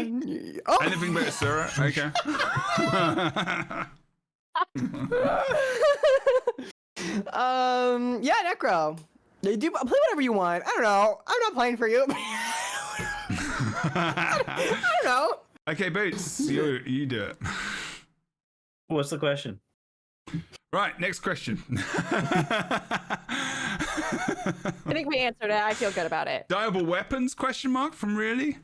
Oh. Anything but a Sarah? Okay. Yeah, Necro. You do play whatever you want. I don't know. I'm not playing for you. I don't know. Okay, Boots, you do it. What's the question? Right, next question. I think we answered it. I feel good about it. Dyable weapons? Question mark from really?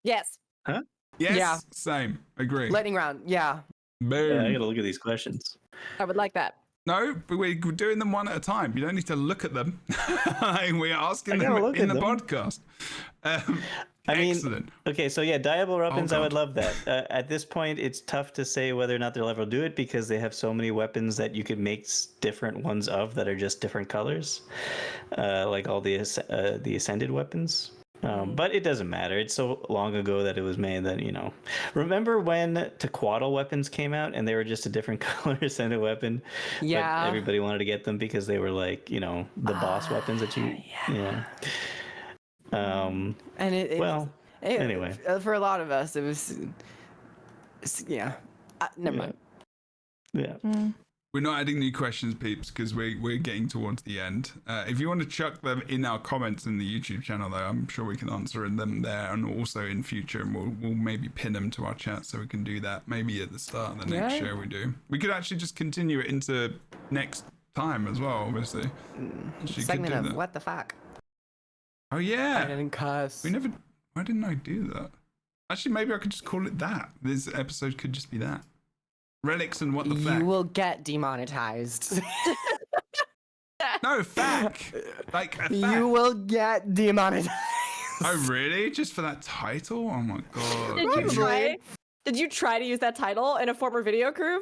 Yes. Huh? Yes. Yeah. Same. Agree. Lightning round. Yeah. Boom. Yeah, I gotta look at these questions. I would like that. No, we're doing them one at a time. You don't need to look at them. We're asking them look in at the them. podcast. I mean, excellent. Okay, so yeah, Dyable weapons, I would God. love that. At this point, it's tough to say whether or not they'll ever do it because they have so many weapons that you could make different ones of that are just different colors, like all the Ascended weapons. But it doesn't matter. It's so long ago that it was made that, Remember when Tequaddle weapons came out and they were just a different color Ascended weapon? Yeah. But everybody wanted to get them because they were like, the boss weapons that you... Yeah. And anyway. For a lot of us, it was... Yeah. Never mind. Yeah. We're not adding new questions, peeps, because we're getting towards the end. If you want to chuck them in our comments in the YouTube channel, though, I'm sure we can answer them there and also in future, and we'll maybe pin them to our chat so we can do that maybe at the start of the next show we do. We could actually just continue it into next time as well, obviously. Segment of what the fuck? Oh, yeah. I didn't cuss. Why didn't I do that? Actually, maybe I could just call it that. This episode could just be that. Relics and what the fuck? You will get demonetized. No, fact. Like a fact. You will get demonetized. Oh, really? Just for that title? Oh my god. Did you try to use that title in a former video, Kroof?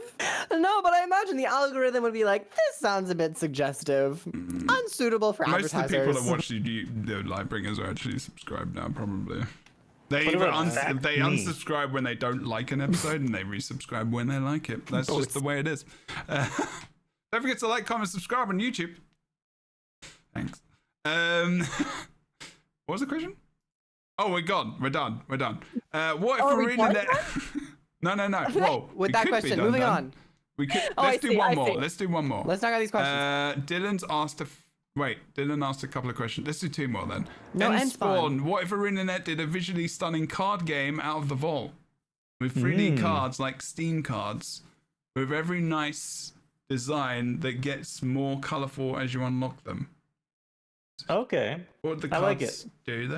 No, but I imagine the algorithm would be like, this sounds a bit suggestive. Unsuitable for Most advertisers. of the people that watch the Lightbringers are actually subscribed now, probably. They What either about they me? unsubscribe when they don't like an episode and they resubscribe when they like it. That's just the way it is. Don't forget to like, comment, subscribe on YouTube. Thanks. What was the question? Oh, we're gone. We're done. What if we're reading that? No. Whoa. With that question, moving on. We could. Oh, Let's do I one see. more. Let's do one more. Let's talk about these questions. Dylan's asked Dylan asked a couple of questions. Let's do two more then. No, End end Spawn. What if Anet did a visually stunning card game out of the vault with 3D cards like Steam cards, with every nice design that gets more colorful as you unlock them? Okay. What the I like cards it. do they?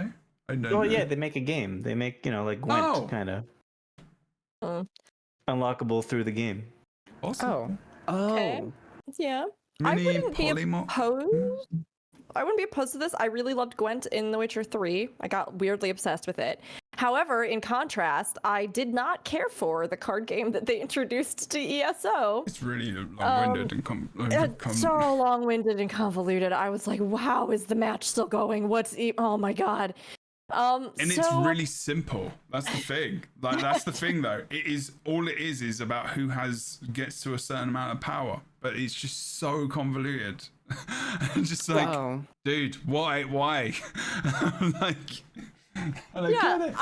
I don't know. Well, yeah, they make a game. They make, like Gwent kind of unlockable through the game. Awesome. Okay. Yeah. I Mini wouldn't be polymorph. opposed. I wouldn't be opposed to this. I really loved Gwent in The Witcher 3. I got weirdly obsessed with it. However, in contrast, I did not care for the card game that they introduced to ESO. It's really long-winded and So long-winded and convoluted. I was like, wow, is the match still going? Oh my god. And it's really simple. That's the thing. Like, that's the thing, though. All it is about who gets to a certain amount of power. But it's just so convoluted. Just like, dude, why? Like, I don't get it.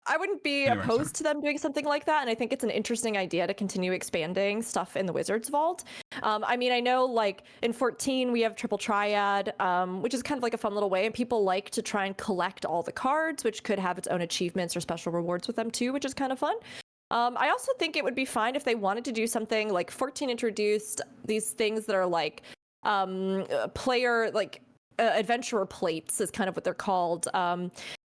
I wouldn't be opposed to them doing something like that, and I think it's an interesting idea to continue expanding stuff in the Wizards Vault. I mean, I know, like, in 14 we have Triple Triad, which is kind of like a fun little way, and people like to try and collect all the cards, which could have its own achievements or special rewards with them too, which is kind of fun. I also think it would be fine if they wanted to do something like 14 introduced these things that are like player, like, adventurer plates is kind of what they're called,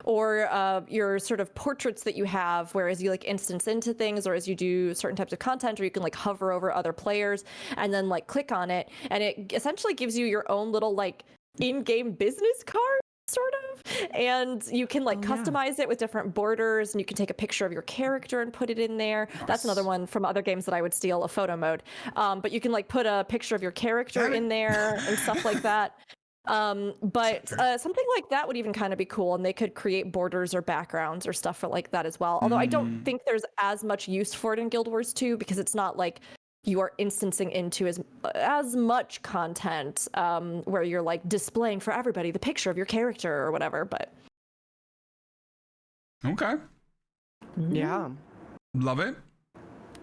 or your sort of portraits that you have, whereas you like instance into things, or as you do certain types of content, or you can like hover over other players and then like click on it, and it essentially gives you your own little like in-game business card sort of, and you can like customize it with different borders, and you can take a picture of your character and put it in there. Nice. That's another one from other games that I would steal, a photo mode, but you can like put a picture of your character in there and stuff like that. But something like that would even kind of be cool, and they could create borders or backgrounds or stuff for like that as well. Although I don't think there's as much use for it in Guild Wars 2, because it's not like you are instancing into as much content where you're like displaying for everybody the picture of your character or whatever. But okay, yeah, love it.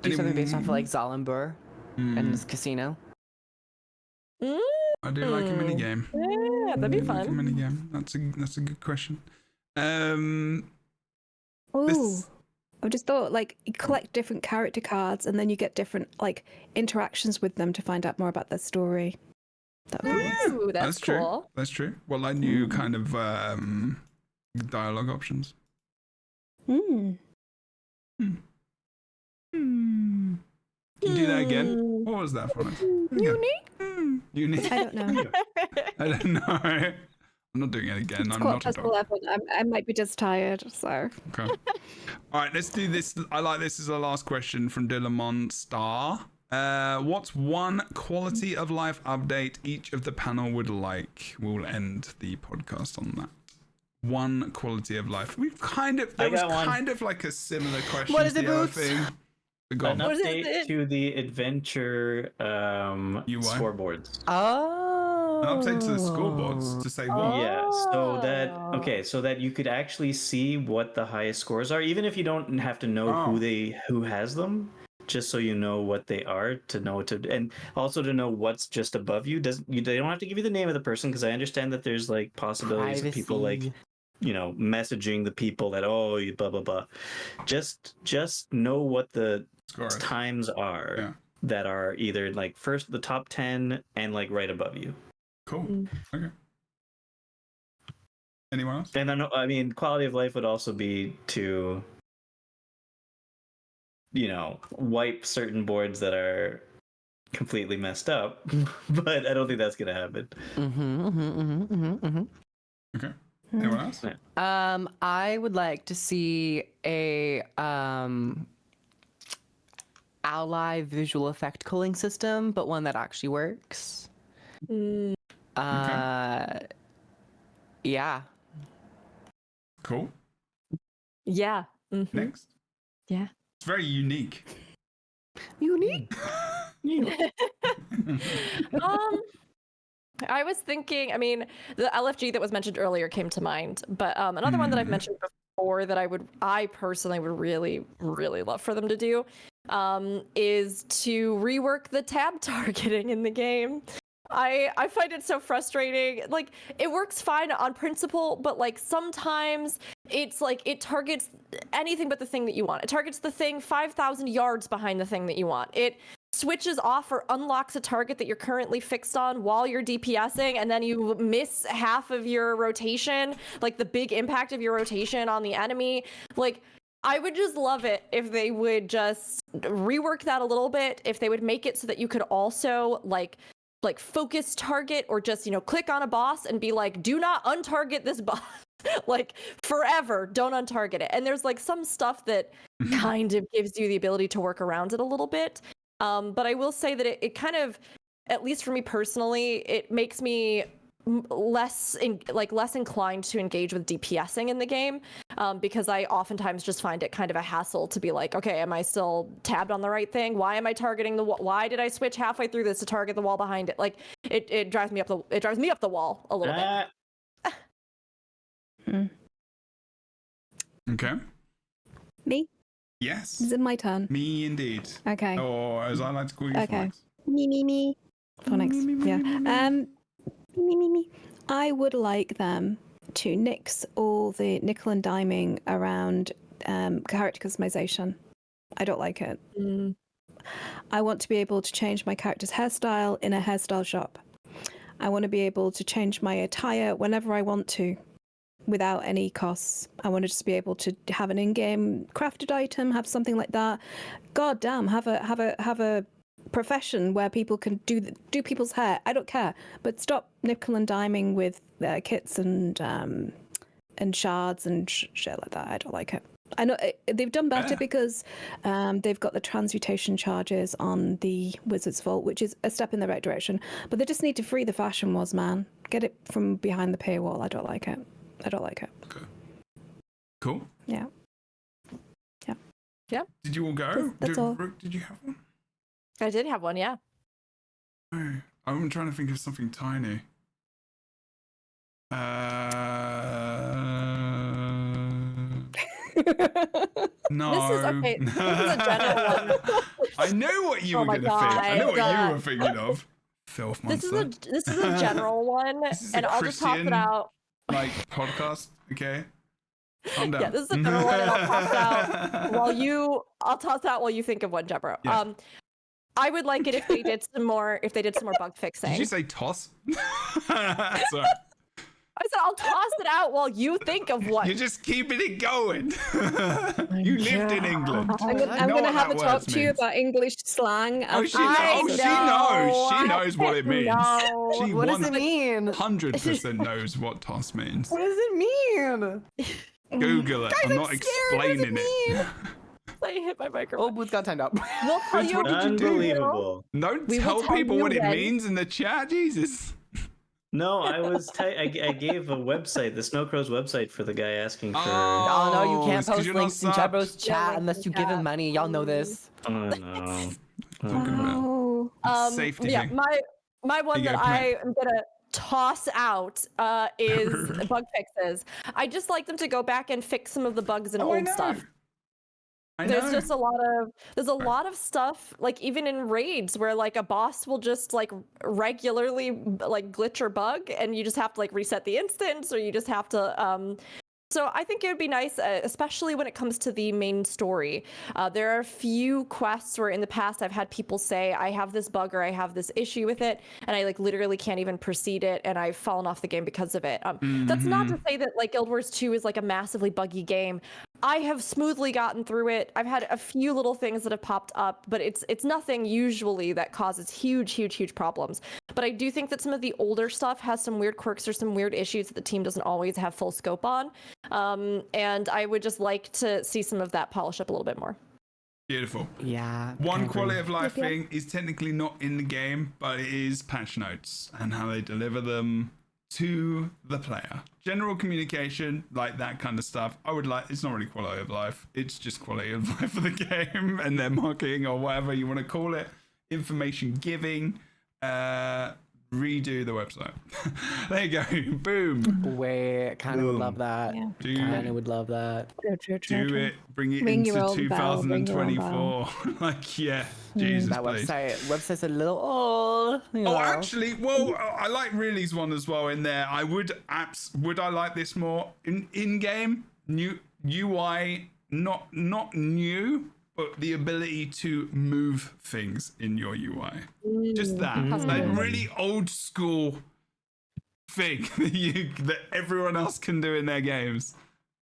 Do something based off of like Zalambur and this casino. I do like a mini game. Yeah, that'd be fun. Like a mini game. That's a good question. Ooh, I just thought like you collect different character cards and then you get different like interactions with them to find out more about their story. That would be nice. Ooh, that's cool. True. That's true. Well, I knew kind of dialogue options. Can you do that again? What was that from? Unique? I don't know. I don't know. I'm not doing it again. It's I'm not a dog. 11. I might be just tired, so. Okay. All right, let's do this. I like this as our last question from Dillamon Star. What's one quality of life update each of the panel would like? We'll end the podcast on that. One quality of life. We've kind of like a similar question. What is it, Boots? An update to the adventure scoreboards. Oh. An update to the scoreboards to say what? Yeah, so that you could actually see what the highest scores are, even if you don't have to know who has them, just so you know what they are, and also to know what's just above you. They don't have to give you the name of the person, because I understand that there's like possibilities of people like, you know, messaging the people that you blah blah blah. Just know what the times are that are either like first the top 10 and like right above you. Cool. Okay. Anyone else? And I mean, quality of life would also be to, you know, wipe certain boards that are completely messed up, but I don't think that's gonna happen. Okay. Anyone else? I would like to see a ally visual effect culling system, but one that actually works. Yeah. Cool. Yeah. Next. Yeah. It's very unique. Unique. I was thinking, I mean, the LFG that was mentioned earlier came to mind, but another one that I've mentioned before that I personally would really, really love for them to do is to rework the tab targeting in the game. I find it so frustrating. Like, it works fine on principle, but like sometimes it's like it targets anything but the thing that you want. It targets the thing 5,000 yards behind the thing that you want. It switches off or unlocks a target that you're currently fixed on while you're DPSing, and then you miss half of your rotation, like the big impact of your rotation on the enemy. Like, I would just love it if they would just rework that a little bit, if they would make it so that you could also like focus target, or just, you know, click on a boss and be like, do not untarget this boss. like forever. Don't untarget it. And there's like some stuff that kind of gives you the ability to work around it a little bit. But I will say that it kind of, at least for me personally, it makes me less inclined to engage with DPSing in the game, because I oftentimes just find it kind of a hassle to be like, okay, am I still tabbed on the right thing? Why am I targeting the wall? Why did I switch halfway through this to target the wall behind it? Like it drives me up the wall a little bit. Okay. Me? Yes. Is it my turn? Me indeed. Okay. Or as I like to call you, Okay. Phonics. Me. Phonics. Yeah. Me. I would like them to nix all the nickel and diming around character customization. I don't like it. I want to be able to change my character's hairstyle in a hairstyle shop. I want to be able to change my attire whenever I want to, without any costs. I want to just be able to have an in-game crafted item, have something like that. God damn, have a profession where people can do people's hair. I don't care, but stop nickel and diming with kits and shards and shit like that. I don't like it. I know they've done better because they've got the transmutation charges on the Wizard's Vault, which is a step in the right direction. But they just need to free the fashion wars, man. Get it from behind the paywall. I don't like it. Okay. Cool. Yeah. Did you all go? That's all. Rook, did you have one? I did have one, yeah. Oh, I'm trying to think of something tiny. No. This is okay. This is a general one. I know what you were my going to think. I know what God. you were thinking of. Filth monster. This is a general one, This is and a I'll just toss it Christian, out. like podcast, okay? Calm down. Yeah, this is a general one, and I'll toss it out I'll toss out while you think of one, Jebro. Yeah. I would like it if they did some more bug fixing. Did you say toss? Sorry. I said I'll toss it out while you think of one. You're just keeping it going. You lived in England. I'm You going know to what have a that talk word to you means. about English slang. Oh, she knows what it means. She What does it mean? 100% knows what toss means. What does it mean? Google it. I'm not explaining it. I hit my Oh, microphone. Boots got timed up. We'll tell you. Unbelievable. Don't We will tell tell people you what it when. means in the chat, Jesus. No, I gave a website, the Snow Crow's website, for the guy asking for. Oh, no, you Oh, can't it's 'cause post you're not links in subbed. Jebro's chat unless you give him money. Y'all know this. Oh no. Talking about Oh. safety Yeah, thing. my one You that go, I am gonna toss out is bug fixes. I just like them to go back and fix some of the bugs in Oh, I old know. stuff. I There's know. just a lot of stuff, like even in raids where like a boss will just like regularly like glitch or bug, and you just have to like reset the instance, or you just have to so I think it would be nice, especially when it comes to the main story. There are a few quests where in the past I've had people say, I have this bug or I have this issue with it, and I like literally can't even proceed it, and I've fallen off the game because of it. That's not to say that like Guild Wars 2 is like a massively buggy game. I have smoothly gotten through it. I've had a few little things that have popped up, but it's nothing usually that causes huge problems. But I do think that some of the older stuff has some weird quirks or some weird issues that the team doesn't always have full scope on. And I would just like to see some of that polish up a little bit more. Beautiful. Yeah. One I agree. quality of life thing is technically not in the game, but it is patch notes and how they deliver them to the player. General communication, like that kind of stuff. I would like, it's not really quality of life. It's just quality of life for the game and their marketing or whatever you want to call it. Information giving. Redo the website. There you go. Boom. Wait, kind of would love that. Yeah. Do Kind it. of would love that. Do it. Bring it Ring your into own bell, ring your own 2024. Like, yeah. Jesus, That please. website's a little old. You know. Oh, actually, well, I like Really's one as well in there. I would I like this more in game new UI, not new, but the ability to move things in your UI. Just that, like really old school thing that everyone else can do in their games,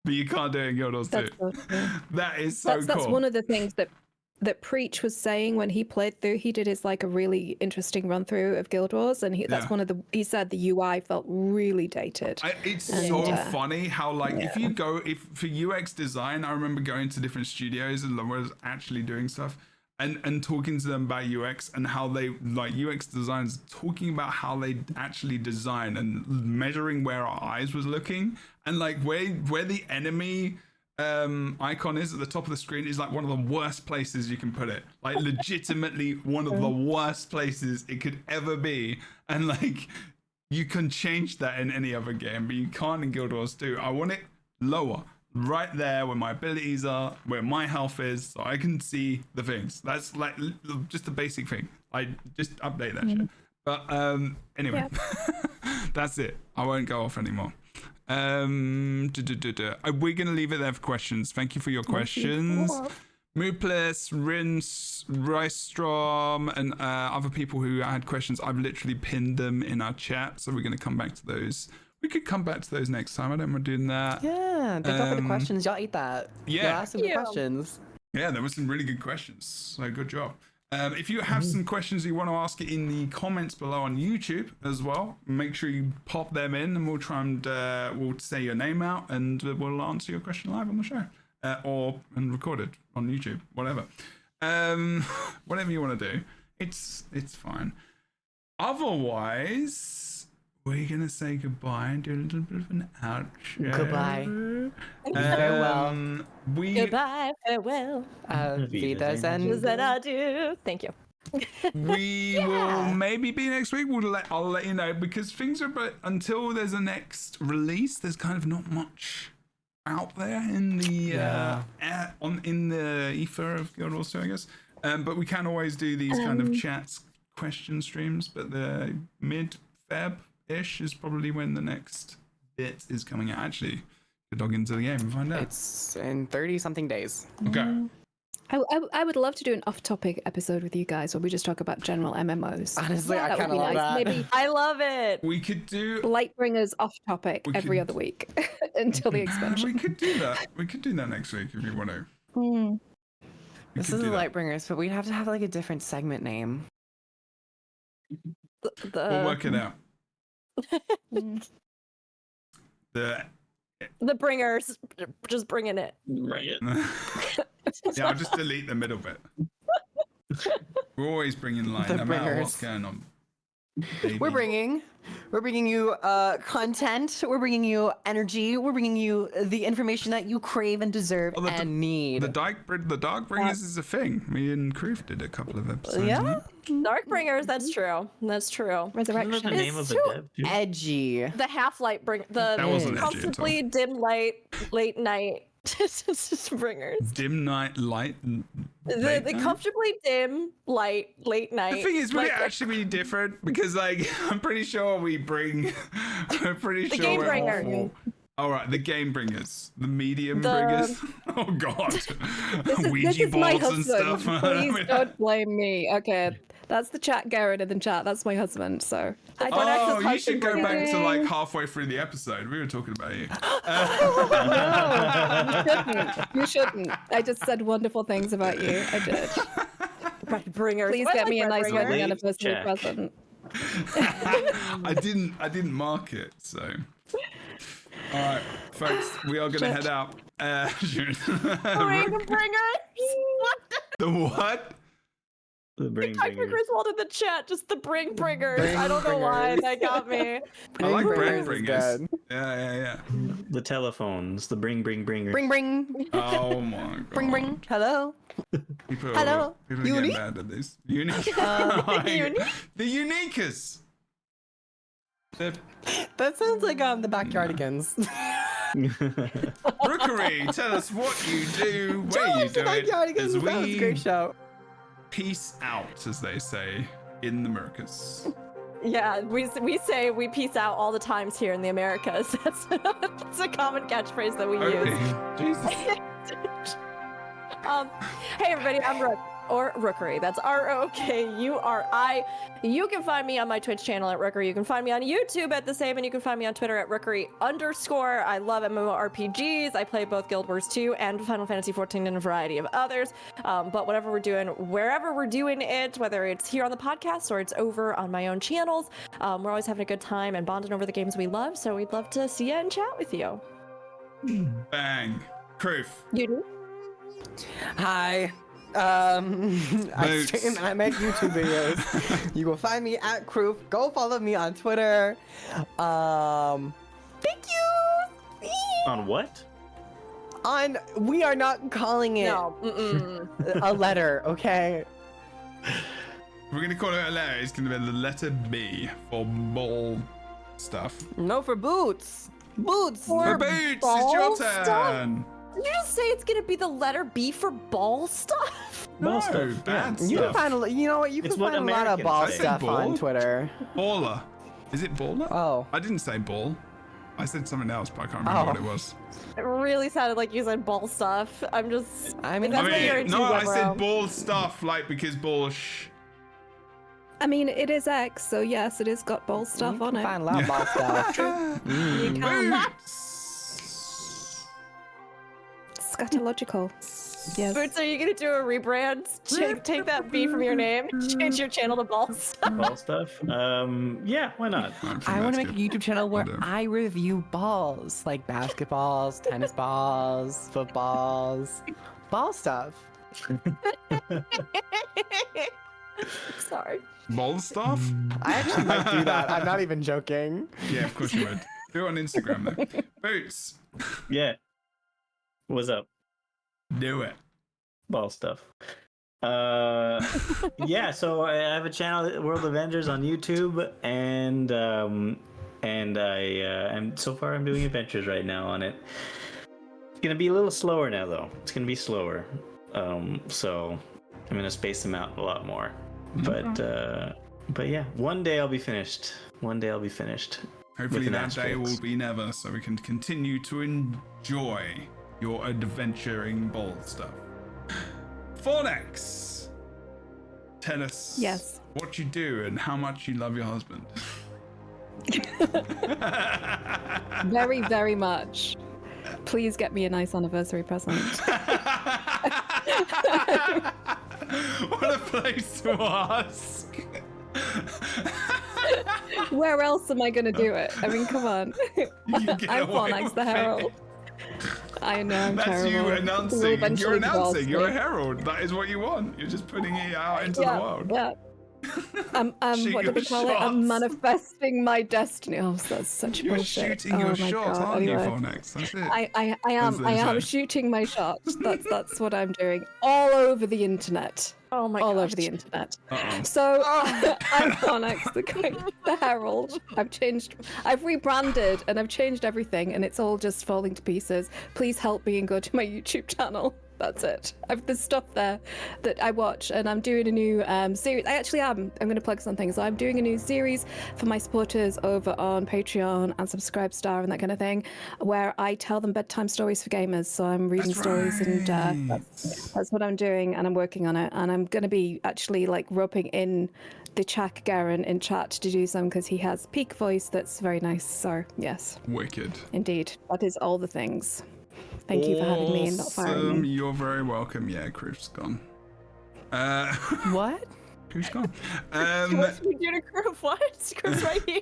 but you can't do it in Guild Wars 2. That's so true. That is so That's cool. one of the things that that Preach was saying when he played through. He did his like a really interesting run through of Guild Wars, and that's one of the. He said the UI felt really dated. It's so funny how like if for UX design, I remember going to different studios and I was actually doing stuff and talking to them about UX and how they like UX designers talking about how they actually design and measuring where our eyes was looking and like where the enemy icon is at the top of the screen is like one of the worst places you can put it, like legitimately one of the worst places it could ever be, and like you can change that in any other game but you can't in Guild Wars 2. I want it lower, right there where my abilities are, where my health is, so I can see the things. That's like just the basic thing. I just update that shit. But anyway, that's it. I won't go off anymore. We're gonna leave it there for questions. Thank you for your questions. Moopless, Rinse, Rystrom, and other people who had questions. I've literally pinned them in our chat, so we're gonna come back to those. We could come back to those next time. I don't mind doing that. Yeah, thank you for the questions. Y'all ate that. Yeah. Y'all asked some good questions. Yeah, there were some really good questions. So good job. If you have some questions you want to ask in the comments below on YouTube as well, make sure you pop them in and we'll try and we'll say your name out and we'll answer your question live on the show and record it on YouTube, whatever. Whatever you want to do. It's fine. Otherwise, we're going to say goodbye and do a little bit of an outro. Goodbye. Farewell. Goodbye, farewell. Wiedersehen. Adieu. Thank you. We will maybe be next week. I'll let you know because things are until there's a next release. There's kind of not much out there in the in the ether of Guild Wars 2, I guess. But we can always do these kind of chats, question streams. But the mid-Feb-ish is probably when the next bit is coming out. Actually, could log into the game and find out. It's in 30-something days. Okay. I would love to do an off-topic episode with you guys where we just talk about general MMOs. Honestly, I kind of love that. Maybe I love it. We could do Lightbringers off-topic every other week until the expansion. We could do that. We could do that next week if you want to. This is the Lightbringers, but we'd have to have like a different segment name. We'll work it out. The bringers, just bringing it. Right. Yeah, I'll just delete the middle bit. We're always bringing line, no matter what's going on. Baby. We're bringing you content. We're bringing you energy. We're bringing you the information that you crave and deserve and need. The Darkbringers is a thing. Me and Kroof did a couple of episodes. Yeah. Darkbringers, that's true. That's true. Resurrection. The name of the dev, too. Edgy. The half-light That wasn't edgy at all. comfortably dim light, late night bringers. Dim night light. The comfortably dim light, late night. The thing is, would it actually be different? Because like, I'm pretty sure we bring. We're pretty The sure game we're bringer. awful. All right, the game bringers, the medium bringers. Oh God, Ouija This is my boards and husband. stuff. Please don't blame me. Okay, that's the chat Garrett in the chat. That's my husband. So I don't Oh, access you should go husband back to bringer. like halfway through the episode. We were talking about you. no, you shouldn't. I just said wonderful things about you. I did. Bringers. Please I get like me a nice Breadbringers. wedding Late anniversary check. present. I didn't mark it, so. All right, folks, we are gonna head out. Bringers. The what? The bring Type for bringers. Griswold in the chat, just the bringers. I don't know why that got me. I like Bringers is Breadbringers. good. Yeah. The telephones. The bringers. Bring. Oh my God. Bring. Hello. People Hello. People are getting Unique? mad at this. Unique. Unique? The Uniquers. That sounds like the Backyardigans. Rookery, tell us what you do, where you do it, as That was a great we show. peace out, as they say in the Americas. Yeah, we say we peace out all the times here in the Americas. That's a common catchphrase that we use. Okay. Jesus. Hey everybody, I'm Rook. or Rookery. That's ROKURI. You can find me on my Twitch channel at Rookery. You can find me on YouTube at the same, and you can find me on Twitter at Rookery_. I love MMORPGs. I play both Guild Wars 2 and Final Fantasy 14 and a variety of others. But whatever we're doing, wherever we're doing it, whether it's here on the podcast or it's over on my own channels, we're always having a good time and bonding over the games we love. So we'd love to see you and chat with you. Bang. Kroof. You do? Hi. I stream and I make YouTube videos. You will find me at Kroof. Go follow me on Twitter. Thank you. On what? We are not calling it a letter, okay? We're gonna call it a letter. It's gonna be the letter B for ball stuff. No, for boots. Boots. For boots, it's your turn. Did you just say it's gonna be the letter B for ball stuff? No, Ball stuff, bad yeah. You stuff. can find you know what? You It's can what find a lot of Americans ball say. stuff Ball? on Twitter. Baller. Is it baller? Oh. I didn't say ball. I said something else, but I can't remember what it was. It really sounded like you said ball stuff. I'm just. I mean, That's what you're I into, I Jebro. said ball stuff, like because ball I mean, it is X, so yes, it has got ball stuff you on can it. find a lot of ball stuff. You can. Boots. Scatological. Yes. Boots, are you gonna do a rebrand? Take that B from your name. Change your channel to ball stuff. Ball stuff? Yeah, why not? I want to make a YouTube channel where I'll do. I review balls, like basketballs, tennis balls, footballs, ball stuff. Sorry. Ball stuff? I actually might do that. I'm not even joking. Yeah, of course you would. Do it on Instagram though. Boots. Yeah. What's up? Do it. Ball stuff. Yeah, so I have a channel, World Avengers, on YouTube, and so far I'm doing adventures right now on it. It's gonna be a little slower now though. It's gonna be slower. So I'm gonna space them out a lot more. But yeah, one day I'll be finished. Hopefully With that an day asterisk. will be never, so we can continue to enjoy your adventuring ball stuff. Fornex, tell us Yes. what you do and how much you love your husband. Very, very much. Please get me a nice anniversary present. What a place to ask. Where else am I gonna do it? I mean, come on. You get I'm away Fornex with the it. Herald. I know, I'm That's terrible. you We'll announcing. You're eventually divorce announcing. You're a me. herald. That is what you want. You're just putting it out into the world. Yeah. I'm Shoot what do your they call it? shots. I'm manifesting my destiny. Oh, that's such You're bullshit. shooting your Oh my shot, God. aren't you, Anyway. Fornex? That's it. I As am they I am say. shooting my shot. That's what I'm doing all over the internet. Oh my all gosh. over the internet. Uh-oh. So I'm Fornex, the Herald. I've rebranded and I've changed everything, and it's all just falling to pieces. Please help me and go to my YouTube channel. That's it. There's stuff there that I watch, and I'm doing a new series. I actually am. I'm going to plug something. So I'm doing a new series for my supporters over on Patreon and Subscribestar and that kind of thing, where I tell them bedtime stories for gamers. So I'm reading That's stories, and right. that's what I'm doing, and I'm working on it. And I'm going to be actually like roping in the Chak Garen in chat to do some, because he has peak voice that's very nice. So yes, Wicked. indeed, that is all the things. Thank you for having me and not firing me. You're very welcome. Yeah, Kroof's gone. What? Kroof's gone. What's we do to Groove? What? Grove's right here.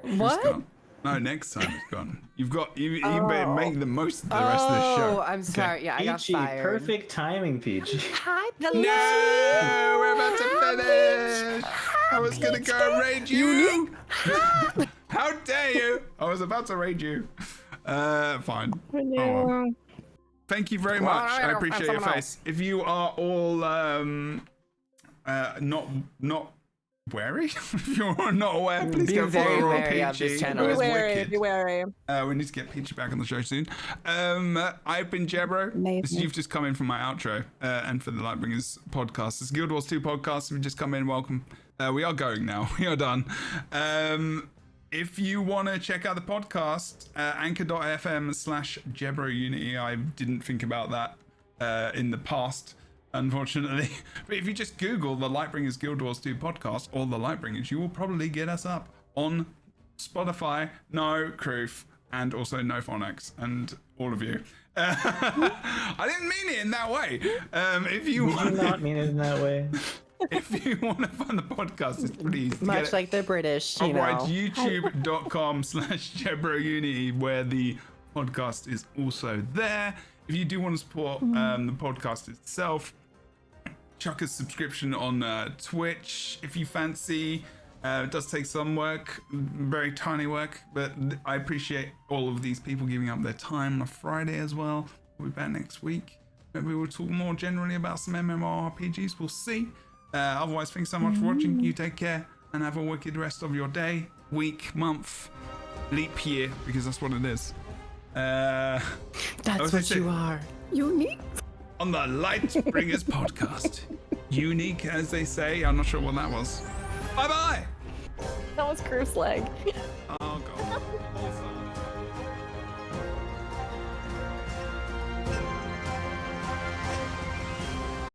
Kroof's What? gone. No, next time it's gone. You better make the most of the rest of the show. Oh, I'm sorry. Yeah, I got Peachy, fired. perfect timing, Peachy. Hi, No, we're about to finish. I was gonna go and raid you. How dare you? I was about to raid you. Fine. Oh, well. Thank you very much. I appreciate your face. If you are all not wary, if you're not aware, please Be go very follow wary of Peachy. this channel. It Be is wary. wicked. Be wary. We need to get Peachy back on the show soon. I've been Jebro. Amazing. You've just come in from my outro, and for the Lightbringers podcast. This Guild Wars 2 podcast. If you just come in, welcome. We are going now. We are done. If you want to check out the podcast, anchor.fm/JebroUnity. I didn't think about that in the past. unfortunately. But if you just Google the Lightbringers Guild Wars 2 podcast or the Lightbringers, you will probably get us up on Spotify, No Croof, and also No Phonics, and all of you. I didn't mean it in that way. If you Did you not mean it in that way? if you want to find the podcast, it's pretty easy to Much get it. like the British, you Alright, know. youtube.com/JebroUni, where the podcast is also there. If you do want to support the podcast itself, chuck a subscription on Twitch if you fancy. It does take some work, very tiny work, but I appreciate all of these people giving up their time on a Friday as well. We'll be back next week. Maybe we'll talk more generally about some MMORPGs. We'll see. Otherwise, thanks so much for watching. You take care and have a wicked rest of your day, week, month, leap year, because that's what it is. That's what you are. Unique. On the Lightbringers podcast. Unique, as they say. I'm not sure what that was. Bye-bye. That was Groof's leg. Oh, God.